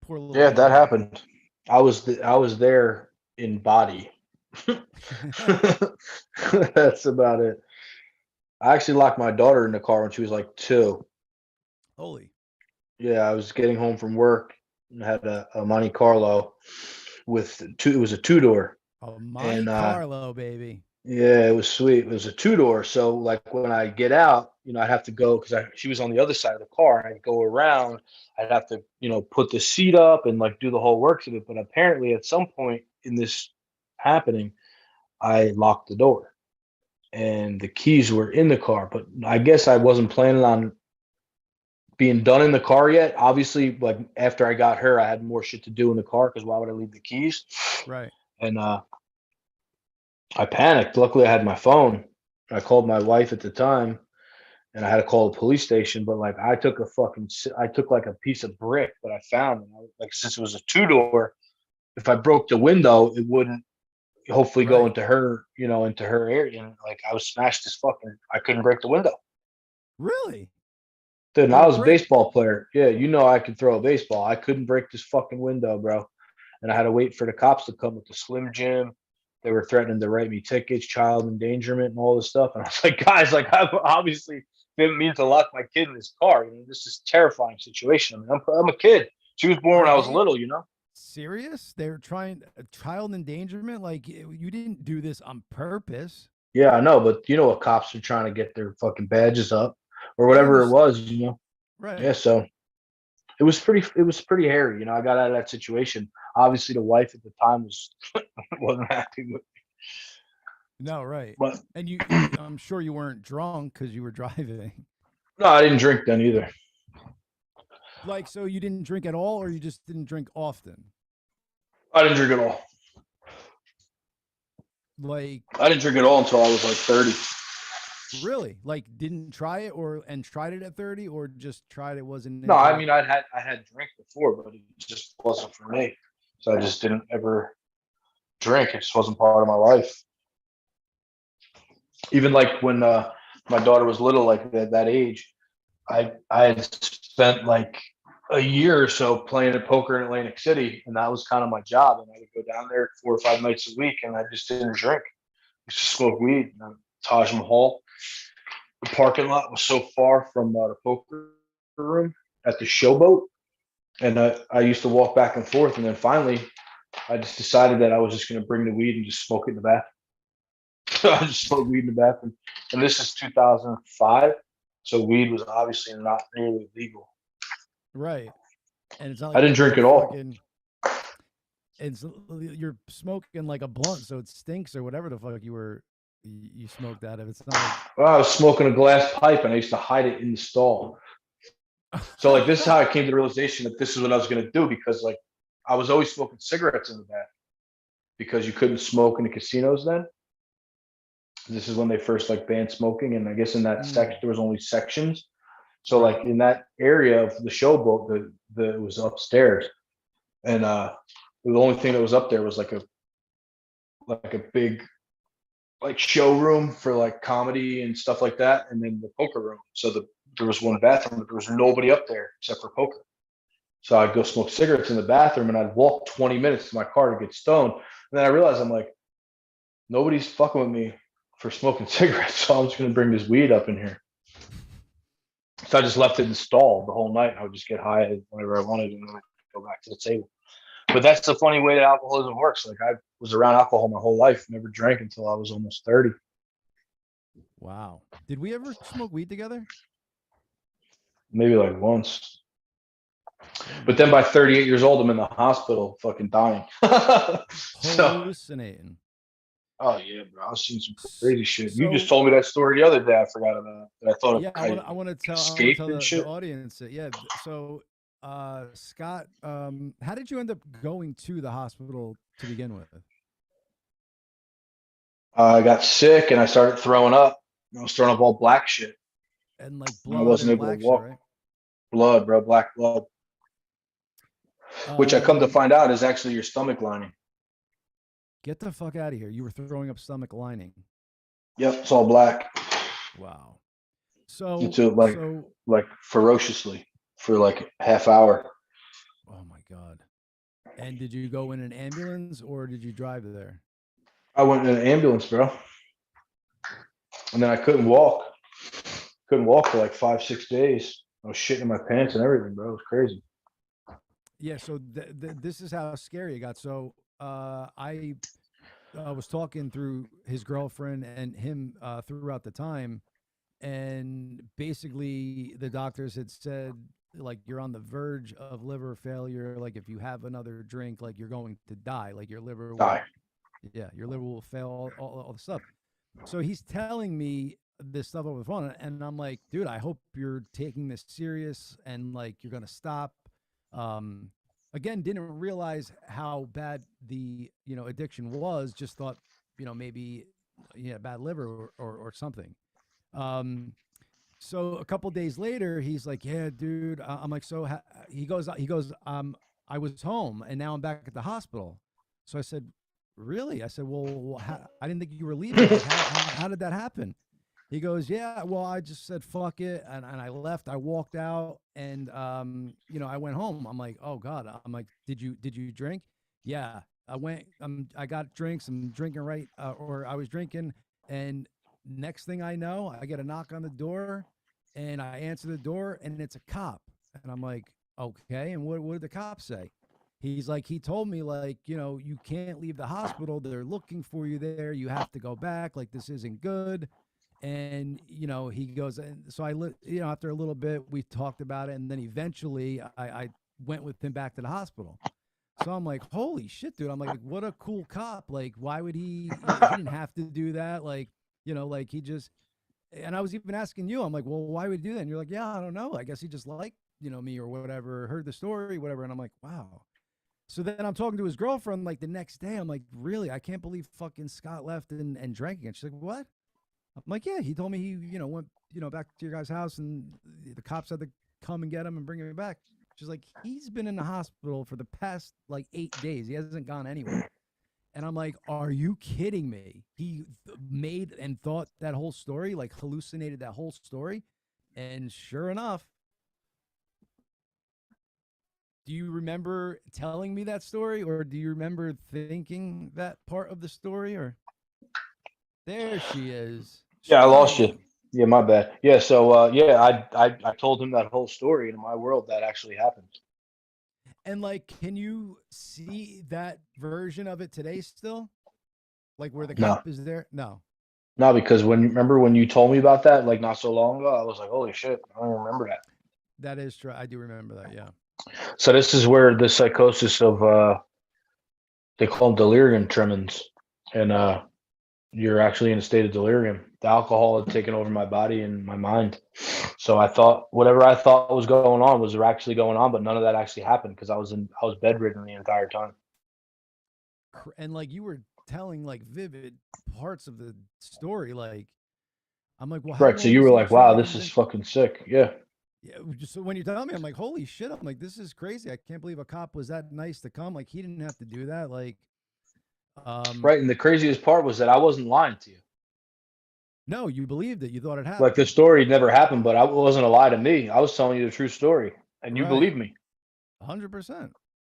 poor little Yeah, that dog. happened. I was there in body. That's about it. I actually locked my daughter in the car when she was like 2. Holy. Yeah, I was getting home from work and had a Monte Carlo with it was a 2-door. Oh, Monte And Carlo, baby. yeah, it was sweet. It was a 2-door. So like when I get out, you know, I'd have to go because she was on the other side of the car. I'd go around. I'd have to, you know, put the seat up and like do the whole works of it. But apparently at some point in this happening, I locked the door and the keys were in the car. But I guess I wasn't planning on being done in the car yet. Obviously, like after I got her, I had more shit to do in the car because why would I leave the keys? Right. And I panicked. Luckily, I had my phone. I called my wife at the time, and I had to call the police station. But like, I took like a piece of brick that I found, and like since it was a 2-door, if I broke the window, it wouldn't hopefully go Right. into her, into her area. And like I was smashed as fucking, I couldn't break the window. Really? Dude, and You I were was a brick. baseball player. Yeah, I could throw a baseball. I couldn't break this fucking window, bro. And I had to wait for the cops to come with the Slim Jim. They were threatening to write me tickets, child endangerment, and all this stuff. And I was like, guys, like I obviously didn't mean to lock my kid in this car. This is a terrifying situation. I mean, I'm a kid. She was born Are when I was they little. serious? They're trying child endangerment? Like you didn't do this on purpose. Yeah, I know, but what cops are trying to get their fucking badges up or I whatever it understand. was. Yeah, Right. so it was pretty hairy. I got out of that situation. Obviously the wife at the time wasn't happy with me. No, right. But And I'm sure you weren't drunk because you were driving. no, I didn't drink then either. Like, so you didn't drink at all, or you just didn't drink often? I didn't drink at all. Like, I didn't drink at all until I was like 30. really? Like, didn't try it and tried it at 30, or just tried it wasn't No, I into it? mean I had drink before, but it just wasn't for me. So I just didn't ever drink. It just wasn't part of my life. Even like when my daughter was little, like that age, I had spent like a year or so playing at poker in Atlantic City, and that was kind of my job. And I would go down there 4 or 5 nights a week, and I just didn't drink. I used to smoke weed. Taj Mahal. The parking lot was so far from the poker room at the showboat, and I used to walk back and forth. And then finally, I just decided that I was just going to bring the weed and just smoke it in the bathroom. So I just smoked weed in the bathroom, and this is 2005. So weed was obviously not nearly legal. Right. And it's not I like didn't drink at all. It's you're smoking like a blunt, so it stinks or whatever the fuck you smoked out of. It's not Well, I was smoking a glass pipe, and I used to hide it in the stall. So like this is how I came to the realization that this is what I was going to do, because like I was always smoking cigarettes in the bath because you couldn't smoke in the casinos then. This is when they first like banned smoking, and I guess in that section there was only sections. So Right. like in that area of the showboat, it was upstairs, and the only thing that was up there was like a big like showroom for like comedy and stuff like that, and then the poker room. So there was one bathroom, but there was nobody up there except for poker. So I'd go smoke cigarettes in the bathroom, and I'd walk 20 minutes to my car to get stoned. And then I realized I'm like, nobody's fucking with me for smoking cigarettes, so I'm just gonna bring this weed up in here. So I just left it installed the whole night. I would just get high whenever I wanted, and then I'd go back to the table. But that's the funny way that alcoholism works. Like I was around alcohol my whole life, never drank until I was almost 30. Wow. Did we ever smoke weed together? Maybe like once. But then by 38 years old, I'm in the hospital fucking dying. So, Hallucinating. oh yeah, bro. I was seeing some crazy shit. You just So told me that story the other day. I forgot about it. That I thought yeah, I want to tell escaped and the shit. audience that so Scott, how did you end up going to the hospital to begin with? I got sick and I started throwing up. I was throwing up all black shit. And like I blood wasn't and able to black shit, walk. right? Blood, bro, black blood. Which I come to Um, find out is actually your stomach lining. Get the fuck out of here. You were throwing up stomach lining. Yep, it's all black. Wow. So Into like ferociously for like half hour. oh my God. And did you go in an ambulance or did you drive there? I went in an ambulance, bro. And then I couldn't walk. Couldn't walk for like 5-6 days. I was shitting in my pants and everything, bro. It was crazy. Yeah, so this is how scary it got. So I was talking through his girlfriend and him throughout the time, and basically the doctors had said like you're on the verge of liver failure. Like if you have another drink, like you're going to die. Like your liver will, Die. yeah, your liver will fail. All the stuff. So he's telling me this stuff over the phone, and I'm like, dude, I hope you're taking this serious and like you're gonna stop. Again, didn't realize how bad the addiction was. Just thought maybe bad liver or something. So a couple days later, he's like, yeah, dude. I'm like, so he goes, I was home and now I'm back at the hospital. So I said, really? I said, well, I didn't think you were leaving. Like, how did that happen? He goes, yeah, well, I just said, fuck it. And I left, I walked out and, I went home. I'm like, oh God. I'm like, did you drink? Yeah, I went, I got drinks. I'm drinking or I was drinking. And next thing I know, I get a knock on the door and I answer the door and it's a cop. And I'm like, okay. And what did the cop say? He's like, he told me, like, you can't leave the hospital. They're looking for you there. You have to go back. Like, this isn't good. And, he goes, and so after a little bit, we talked about it. And then eventually I went with him back to the hospital. So I'm like, holy shit, dude. I'm like, what a cool cop. Like, why would he didn't have to do that. Like, like he just, and I was even asking you, I'm like, well, why would he do that? And you're like, yeah, I don't know. I guess he just liked, me or whatever, heard the story, whatever. And I'm like, wow. So then I'm talking to his girlfriend like the next day. I'm like, really? I can't believe fucking Scott left and drank again. She's like, what? I'm like, yeah, he told me he, went, back to your guys' house and the cops had to come and get him and bring him back. She's like, he's been in the hospital for the past like 8 days. He hasn't gone anywhere. And I'm like, are you kidding me? He made and thought that whole story, like hallucinated that whole story. And sure enough, do you remember telling me that story or do you remember thinking that part of the story or? There she is. Yeah, I lost you. Yeah, my bad. Yeah, so I told him that whole story. In my world, that actually happened. And like, can you see that version of it today still? Like where the cop is there? No. No, because remember when you told me about that, like not so long ago, I was like, holy shit, I don't remember that. That is true. I do remember that, yeah. So this is where the psychosis of they call them delirium tremens. And you're actually in a state of delirium. The alcohol had taken over my body and my mind. So I thought whatever I thought was going on was actually going on, but none of that actually happened because I was bedridden the entire time. And like you were telling like vivid parts of the story, like I'm like, well, right. So you were like, wow, this is fucking sick. Yeah. Yeah. So when you tell me, I'm like, holy shit. I'm like, this is crazy. I can't believe a cop was that nice to come. Like he didn't have to do that. Like, right. And the craziest part was that I wasn't lying to you. No, you believed it. You thought it happened. Like the story never happened, but it wasn't a lie to me. I was telling you the true story and you believed me. 100%.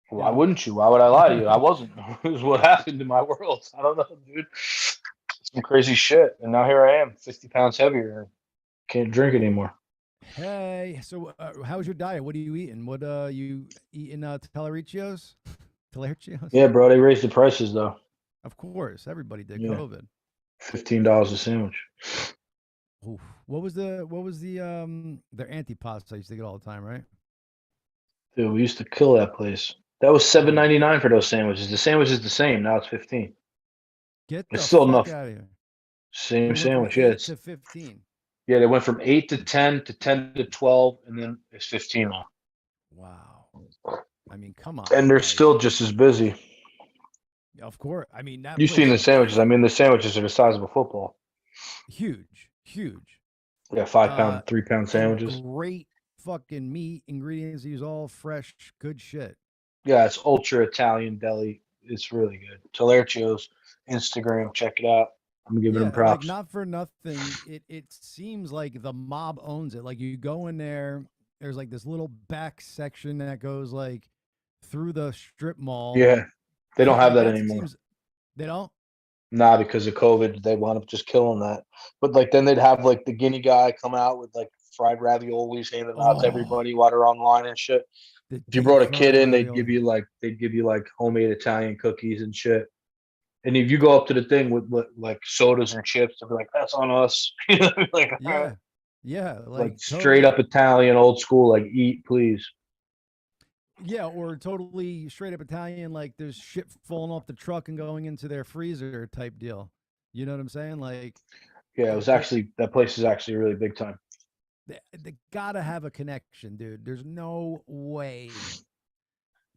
Why wouldn't you? Why would I lie to you? I wasn't. It was what happened in my world. I don't know, dude. Some crazy shit. And now here I am, 50 pounds heavier. Can't drink anymore. Hey, so how's your diet? What are you eating? What you eating Tellericios? Tellericios? Yeah, bro, they raised the prices though. Of course, everybody did. Yeah. COVID. $15 a sandwich. Oof. What was their antipasta I used to get all the time, right? Dude, we used to kill that place. That was $7.99 for those sandwiches. The sandwich is the same. Now it's 15. It's still fuck enough. Out of here. Same sandwich, yeah. It's to 15. Yeah, they went from 8 to 10 to 10 to 12, and then it's 15 now. Wow. I mean, come on. And they're still just as busy. Of course. I mean, You've seen the sandwiches. I mean, the sandwiches are the size of a football. Huge. Yeah, 5-pound, 3-pound sandwiches. Great fucking meat ingredients. Use all fresh, good shit. Yeah, it's ultra Italian deli. It's really good. Tellericio's Instagram, check it out. I'm giving them props. Like not for nothing. It seems like the mob owns it. Like you go in there, there's like this little back section that goes like through the strip mall. Yeah, they don't have that anymore. They don't? Nah, because of COVID, they wound up just killing that. But like then they'd have like the guinea guy come out with like fried raviolis, handing out to everybody while they're online and shit. If you brought a kid in, they'd give you like homemade Italian cookies and shit. And if you go up to the thing with like sodas and chips, they'll be like, "That's on us." Like, yeah, like straight up Italian, old school, like eat please. Yeah, or totally straight up Italian, like there's shit falling off the truck and going into their freezer type deal. You know what I'm saying? Like, yeah, it was actually that place is actually really big time. They gotta have a connection, dude. There's no way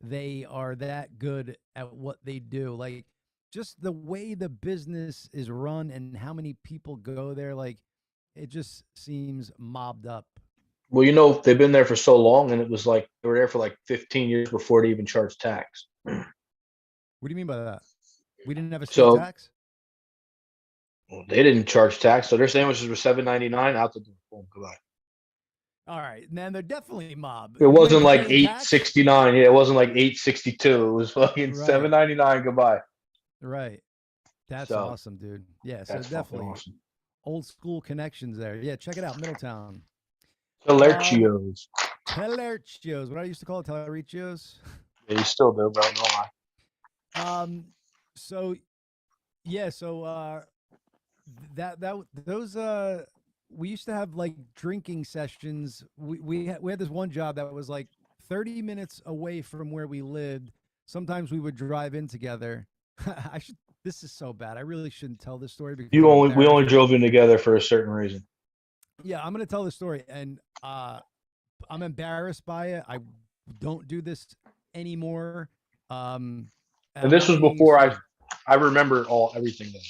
they are that good at what they do. Like, just the way the business is run and how many people go there, like, it just seems mobbed up. Well, you know, they've been there for so long, and it was like they were there for like 15 years before they even charged tax. What do you mean by that? We didn't have a state So- tax. Well, they didn't charge tax, so their sandwiches were $7.99 out the door. Boom, goodbye. All right, man, they're definitely mob. It You wasn't ain't like paying tax? $8.69. Yeah, it wasn't like $8.62. It was fucking Right. $7.99. Goodbye. Right. That's So, awesome, dude. Yeah, so That's fucking definitely awesome. old school connections there. Yeah, check it out, Middletown. Telerchios. Telerchios, what I used to call it, Telerchios. Yeah, you still do, bro. No lie. So yeah, so those we used to have like drinking sessions. We had this one job that was like 30 minutes away from where we lived. Sometimes we would drive in together. This is so bad. I really shouldn't tell this story because We I'm only embarrassed. drove in together for a certain reason. Yeah, I'm gonna tell the story, and I'm embarrassed by it. I don't do this anymore. And this was I'm being before serious. I remember everything. Then.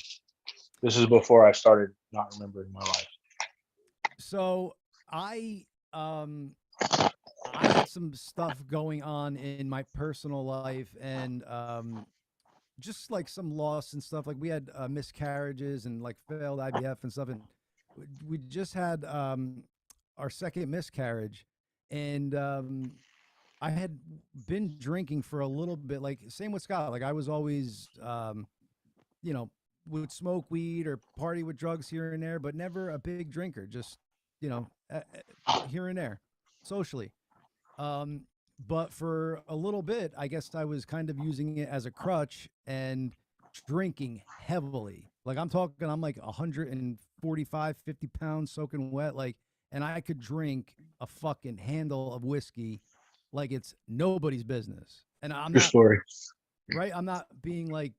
This is before I started not remembering my life. So I had some stuff going on in my personal life, and just like some loss and stuff. Like we had miscarriages and like failed IVF and stuff, and we just had our second miscarriage, and I had been drinking for a little bit. Like same with Scott. Like I was always, you know, would smoke weed or party with drugs here and there, but never a big drinker. Just you know, here and there, socially. But for a little bit, I guess I was kind of using it as a crutch and drinking heavily. Like I'm talking, I'm like 145, 50 pounds soaking wet. Like, and I could drink a fucking handle of whiskey like it's nobody's business. And I'm Your not story. right. I'm not being like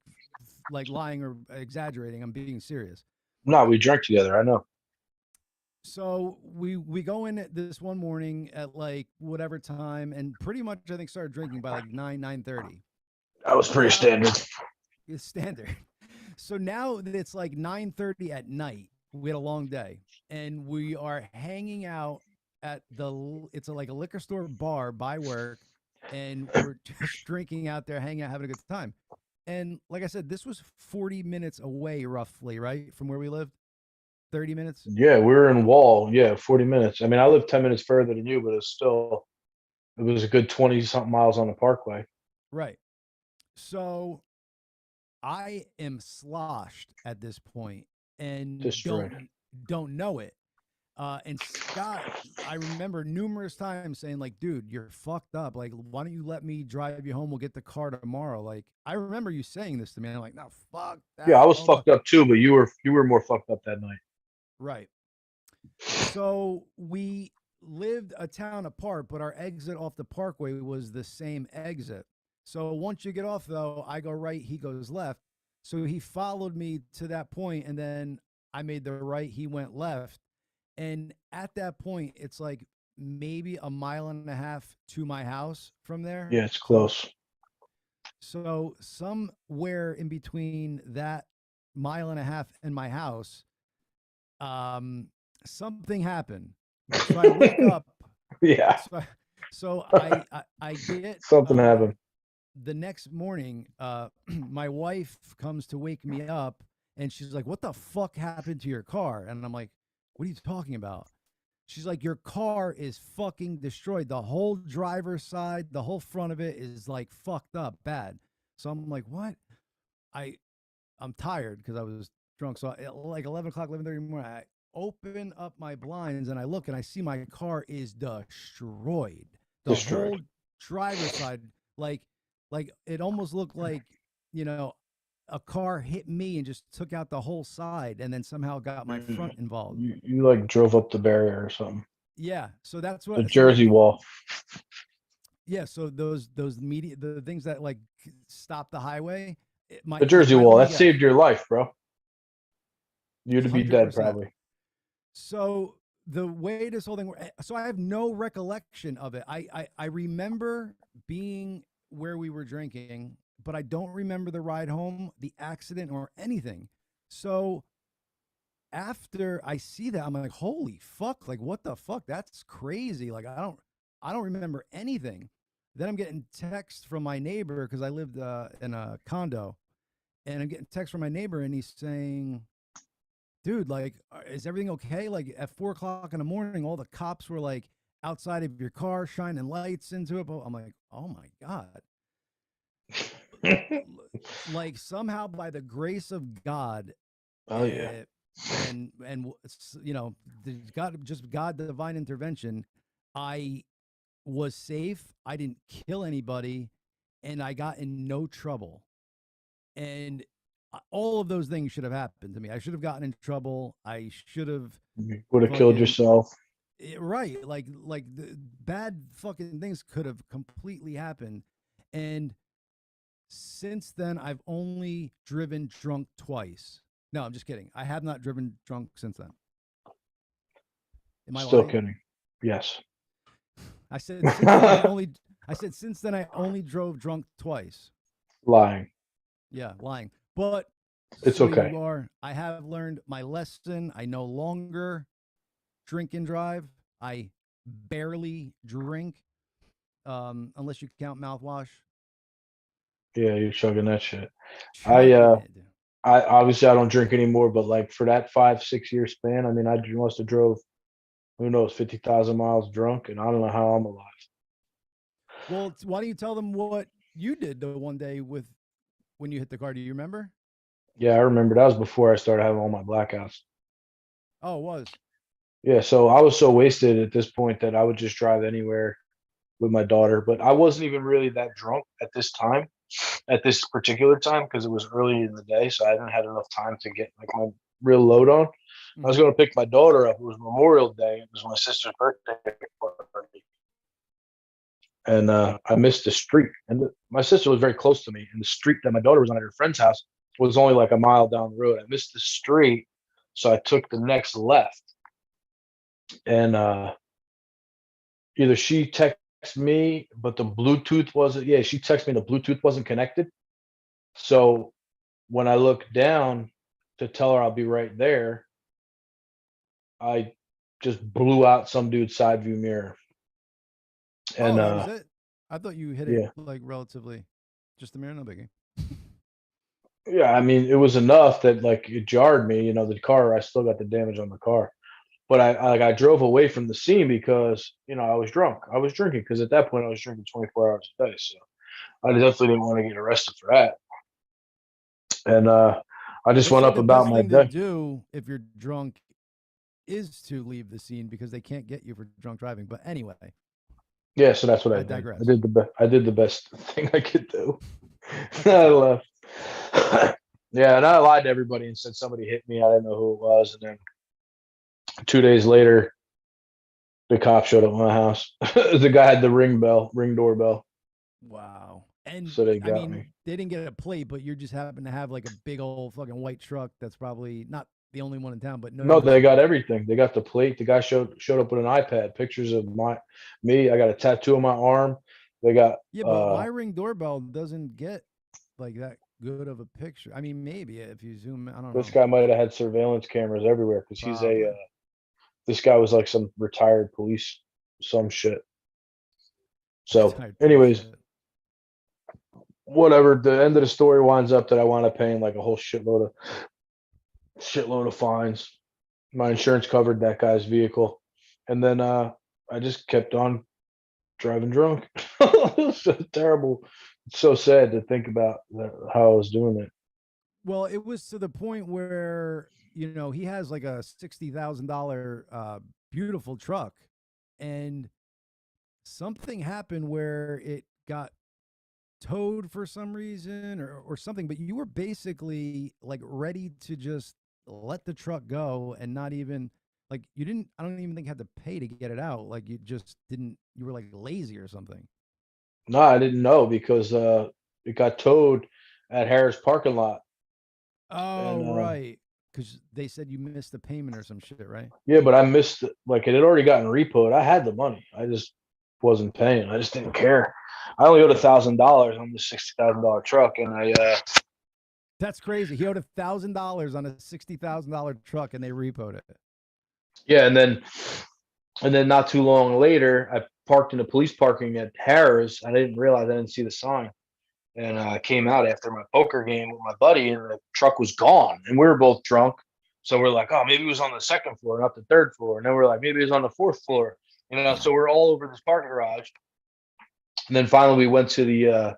lying or exaggerating. I'm being serious. No, we drank together. I know. So we go in this one morning at like whatever time, and pretty much I think started drinking by like 9:30. That was pretty standard. It's standard. So now that it's like 9:30 at night, we had a long day, and we are hanging out at it's like a liquor store bar by work, and we're just drinking out there, hanging out, having a good time. And like I said, this was 40 minutes away, roughly, right, from where we lived. 30 minutes. Yeah, we were in Wall. Yeah, 40 minutes. I mean, I live 10 minutes further than you, but it was a good 20 something miles on the parkway. Right. So I am sloshed at this point and Destroyed. don't know it. And Scott, I remember numerous times saying like, dude, you're fucked up. Like, why don't you let me drive you home? We'll get the car tomorrow. Like, I remember you saying this to me. I'm like, no, fuck that. Yeah, I was Oh, fucked up too, but you were more fucked up that night. right. So we lived a town apart, but our exit off the parkway was the same exit. So once you get off, though, I go right, he goes left. So he followed me to that point, and then I made the right, he went left. And at that point, it's like maybe a mile and a half to my house from there. Yeah, it's close. So somewhere in between that mile and a half and my house, something happened. So I wake up. Yeah, So I get something happened. The next morning. My wife comes to wake me up, and she's like, "What the fuck happened to your car?" And I'm like, "What are you talking about?" She's like, "Your car is fucking destroyed. The whole driver's side, the whole front of it is like fucked up bad." So I'm like, "What?" I'm tired because I was drunk. So at like 11 o'clock, 11:30 in the morning, I open up my blinds and I look and I see my car is destroyed. The whole driver's side, like it almost looked like, you know, a car hit me and just took out the whole side and then somehow got my front involved. You like drove up the barrier or something. Yeah. So that's what The Jersey wall. Yeah. So those the things that like stop the highway. The Jersey wall. That saved your life, bro. You'd be dead 100%. probably. So the way this whole thing worked, so I have no recollection of it. I remember being where we were drinking, but I don't remember the ride home, the accident, or anything. So after I see that, I'm like, holy fuck, like what the fuck? That's crazy. Like I don't remember anything. Then I'm getting texts from my neighbor because I lived in a condo, and I'm getting a text from my neighbor, and he's saying, "Dude, like, is everything okay? Like, at 4 o'clock in the morning, all the cops were like outside of your car shining lights into it." But I'm like, "Oh my god!" Like somehow, by the grace of God, Oh yeah. you know, God divine intervention, I was safe. I didn't kill anybody, and I got in no trouble. And all of those things should have happened to me. I should have gotten in trouble. I should have You would have killed fucking yourself. right. Like the bad fucking things could have completely happened. And since then, I've only driven drunk twice. No, I'm just kidding. I have not driven drunk since then. Am I Still lying? kidding. Yes. I said since then I only. I said since then I only drove drunk twice. Lying. Yeah, lying. But It's so okay. you are. I have learned my lesson. I no longer drink and drive. I barely drink, unless you count mouthwash. Yeah, you're chugging that shit. Chugging it. I obviously I don't drink anymore, but like for that 5-6 year span, I mean, must have drove, who knows, 50,000 miles drunk, and I don't know how I'm alive. Well, why don't you tell them what you did the one day with when you hit the car? Do you remember? Yeah, I remember that was before I started having all my blackouts. Oh, it was. Yeah, so I was so wasted at this point that I would just drive anywhere with my daughter, but I wasn't even really that drunk at this particular time, because it was early in the day, so I hadn't had enough time to get like my real load on. I was Mhm. going to pick my daughter up. It was Memorial Day. It was my sister's birthday party, and I missed the street. And my sister was very close to me, and the street that my daughter was on at her friend's house was only like a mile down the road. I missed the street, so I took the next left, and either she texted me, but the Bluetooth wasn't. Yeah, she texted me the Bluetooth wasn't connected. So when I looked down to tell her I'll be right there, I just blew out some dude's side view mirror. And Oh, that was it. I thought you hit it yeah, like relatively, just the mirror, no biggie. yeah. I mean, it was enough that like it jarred me. You know, the car. I still got the damage on the car, but I drove away from the scene because I was drunk. I was drinking because at that point I was drinking 24 hours a day. So I definitely didn't want to get arrested for that. And I just They went say up the about best my thing to day. do if you're drunk is to leave the scene because they can't get you for drunk driving. But anyway, Yeah, so that's what I I did. digress. I did the best thing I could do. I left. Yeah, and I lied to everybody and said somebody hit me. I didn't know who it was, and then 2 days later, the cop showed up at my house. The guy had the ring doorbell, Wow. And so they I got mean, me. they didn't get a plate, but you just happen to have like a big old fucking white truck that's probably not the only one in town, but No, they noticeable. got everything. They got the plate. The guy showed up with an iPad, pictures of me. I got a tattoo on my arm. They got Yeah, but my ring doorbell doesn't get like that good of a picture. I mean, maybe if you zoom in, I don't this know. guy might have had surveillance cameras everywhere because Probably. this guy was like some retired police, some shit. So, Retired police anyways, shit. whatever. The end of the story winds up that I wound up paying like a whole shitload of fines. My insurance covered that guy's vehicle, and then I just kept on driving drunk. It's so terrible. It's so sad to think about how I was doing it. Well, it was to the point where, he has like a $60,000 beautiful truck, and something happened where it got towed for some reason or something, but you were basically like ready to just let the truck go and not even like I don't even think had to pay to get it out. Like you just didn't, you were like lazy or something. No, I didn't know because it got towed at Harris parking lot, and Oh, right. Because they said you missed a payment or some shit, right? yeah, but I missed it. Like it had already gotten repoed. I had the money. I just wasn't paying. I just didn't care. I only owed $1,000 on the $60,000 truck, and That's crazy. He owed $1,000 on a $60,000 truck and they repoed it. yeah, and then not too long later, I parked in a police parking at Harris. I didn't realize I didn't see the sign. And I came out after my poker game with my buddy, and the truck was gone. And we were both drunk. So we're like, oh, maybe it was on the second floor, not the third floor. And then we're like, maybe it was on the fourth floor. So we're all over this parking garage. And then finally we went to the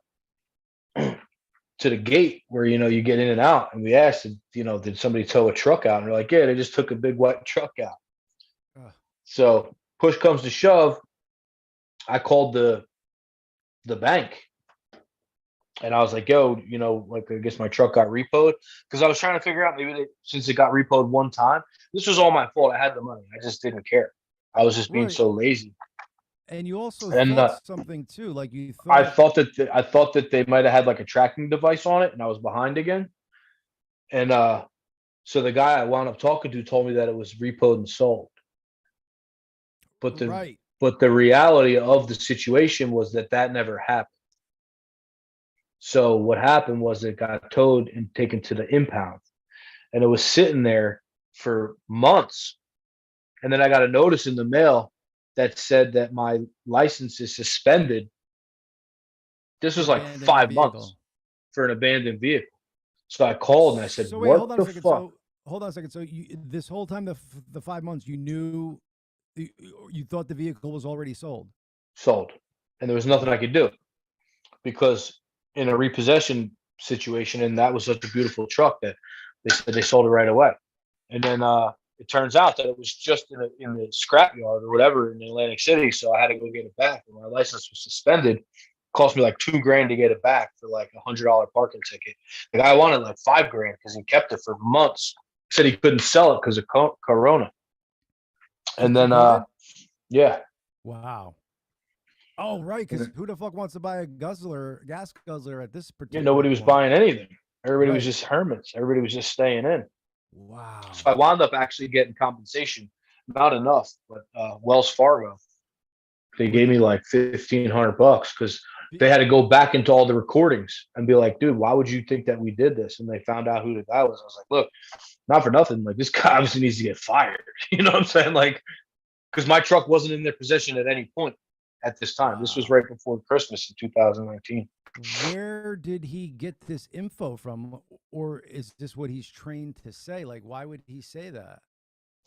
to the gate where, you get in and out. And we asked, did somebody tow a truck out? And they're like, yeah, they just took a big white truck out. So push comes to shove. I called the bank. And I was like, yo, I guess my truck got repoed. Because I was trying to figure out, maybe since it got repoed one time, this was all my fault. I had the money. I just didn't care. I was just being so lazy. And you also thought something too, like you thought. I thought that they might have had like a tracking device on it, and I was behind again. And so the guy I wound up talking to told me that it was repoed and sold. But the reality of the situation was that never happened. So what happened was it got towed and taken to the impound, and it was sitting there for months. And then I got a notice in the mail that said that my license is suspended. This was like 5 months for an abandoned vehicle. So I called and I said, what the fuck? Hold on a second. So this whole time, the 5 months, you knew, you thought the vehicle was already sold? Sold. And there was nothing I could do because in a repossession situation, and that was such a beautiful truck that they said they sold it right away. And then it turns out that it was just in the scrapyard or whatever in Atlantic City. So I had to go get it back. And my license was suspended. It cost me like $2,000 to get it back for like $100 parking ticket. The guy wanted like $5,000 because he kept it for months. He said he couldn't sell it because of Corona. And then, yeah. Wow. Oh, right. Because who the fuck wants to buy a gas guzzler at this particular nobody was point? buying anything. Everybody was just hermits. Everybody was just staying in. Wow. So I wound up actually getting compensation, not enough, but Wells Fargo, they gave me like $1,500 because they had to go back into all the recordings and be like, dude, why would you think that we did this? And they found out who the guy was. I was like, look, not for nothing. Like, this guy obviously needs to get fired. You know what I'm saying? Like, because my truck wasn't in their possession at any point at this time. This was right before Christmas in 2019. Where did he get this info from? Or is this what he's trained to say? Like, why would he say that?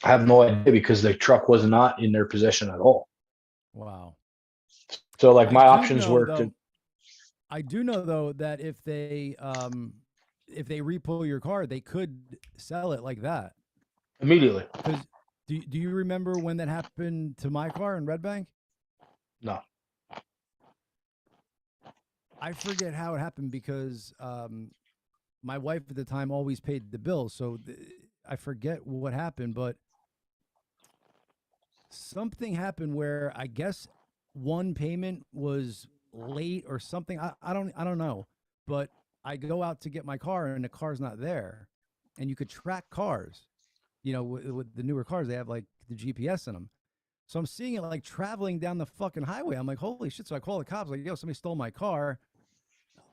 I have no idea because the truck was not in their possession at all. Wow. So like my options were I do know though that if they repo your car, they could sell it like that immediately. Do you remember when that happened to my car in Red Bank? No. I forget how it happened because my wife at the time always paid the bill. So I forget what happened, but something happened where I guess one payment was late or something. I don't know, but I go out to get my car and the car's not there. And you could track cars, with the newer cars, they have like the GPS in them. So I'm seeing it like traveling down the fucking highway. I'm like, holy shit. So I call the cops like, yo, somebody stole my car.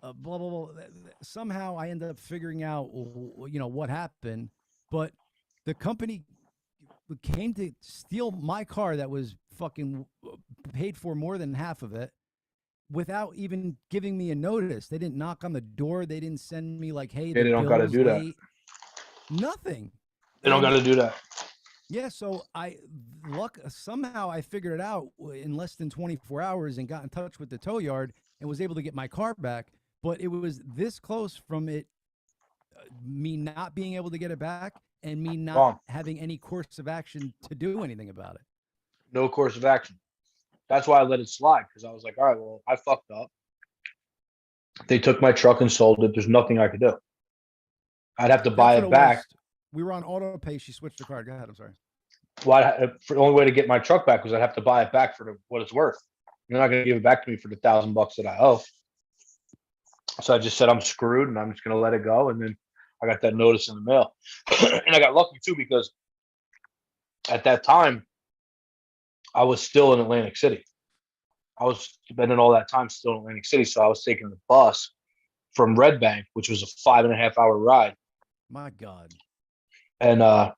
Blah, blah, blah. Somehow I ended up figuring out, what happened. But the company came to steal my car that was fucking paid for more than half of it without even giving me a notice. They didn't knock on the door. They didn't send me like, hey, they don't got to do that. Nothing. They don't got to do that. Yeah, so somehow I figured it out in less than 24 hours and got in touch with the tow yard and was able to get my car back. But it was this close from me not being able to get it back and me not having any course of action to do anything about it. No course of action. That's why I let it slide, because I was like, all right, well, I fucked up. They took my truck and sold it. There's nothing I could do. I'd have to buy it back. We were on auto pay. She switched the card. Go ahead. I'm sorry. Well, the only way to get my truck back was I'd have to buy it back for what it's worth. You're not going to give it back to me for the $1,000 that I owe. So I just said, I'm screwed and I'm just going to let it go. And then I got that notice in the mail. And I got lucky too, because at that time, I was still in Atlantic City. I was spending all that time still in Atlantic City. So I was taking the bus from Red Bank, which was a 5.5-hour ride. My God. And I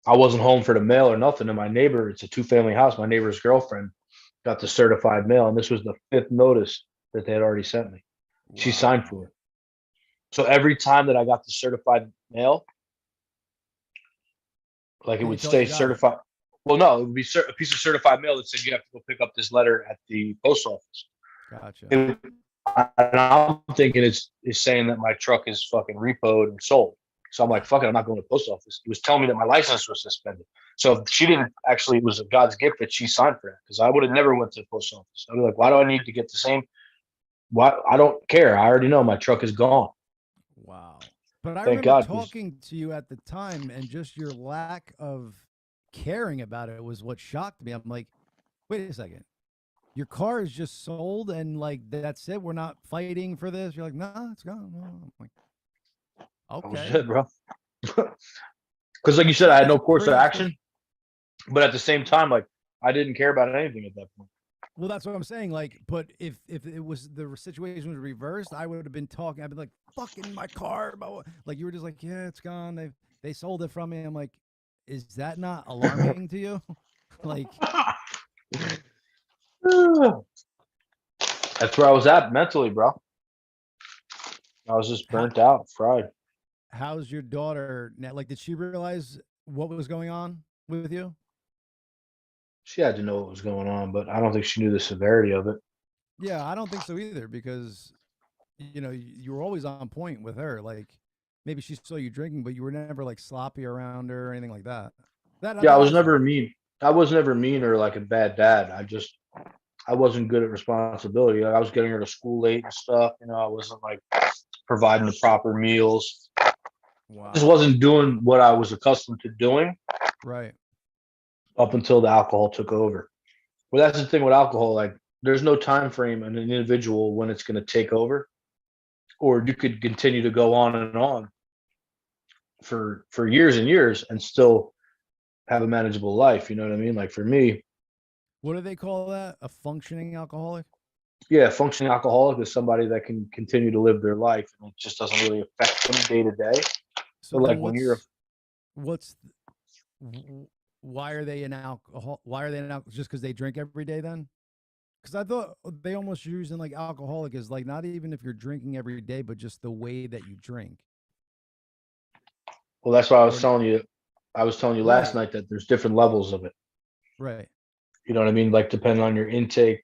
wasn't home for the mail or nothing. And my neighbor, it's a 2-family house. My neighbor's girlfriend got the certified mail. And this was the 5th notice that they had already sent me. She signed Wow. for it. So every time that I got the certified mail, like it You would thought you say got it. certified. Well, no, it would be a piece of certified mail that said you have to go pick up this letter at the post office. Gotcha. And I'm thinking it's saying that my truck is fucking repoed and sold. So I'm like, fuck it, I'm not going to the post office. It was telling me that my license was suspended. So she didn't actually, it was a God's gift that she signed for that, because I would have never went to the post office. I'd be like, why do I need to get the same? Why? I don't care. I already know my truck is gone. Wow. But I Thank remember God, 'cause- talking to you at the time, and just your lack of caring about it was what shocked me. I'm like, wait a second. Your car is just sold, and like that's it. We're not fighting for this. You're like, nah, it's gone. No. I'm like, That was okay. it, bro. Because like you said, I had no That's course of crazy. action. But at the same time, like I didn't care about anything at that point. Well, that's what I'm saying. Like, but if it was the situation was reversed, I would have been talking. I'd been like, "Fucking my car!" Like you were just like, "Yeah, it's gone. They sold it from me." I'm like, is that not alarming to you? Like, That's where I was at mentally, bro. I was just burnt out, fried. how's your daughter now? Like, did she realize what was going on with you? She had to know what was going on, but I don't think she knew the severity of it. Yeah, I don't think so either, because you were always on point with her. Like, maybe she saw you drinking, but you were never like sloppy around her or anything like that. Yeah, I was saw. never mean. I was never mean or like a bad dad. I wasn't good at responsibility. Like, I was getting her to school late and stuff. I wasn't like providing the proper meals. Wow. Just wasn't doing what I was accustomed to doing Right. up until the alcohol took over. Well, that's the thing with alcohol. Like, there's no time frame in an individual when it's going to take over, or you could continue to go on and on for years and years and still have a manageable life. You know what I mean? Like for me, What do they call that? A functioning alcoholic? yeah, functioning alcoholic is somebody that can continue to live their life and it just doesn't really affect them day to day. So But then like when you're why are they in alcohol? Why are they in alcohol? Just because they drink every day then? Because I thought they almost using like alcoholic is like not even if you're drinking every day, but just the way that you drink. well, that's why I was Or- telling you. I was telling you last Right. night that there's different levels of it. Right. You know what I mean? Like depending on your intake.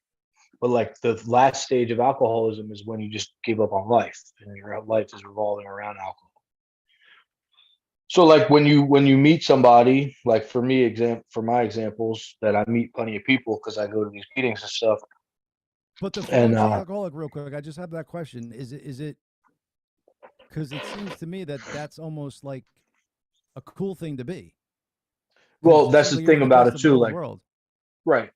But like the last stage of alcoholism is when you just give up on life and your life is revolving around alcohol. So like when you meet somebody, like for my examples that I meet plenty of people because I go to these meetings and stuff. But the And functioning alcoholic, real quick, I just have that question. Is it because it seems to me that that's almost like a cool thing to be. 'Cause well, it that's seems the like you're thing the about best it of too. both Like worlds. right.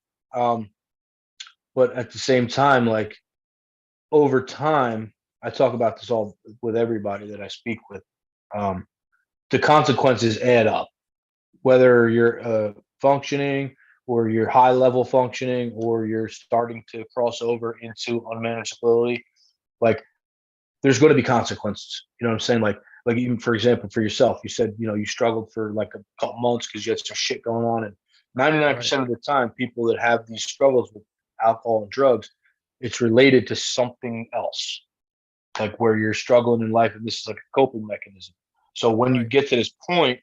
But at the same time, like over time, I talk about this all with everybody that I speak with. The consequences add up, whether you're functioning or you're high level functioning or you're starting to cross over into unmanageability. Like there's going to be consequences. You know what I'm saying? Like even for example, for yourself, you said you struggled for like a couple months because you had some shit going on, and 99% of the time, people that have these struggles with alcohol and drugs, it's related to something else, like where you're struggling in life, and this is like a coping mechanism. So when you Right. get to this point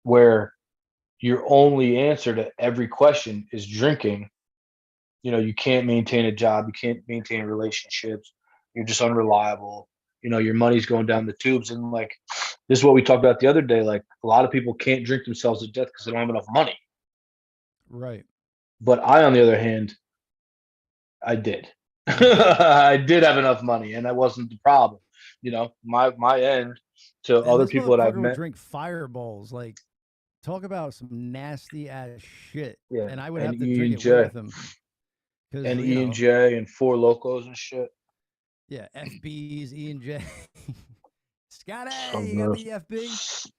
where your only answer to every question is drinking, you can't maintain a job, you can't maintain relationships, you're just unreliable, your money's going down the tubes. And like this is what we talked about the other day, like a lot of people can't drink themselves to death because they don't have enough money. Right. But I, on the other hand, I did. I did have enough money and that wasn't the problem. My end to And other this people that I've motherfucker would met. drink fireballs. Like, talk about some nasty ass shit. Yeah, And I would and have to E drink and it J with him. Because and E and J and Four Locos and shit. yeah, FBs, E and J. Scotty, So you got gross. the FB?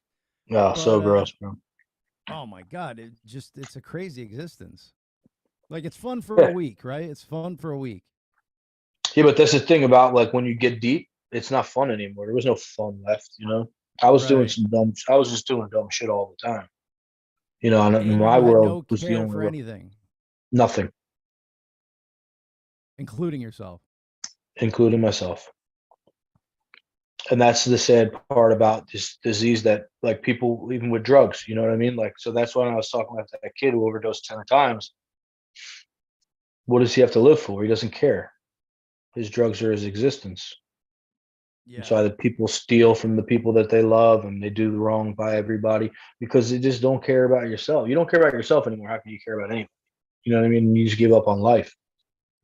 Oh, so But, gross, bro. Oh my god, it's a crazy existence. Like it's fun for Yeah. a week, right? It's fun for a week. Yeah, but that's the thing about like when you get deep, it's not fun anymore. There was no fun left, I was doing Right. I was just doing dumb shit all the time. And And in you my had world no was the care only for world. anything, Nothing, including yourself. including myself. And that's the sad part about this disease that like people even with drugs, you know what I mean? Like, so that's why I was talking about that kid who overdosed 10 times. What does he have to live for? He doesn't care. His drugs are his existence. Yeah. So either people steal from the people that they love and they do the wrong by everybody because they just don't care about yourself. You don't care about yourself anymore. How can you care about anything? You know what I mean? You just give up on life.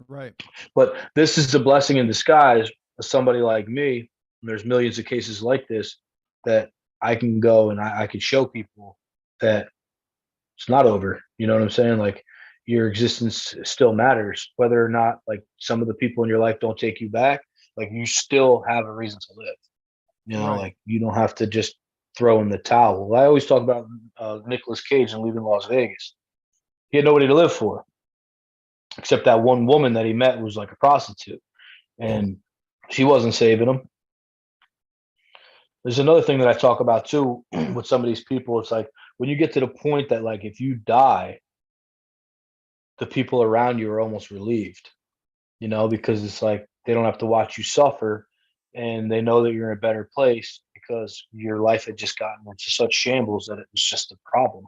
Right. But this is the blessing in disguise for somebody like me. And there's millions of cases like this that I can go and I can show people that it's not over. You know what I'm saying? Like your existence still matters, whether or not like some of the people in your life don't take you back. Like you still have a reason to live. You know, Right. like you don't have to just throw in the towel. I always talk about Nicolas Cage and leaving Las Vegas. He had nobody to live for, except that one woman that he met was like a prostitute, and she wasn't saving him. There's another thing that I talk about too with some of these people. It's like when you get to the point that like if you die, the people around you are almost relieved, you know, because it's like they don't have to watch you suffer, and they know that you're in a better place because your life had just gotten into such shambles that it was just a problem.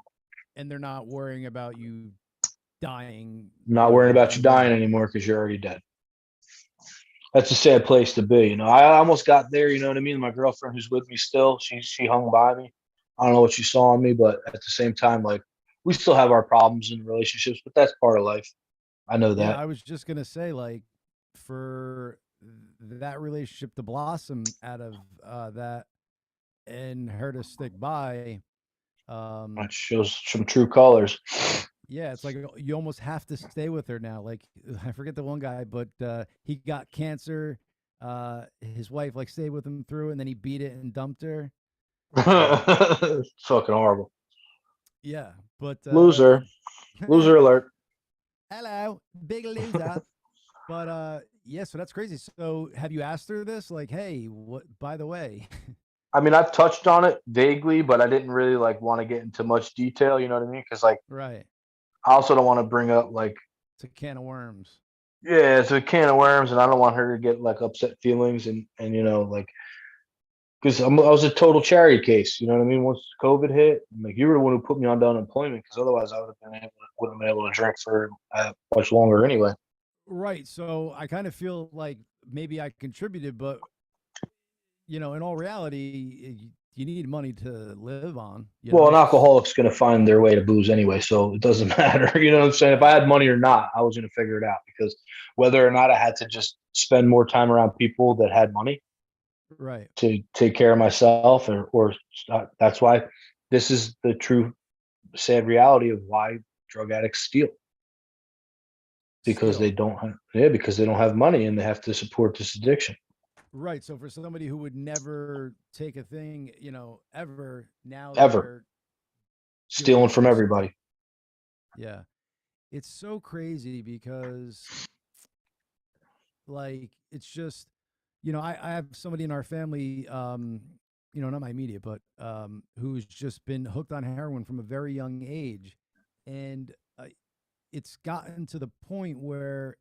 And they're not worrying about you dying. Not you know, worrying about in you the dying moment. anymore because you're already dead. That's a sad place to be. You know, I almost got there. You know what I mean? My girlfriend, who's with me still, she hung by me. I don't know what she saw in me, but at the same time, like we still have our problems in relationships, but that's part of life. I know Yeah, that. I was just gonna say, like, for that relationship to blossom out of that and her to stick by, That shows some true colors. yeah, it's like you almost have to stay with her now. Like, I forget the one guy, but he got cancer. His wife like stayed with him through, and then he beat it and dumped her. It's fucking horrible. Yeah, but Loser. Loser alert. hello, big loser. But yeah, so that's crazy. So have you asked her this? Like, hey, what? By the way, I mean, I've touched on it vaguely, but I didn't really like want to get into much detail. You know what I mean? Because like, right? I also don't want to bring up like, It's a can of worms. yeah, it's a can of worms, and I don't want her to get like upset feelings and you know like because I was a total charity case. You know what I mean? Once COVID hit, like you were the one who put me on to unemployment because otherwise I wouldn't have been able to drink for much longer anyway. Right. So I kind of feel like maybe I contributed, but you know, in all reality, you need money to live on. You Well, know, an alcoholic's going to find their way to booze anyway, so it doesn't matter. You know what I'm saying? If I had money or not, I was going to figure it out because whether or not I had to just spend more time around people that had money right. to take care of myself, or that's why this is the true sad reality of why drug addicts steal because Still. they don't have because they don't have money and they have to support this addiction. Right. So for somebody who would never take a thing, you know, ever, now Ever they're doing stealing it from just everybody. yeah. It's so crazy because like it's just you know, I have somebody in our family, you know, not my immediate, but who's just been hooked on heroin from a very young age. And it's gotten to the point where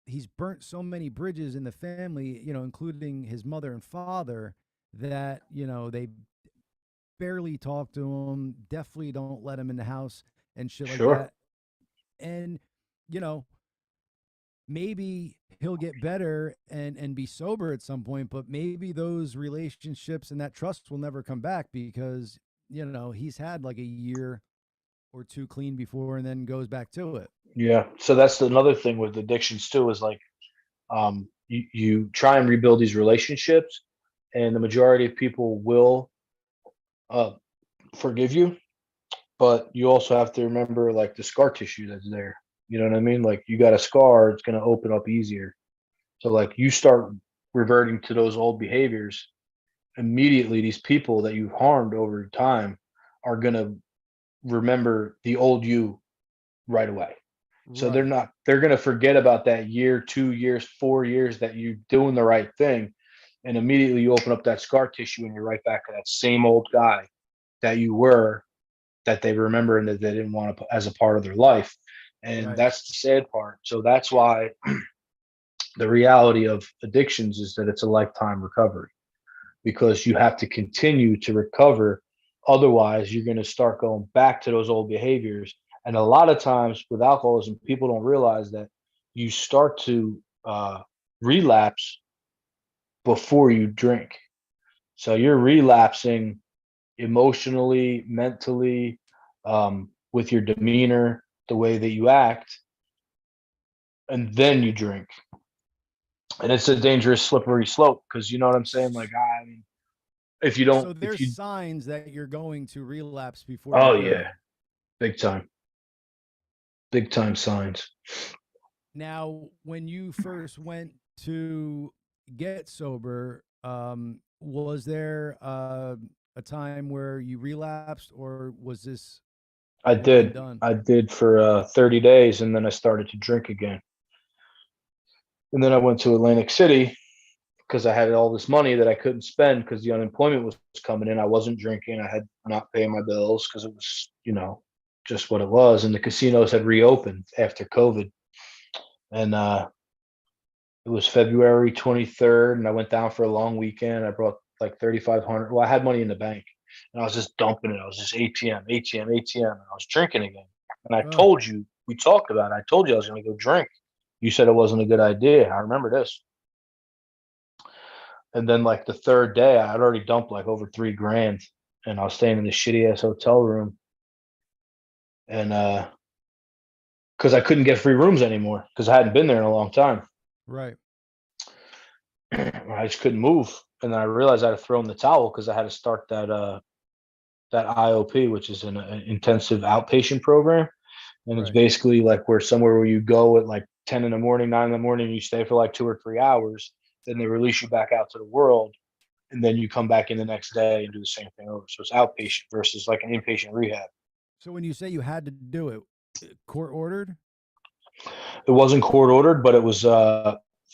he's burnt so many bridges in the family, you know, including his mother and father, that, you know, they barely talk to him, definitely don't let him in the house and shit like Sure. that. And, you know, maybe he'll get better and be sober at some point, but maybe those relationships and that trust will never come back because, you know, he's had like a year or two clean before and then goes back to it. Yeah. So that's another thing with addictions too is like you try and rebuild these relationships and the majority of people will uh, forgive you, but you also have to remember like the scar tissue that's there. You know what I mean? Like you got a scar, it's going to open up easier. So like you start reverting to those old behaviors, immediately these people that you've harmed over time are going to remember the old you right away. So Right. they're going to forget about that year, 2 years, 4 years that you doing the right thing. And immediately you open up that scar tissue and you're right back to that same old guy that you were, that they remember and that they didn't want to as a part of their life. And Right. that's the sad part. So that's why the reality of addictions is that it's a lifetime recovery. because you have to continue to recover. Otherwise, you're going to start going back to those old behaviors. And a lot of times with alcoholism, people don't realize that you start to relapse before you drink. So you're relapsing emotionally, mentally, with your demeanor, the way that you act, and then you drink. And it's a dangerous, slippery slope because you know what I'm saying? Like, I mean, if you So don't, there's signs that you're going to relapse before oh you do. yeah, big time signs. Now, when you first went to get sober, was there a time where you relapsed, or was this I one and did. done? I did for 30 days, and then I started to drink again. And then I went to Atlantic City because I had all this money that I couldn't spend because the unemployment was coming in. I wasn't drinking. I had not paying my bills because it was, just what it was. And the casinos had reopened after COVID. And it was February 23rd, and I went down for a long weekend. I brought like 3,500. Well, I had money in the bank, and I was just dumping it. I was just ATM, ATM, ATM, and I was drinking again. And I Oh. told you, we talked about it. I told you I was going to go drink. You said it wasn't a good idea. I remember this. And then like the third day, I had already dumped like over $3,000, and I was staying in this shitty ass hotel room. And because I couldn't get free rooms anymore because I hadn't been there in a long time. Right. I just couldn't move. And then I realized I had to throw in the towel because I had to start that IOP, which is an intensive outpatient program. And it's Right. basically like somewhere where you go at like 10 in the morning, 9 in the morning, you stay for like 2 or 3 hours, then they release you back out to the world, and then you come back in the next day and do the same thing over. So it's outpatient versus like an inpatient rehab. So when you say you had to do it, court ordered? It wasn't court ordered, but it was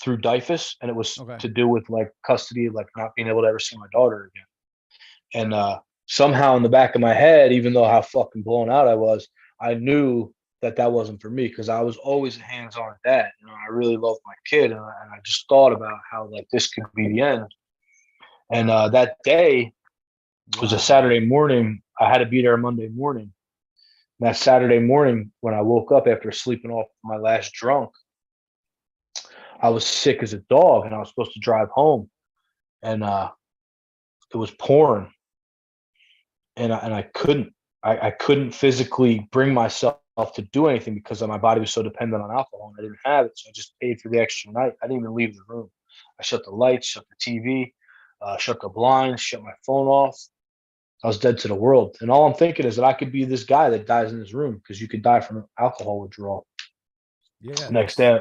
through DIFUS, and it was Okay. to do with like custody, like not being able to ever see my daughter again. And somehow in the back of my head, even though how fucking blown out I was, I knew that wasn't for me because I was always a hands-on dad. I really loved my kid, and I just thought about how like this could be the end. And that day was a Saturday morning. I had to be there Monday morning. And that Saturday morning, when I woke up after sleeping off my last drunk, I was sick as a dog, and I was supposed to drive home, and it was pouring, and I couldn't. I couldn't physically bring myself to do anything because my body was so dependent on alcohol, and I didn't have it. So I just paid for the extra night. I didn't even leave the room. I shut the lights, shut the TV, shut the blinds, shut my phone off. I was dead to the world. And all I'm thinking is that I could be this guy that dies in this room because you could die from alcohol withdrawal. Yeah. The next day,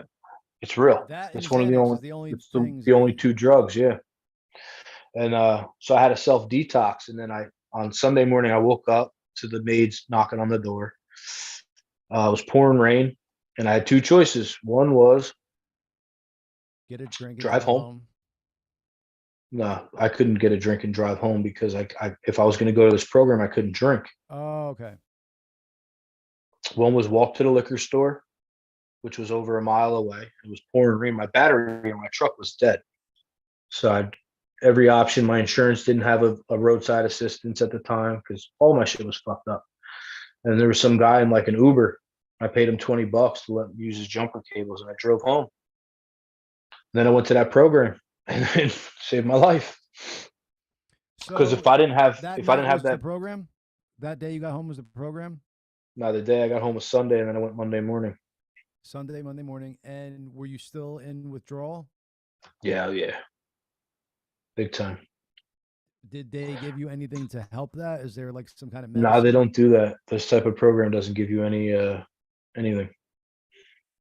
it's real. That It's and one of the Xanax only. is the only It's things the only that- 2 drugs. Yeah. And so I had a self detox, and then on Sunday morning I woke up to the maids knocking on the door. It was pouring rain, and I had 2 choices. One was get a drink and drive home. No, I couldn't get a drink and drive home because if I was going to go to this program, I couldn't drink. Oh, okay. One was walk to the liquor store, which was over a mile away. It was pouring rain. My battery in my truck was dead. So I had every option. My insurance didn't have a roadside assistance at the time because all my shit was fucked up. And there was some guy in like an Uber. I paid him $20 to let him use his jumper cables, and I drove home. Then I went to that program, and it saved my life. Because So if I didn't have that if I night didn't have was the that, program, that day you got home was the program. no, the day I got home was Sunday, and then I went Monday morning. Sunday, Monday morning, and were you still in withdrawal? Yeah, big time. Did they give you anything to help that? Is there like some kind of No, medicine? they don't do that. This type of program doesn't give you any anything.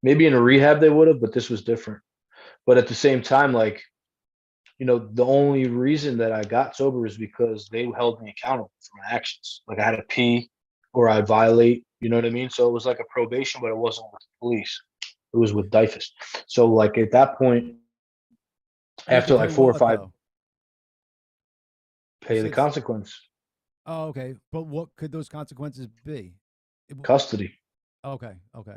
Maybe in a rehab they would have, but this was different. But at the same time, like, the only reason that I got sober is because they held me accountable for my actions. Like I had to pee or I'd violate, you know what I mean? So it was like a probation, but it wasn't with the police. It was with DIFUS. So like at that point, You had after to like pay 4 or what, 5, though? pay the said- consequence. Oh, okay. But what could those consequences be? Custody. Okay. Okay.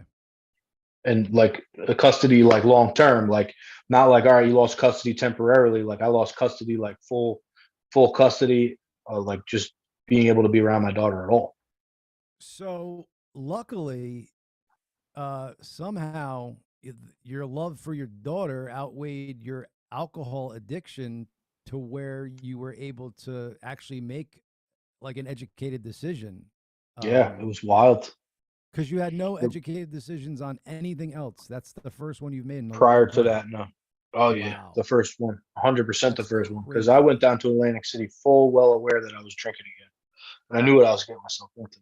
And like the custody, like long term, like not like, all right, you lost custody temporarily. Like I lost custody like full full custody, like just being able to be around my daughter at all. So luckily, somehow your love for your daughter outweighed your alcohol addiction to where you were able to actually make like an educated decision. Yeah, it was wild. Because you had no The- educated decisions on anything else. That's the first one you've made in a Prior long to time. that, no. Oh yeah, Wow. the first one, 100% the That's first one. Because crazy. I went down to Atlantic City full well aware that I was drinking again, and I knew what I was getting myself into.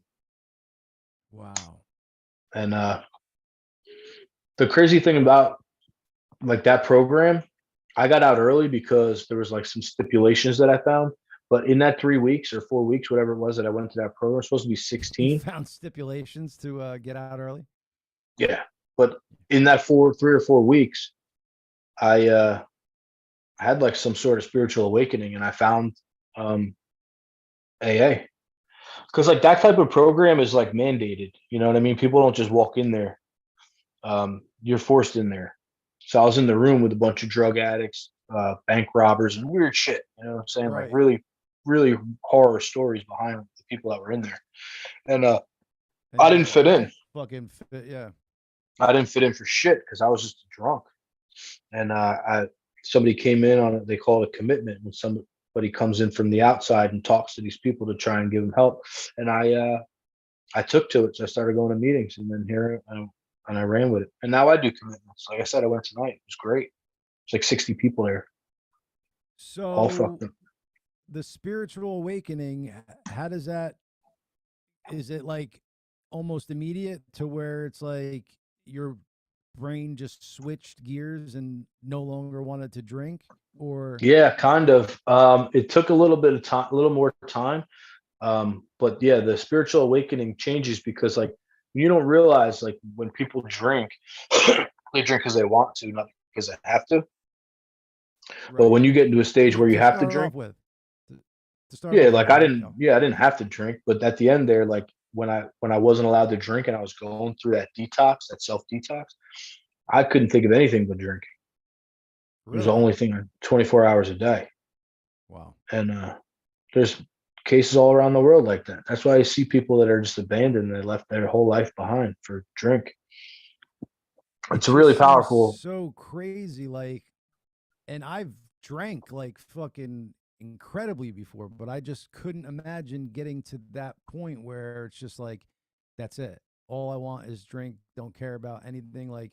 Wow. And the crazy thing about like that program, I got out early because there was like some stipulations that I found. But in that 3 weeks or 4 weeks, whatever it was that I went to that program, it was supposed to be You 16. found stipulations to get out early. Yeah. But in that 3 or 4 weeks, I had like some sort of spiritual awakening, and I found AA. Because like that type of program is like mandated. You know what I mean? People don't just walk in there. You're forced in there. So I was in the room with a bunch of drug addicts, bank robbers, and weird shit. You know what I'm saying? Like Right. really, really horror stories behind the people that were in there. And And I you're didn't fit in. Fucking fit, yeah. I didn't fit in for shit because I was just drunk. And somebody came in on it. They call it a commitment when somebody comes in from the outside and talks to these people to try and give them help. And I took to it. So I started going to meetings, and then and I ran with it. And now I do commitments. Like I said, I went tonight. It was great. It's like 60 people there, all So fucked up. the spiritual awakening, how does that? Is it like almost immediate to where it's like your brain just switched gears and no longer wanted to drink, or Yeah, kind of. It took a little bit of time, a little more time. But yeah, the spiritual awakening changes because like you don't realize like when people drink, they drink because they want to, not because they have to. But right? when you get into a stage where you have to start drink, off with, to start yeah, off like with, I didn't, yeah, I didn't have to drink, but at the end there, like when I wasn't allowed to drink and I was going through that detox, that self detox, I couldn't think of anything but drinking. It was the Really? only thing 24 hours a day. Wow. And there's cases all around the world like that. That's why I see people that are just abandoned. They left their whole life behind for drink. It's It a really just seems powerful. so crazy. Like, and I've drank like fucking incredibly before, but I just couldn't imagine getting to that point where it's just like, that's it. All I want is drink. Don't care about anything. Like,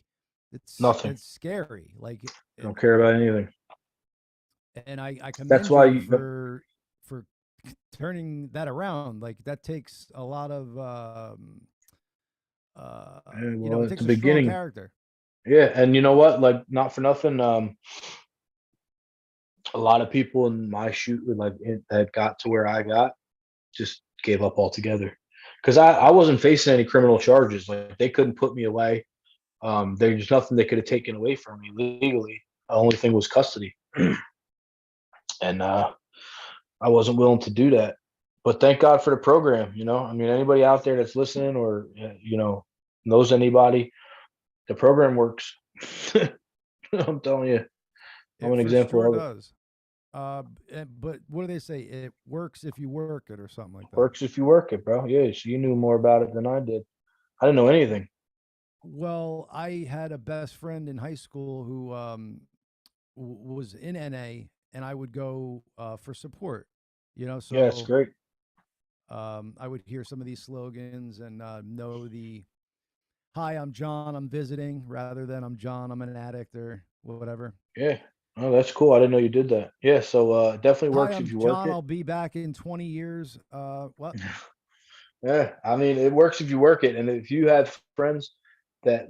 Nothing. it's scary. Like, Don't care about anything. and I That's commend why you you, for turning that around. Like, that takes a lot of yeah, you know, well, it at takes the a strong beginning, character. yeah, and you know what? Like, not for nothing. A lot of people in my shoot that got to where I got just gave up altogether because I wasn't facing any criminal charges. Like they couldn't put me away. There's nothing they could have taken away from me legally. The only thing was custody, and I wasn't willing to do that. But thank God for the program. You know, I mean, anybody out there that's listening or knows anybody, the program works. I'm telling you, I'm It an for example sure of it. does. But what do they say? It works if you work it, or something like that. Works if you work it, bro. Yeah, so you knew more about it than I did. I didn't know anything. Well, I had a best friend in high school who was in NA, and I would go for support. You know, Yeah, it's so great. I would hear some of these slogans and know the "Hi, I'm John, I'm visiting," rather than "I'm John, I'm an addict" or whatever. Yeah. Oh, that's cool. I didn't know you did that. Yeah, so it definitely "Hi, works if I'm you work John, it. I'll be back in 20 years." What? Yeah, I mean, it works if you work it, and if you have friends that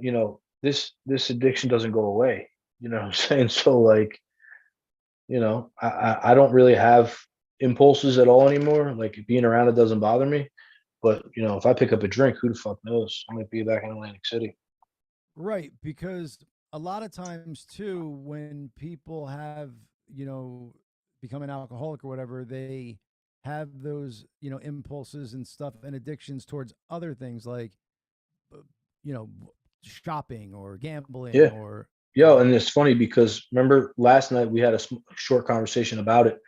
this addiction doesn't go away. You know what I'm saying? So like, I don't really have impulses at all anymore. Like being around it doesn't bother me. But if I pick up a drink, who the fuck knows? I might be back in Atlantic City. Right, because a lot of times too, when people have, you know, become an alcoholic or whatever, they have those, you know, impulses and stuff and addictions towards other things like, uh, you know, shopping or gambling Yeah. or, Yo, and it's funny because remember last night we had a short conversation about it.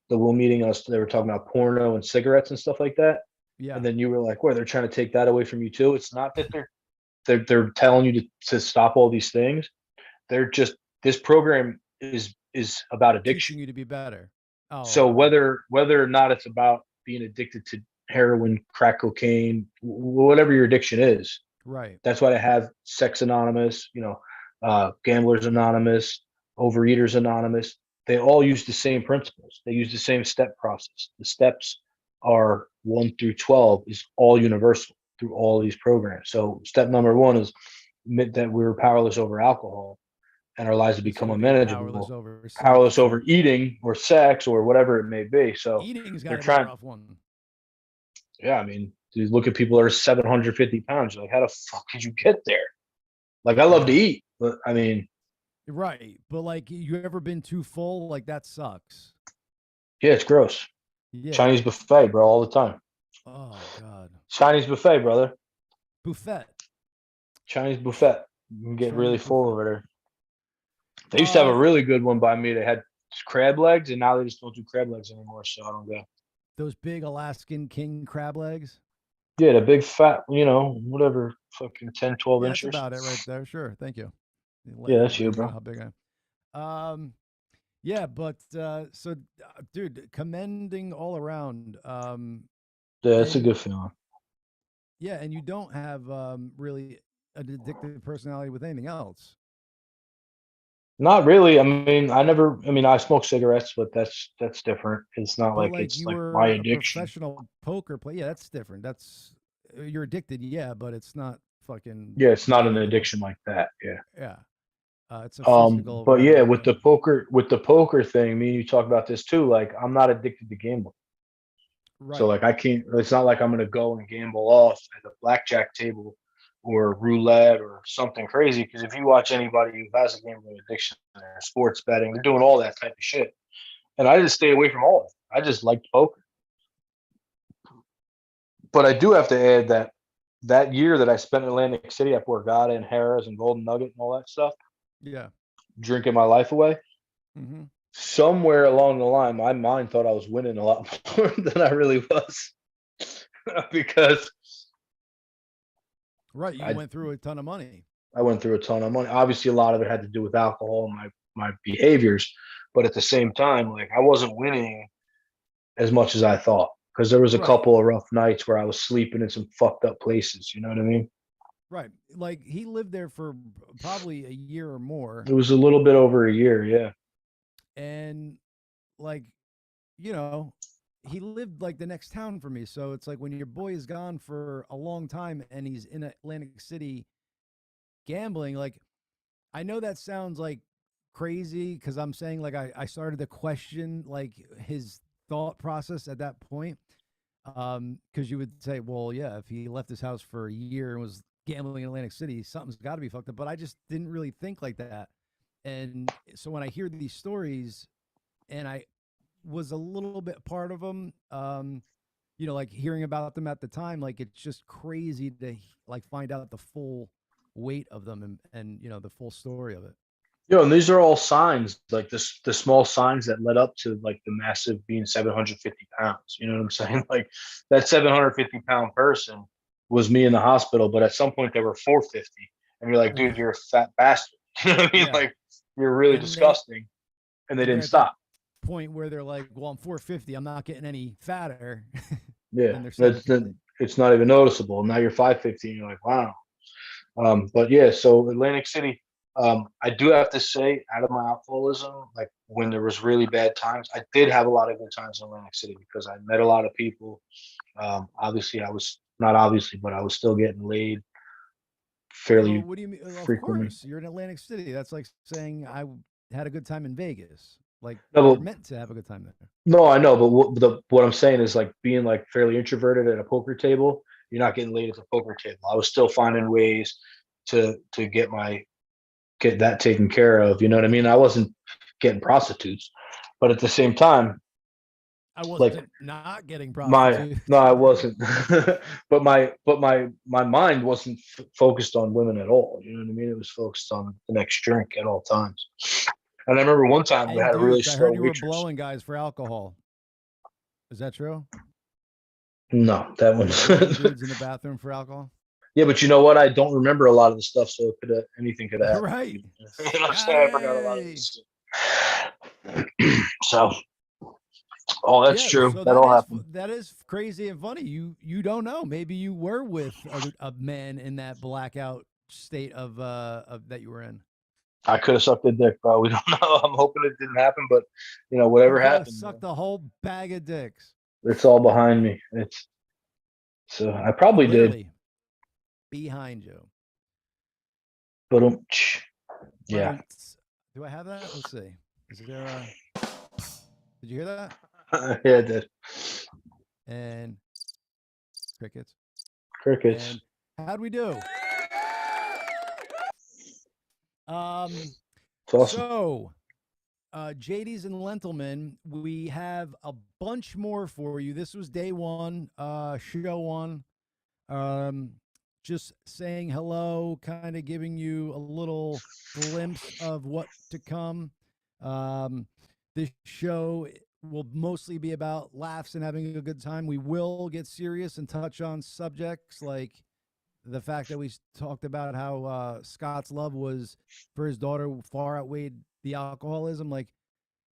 the one meeting us, they were talking about porno and cigarettes and stuff like that. Yeah. And then you were like, "Well, they're trying to take that away from you too." It's not that they're telling you to stop all these things. They're just this program is about addiction. Teaching you to be better. Oh, So okay. whether or not it's about being addicted to heroin, crack cocaine, whatever your addiction is, Right. that's why they have Sex Anonymous, Gamblers Anonymous, Overeaters Anonymous. They all use the same principles. They use the same step process. The steps are 1 through 12 is all universal through all these programs. So step number 1 is admit that we're powerless over alcohol and our lives have become Instead of being unmanageable, powerless powerless over over eating or sex or whatever it may be. So eating's got they're to be a trying, rough one. yeah, I mean, dude, look at people that are 750 pounds. You're like, how the fuck did you get there? Like, I love to Yeah. eat, but I mean, Right. But like, you ever been too full? Like that sucks. yeah, it's gross. Yeah. Chinese buffet, bro, all the time. Oh God. Chinese buffet, brother. Buffet. Chinese buffet. You can get really Chinese full buffet. over there. They used to have a really good one by me. They had crab legs, and now they just don't do crab legs anymore. So I don't go. Those big Alaskan king crab legs. Yeah, the big fat, whatever, fucking 10, 12 Yeah, that's inches. about it right there. Sure. Thank you. Yeah, that's you, Let me know bro. how big I am. Yeah, but dude, commending all around. Yeah, it's a And good feeling. yeah, and you don't have really an addictive personality with anything else. Not really. I mean, I smoke cigarettes, but that's different. It's not But like like it's you like my were a addiction. professional poker player. Yeah, that's different. That's you're addicted, yeah, but it's not fucking Yeah, it's not an you know, addiction like that. Yeah. yeah. It's a physical But yeah, rather with than the poker thing, me and you talk about this too. Like, I'm not addicted to gambling. So right. like I can't, it's not like I'm gonna go and gamble off at a blackjack table or roulette or something crazy. Because if you watch anybody who has a gambling addiction or sports betting, they're doing all that type of shit. And I just stay away from all of it. I just liked poker. But I do have to add that year that I spent in Atlantic City at Borgata and Harrah's and Golden Nugget and all that stuff, Yeah. drinking my life away, Mm-hmm. somewhere along the line, my mind thought I was winning a lot more than I really was. Because Right. You I went through a ton of money. I went through a ton of money. Obviously, a lot of it had to do with alcohol and my behaviors, but at the same time, like I wasn't winning as much as I thought because there was a Right. couple of rough nights where I was sleeping in some fucked up places. You know what I mean? Right. Like he lived there for probably a year or more. It was a little bit over a year, yeah. And like, you know, he lived like the next town for me. So it's like when your boy is gone for a long time and he's in Atlantic City gambling, like I know that sounds like crazy because I'm saying like I started to question like his thought process at that point. Because you would say, well, yeah, if he left his house for a year and was gambling in Atlantic City, something's got to be fucked up. But I just didn't really think like that. And so when I hear these stories, and I was a little bit part of them, like hearing about them at the time, like it's just crazy to like find out the full weight of them and the full story of it. And these are all signs, like this, the small signs that led up to like the massive being 750 pounds. You know what I'm saying? Like that 750-pound person was me in the hospital, but at some point they were 450, and you're like, dude, you're a fat bastard. You know what I mean? Yeah. Like you're really And disgusting, and they they're didn't at that stop. point where they're like, well, I'm 450, I'm not getting any fatter. Yeah, And they're 750. it's not even noticeable. Now you're 550, and you're like, wow. But yeah, so Atlantic City. I do have to say, out of my alcoholism, like when there was really bad times, I did have a lot of good times in Atlantic City because I met a lot of people. Obviously, I was not obviously, but I was still getting laid fairly Well, what do you mean? Of frequently. course, you're in Atlantic City. That's like saying I had a good time in Vegas. Like No, you're but- meant to have a good time there. No, I know, but what I'm saying is like being like fairly introverted at a poker table, you're not getting laid at the poker table. I was still finding ways to get that taken care of. You know what I mean? I wasn't getting prostitutes, but at the same time, I wasn't not getting my prostitutes. no, I wasn't. but my mind wasn't focused on women at all. You know what I mean? It was focused on the next drink at all times. And I remember one time we And had a really dudes, I slow heard you were waitress. blowing guys for alcohol. Is that true? No, that one's. Dudes in the bathroom for alcohol. Yeah, but you know what? I don't remember a lot of the stuff, so it could have anything could have happened. Right. You know what I'm saying? I forgot a lot of Hey. this. So, oh, that's Yeah, true. so that all is happened. that is crazy and funny. You don't know. Maybe you were with a man in that blackout state of that you were in. I could have sucked a dick, bro. We don't know. I'm hoping it didn't happen, but you know, whatever You coulda happened, sucked man, a whole bag of dicks. it's all behind me. It's so I probably did, Literally behind you. but yeah. But do I have that? Let's see. Is there a? Did you hear that? Yeah, I did. And crickets. Crickets. And how'd we do? It's awesome. So, JD's and Lentilman, we have a bunch more for you. This was day one, show one. Just saying hello, kind of giving you a little glimpse of what to come. This show will mostly be about laughs and having a good time. We will get serious and touch on subjects like the fact that we talked about how Scott's love was for his daughter far outweighed the alcoholism. Like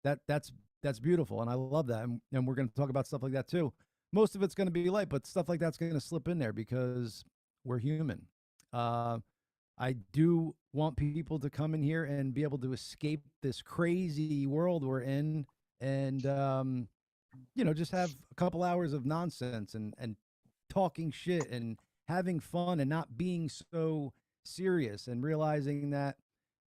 that's beautiful, and I love that. And we're going to talk about stuff like that too. Most of it's going to be light, but stuff like that's going to slip in there because we're human. I do want people to come in here and be able to escape this crazy world we're in, and just have a couple hours of nonsense and talking shit and having fun and not being so serious and realizing that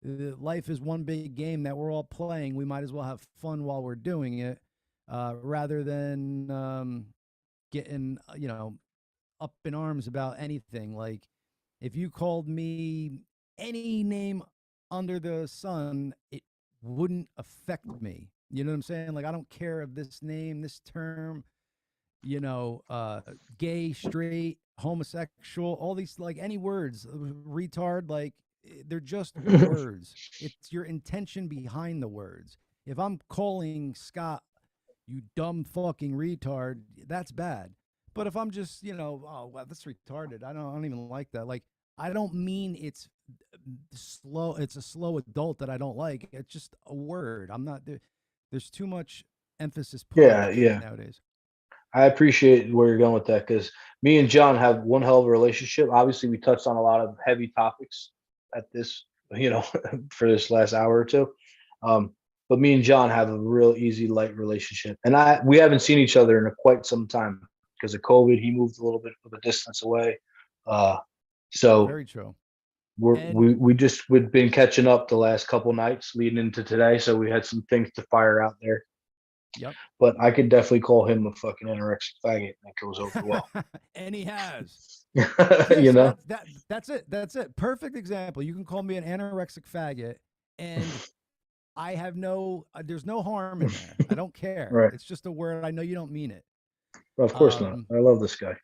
life is one big game that we're all playing. We might as well have fun while we're doing it, rather than getting, up in arms about anything. Like if you called me any name under the sun, it wouldn't affect me. You know what I'm saying? Like I don't care if this name, this term, gay, straight, homosexual, all these, like any words, retard, like they're just words. It's your intention behind the words. If I'm calling Scott, you dumb fucking retard, that's bad. But if I'm just, oh, wow, that's retarded. I don't even like that. Like, I don't mean it's slow. It's a slow adult that I don't like. It's just a word. I'm not there. There's too much emphasis put on that shit nowadays. I appreciate where you're going with that because me and John have one hell of a relationship. Obviously, we touched on a lot of heavy topics at this, for this last hour or two. But me and John have a real easy, light relationship, and we haven't seen each other in quite some time because of COVID. He moved a little bit of a distance away, so very true. We've been catching up the last couple nights leading into today, so we had some things to fire out there. Yep. But I could definitely call him a fucking anorexic faggot. That goes over well. And he has. Yes, That's it. That's it. Perfect example. You can call me an anorexic faggot, and I have there's no harm in there. I don't care. Right. It's just a word. I know you don't mean it. Of course not. I love this guy.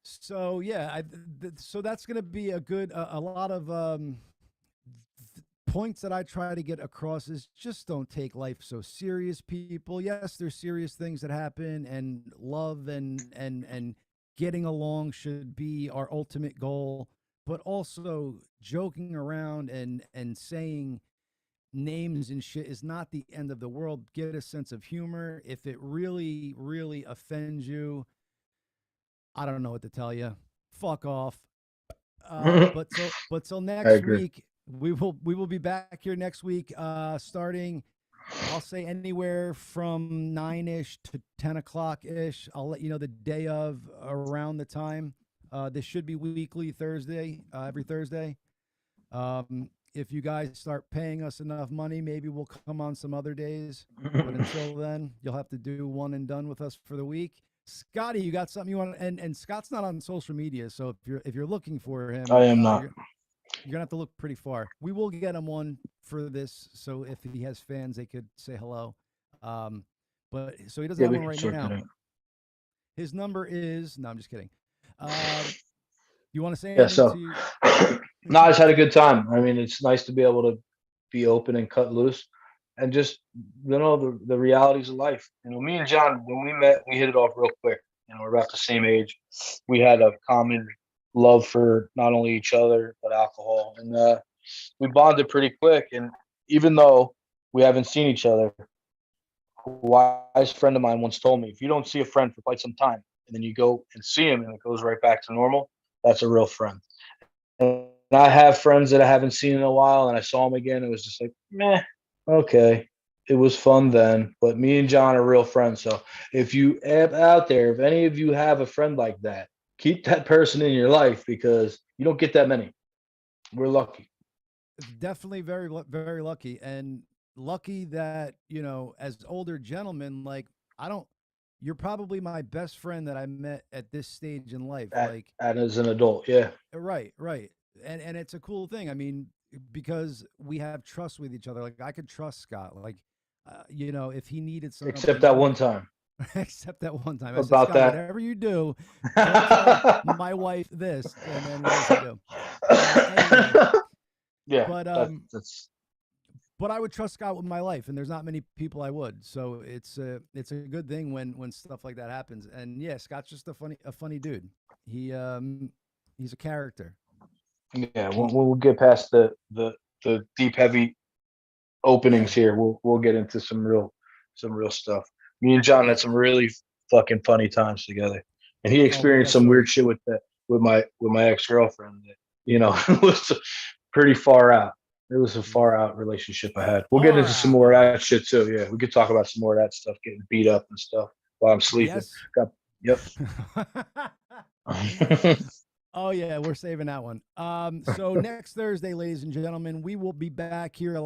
So yeah, so that's gonna be a lot of points that I try to get across is just don't take life so serious, people. Yes, there's serious things that happen, and love and getting along should be our ultimate goal, but also joking around and saying names and shit is not the end of the world. Get a sense of humor. If it really, really offends you, I don't know what to tell you. Fuck off. But till next week, we will be back here next week, starting, I'll say anywhere from 9-ish to 10 o'clock-ish. I'll let you know the day of around the time. This should be weekly Thursday, every Thursday. If you guys start paying us enough money, maybe we'll come on some other days. But until then, you'll have to do one and done with us for the week. Scotty, you got something you want? And Scott's not on social media, so if you're looking for him, I am not. You're gonna have to look pretty far. We will get him one for this, so if he has fans, they could say hello. But so he doesn't have one right now. His number is no, I'm just kidding. You want to say anything? So no, I just had a good time. I mean, it's nice to be able to be open and cut loose. and just the realities of life. Me and John, when we met, we hit it off real quick. We're about the same age. We had a common love for not only each other but alcohol, and we bonded pretty quick. And even though we haven't seen each other, a wise friend of mine once told me, if you don't see a friend for quite some time and then you go and see him and it goes right back to normal, that's a real friend. And I have friends that I haven't seen in a while, and I saw them again. It was just like, meh, okay. It was fun then, but me and John are real friends. So if you out there, if any of you have a friend like that, keep that person in your life, because you don't get that many. We're lucky. Definitely very lucky, and lucky that, as older gentlemen, like, you're probably my best friend that I met at this stage in life. And as an adult, yeah. Right. And it's a cool thing. I mean, because we have trust with each other. Like, I could trust Scott. Like, if he needed something. Except that one time. Except that one time. About Scott, that. whatever you do, don't tell my wife this, and then what else you do? Anyway, yeah. That's. But I would trust Scott with my life, and there's not many people I would. So it's a good thing when stuff like that happens. And yeah, Scott's just a funny dude. He's a character. Yeah, we'll get past the deep, heavy openings here. We'll get into some real stuff. Me and John had some really fucking funny times together, and he experienced some weird shit with my ex-girlfriend that was pretty far out. It was a far out relationship I had. We'll get into some more of that shit too. Yeah, we could talk about some more of that stuff, getting beat up and stuff while I'm sleeping. Yes. Yep. Oh yeah, we're saving that one. So next Thursday, ladies and gentlemen, we will be back here live.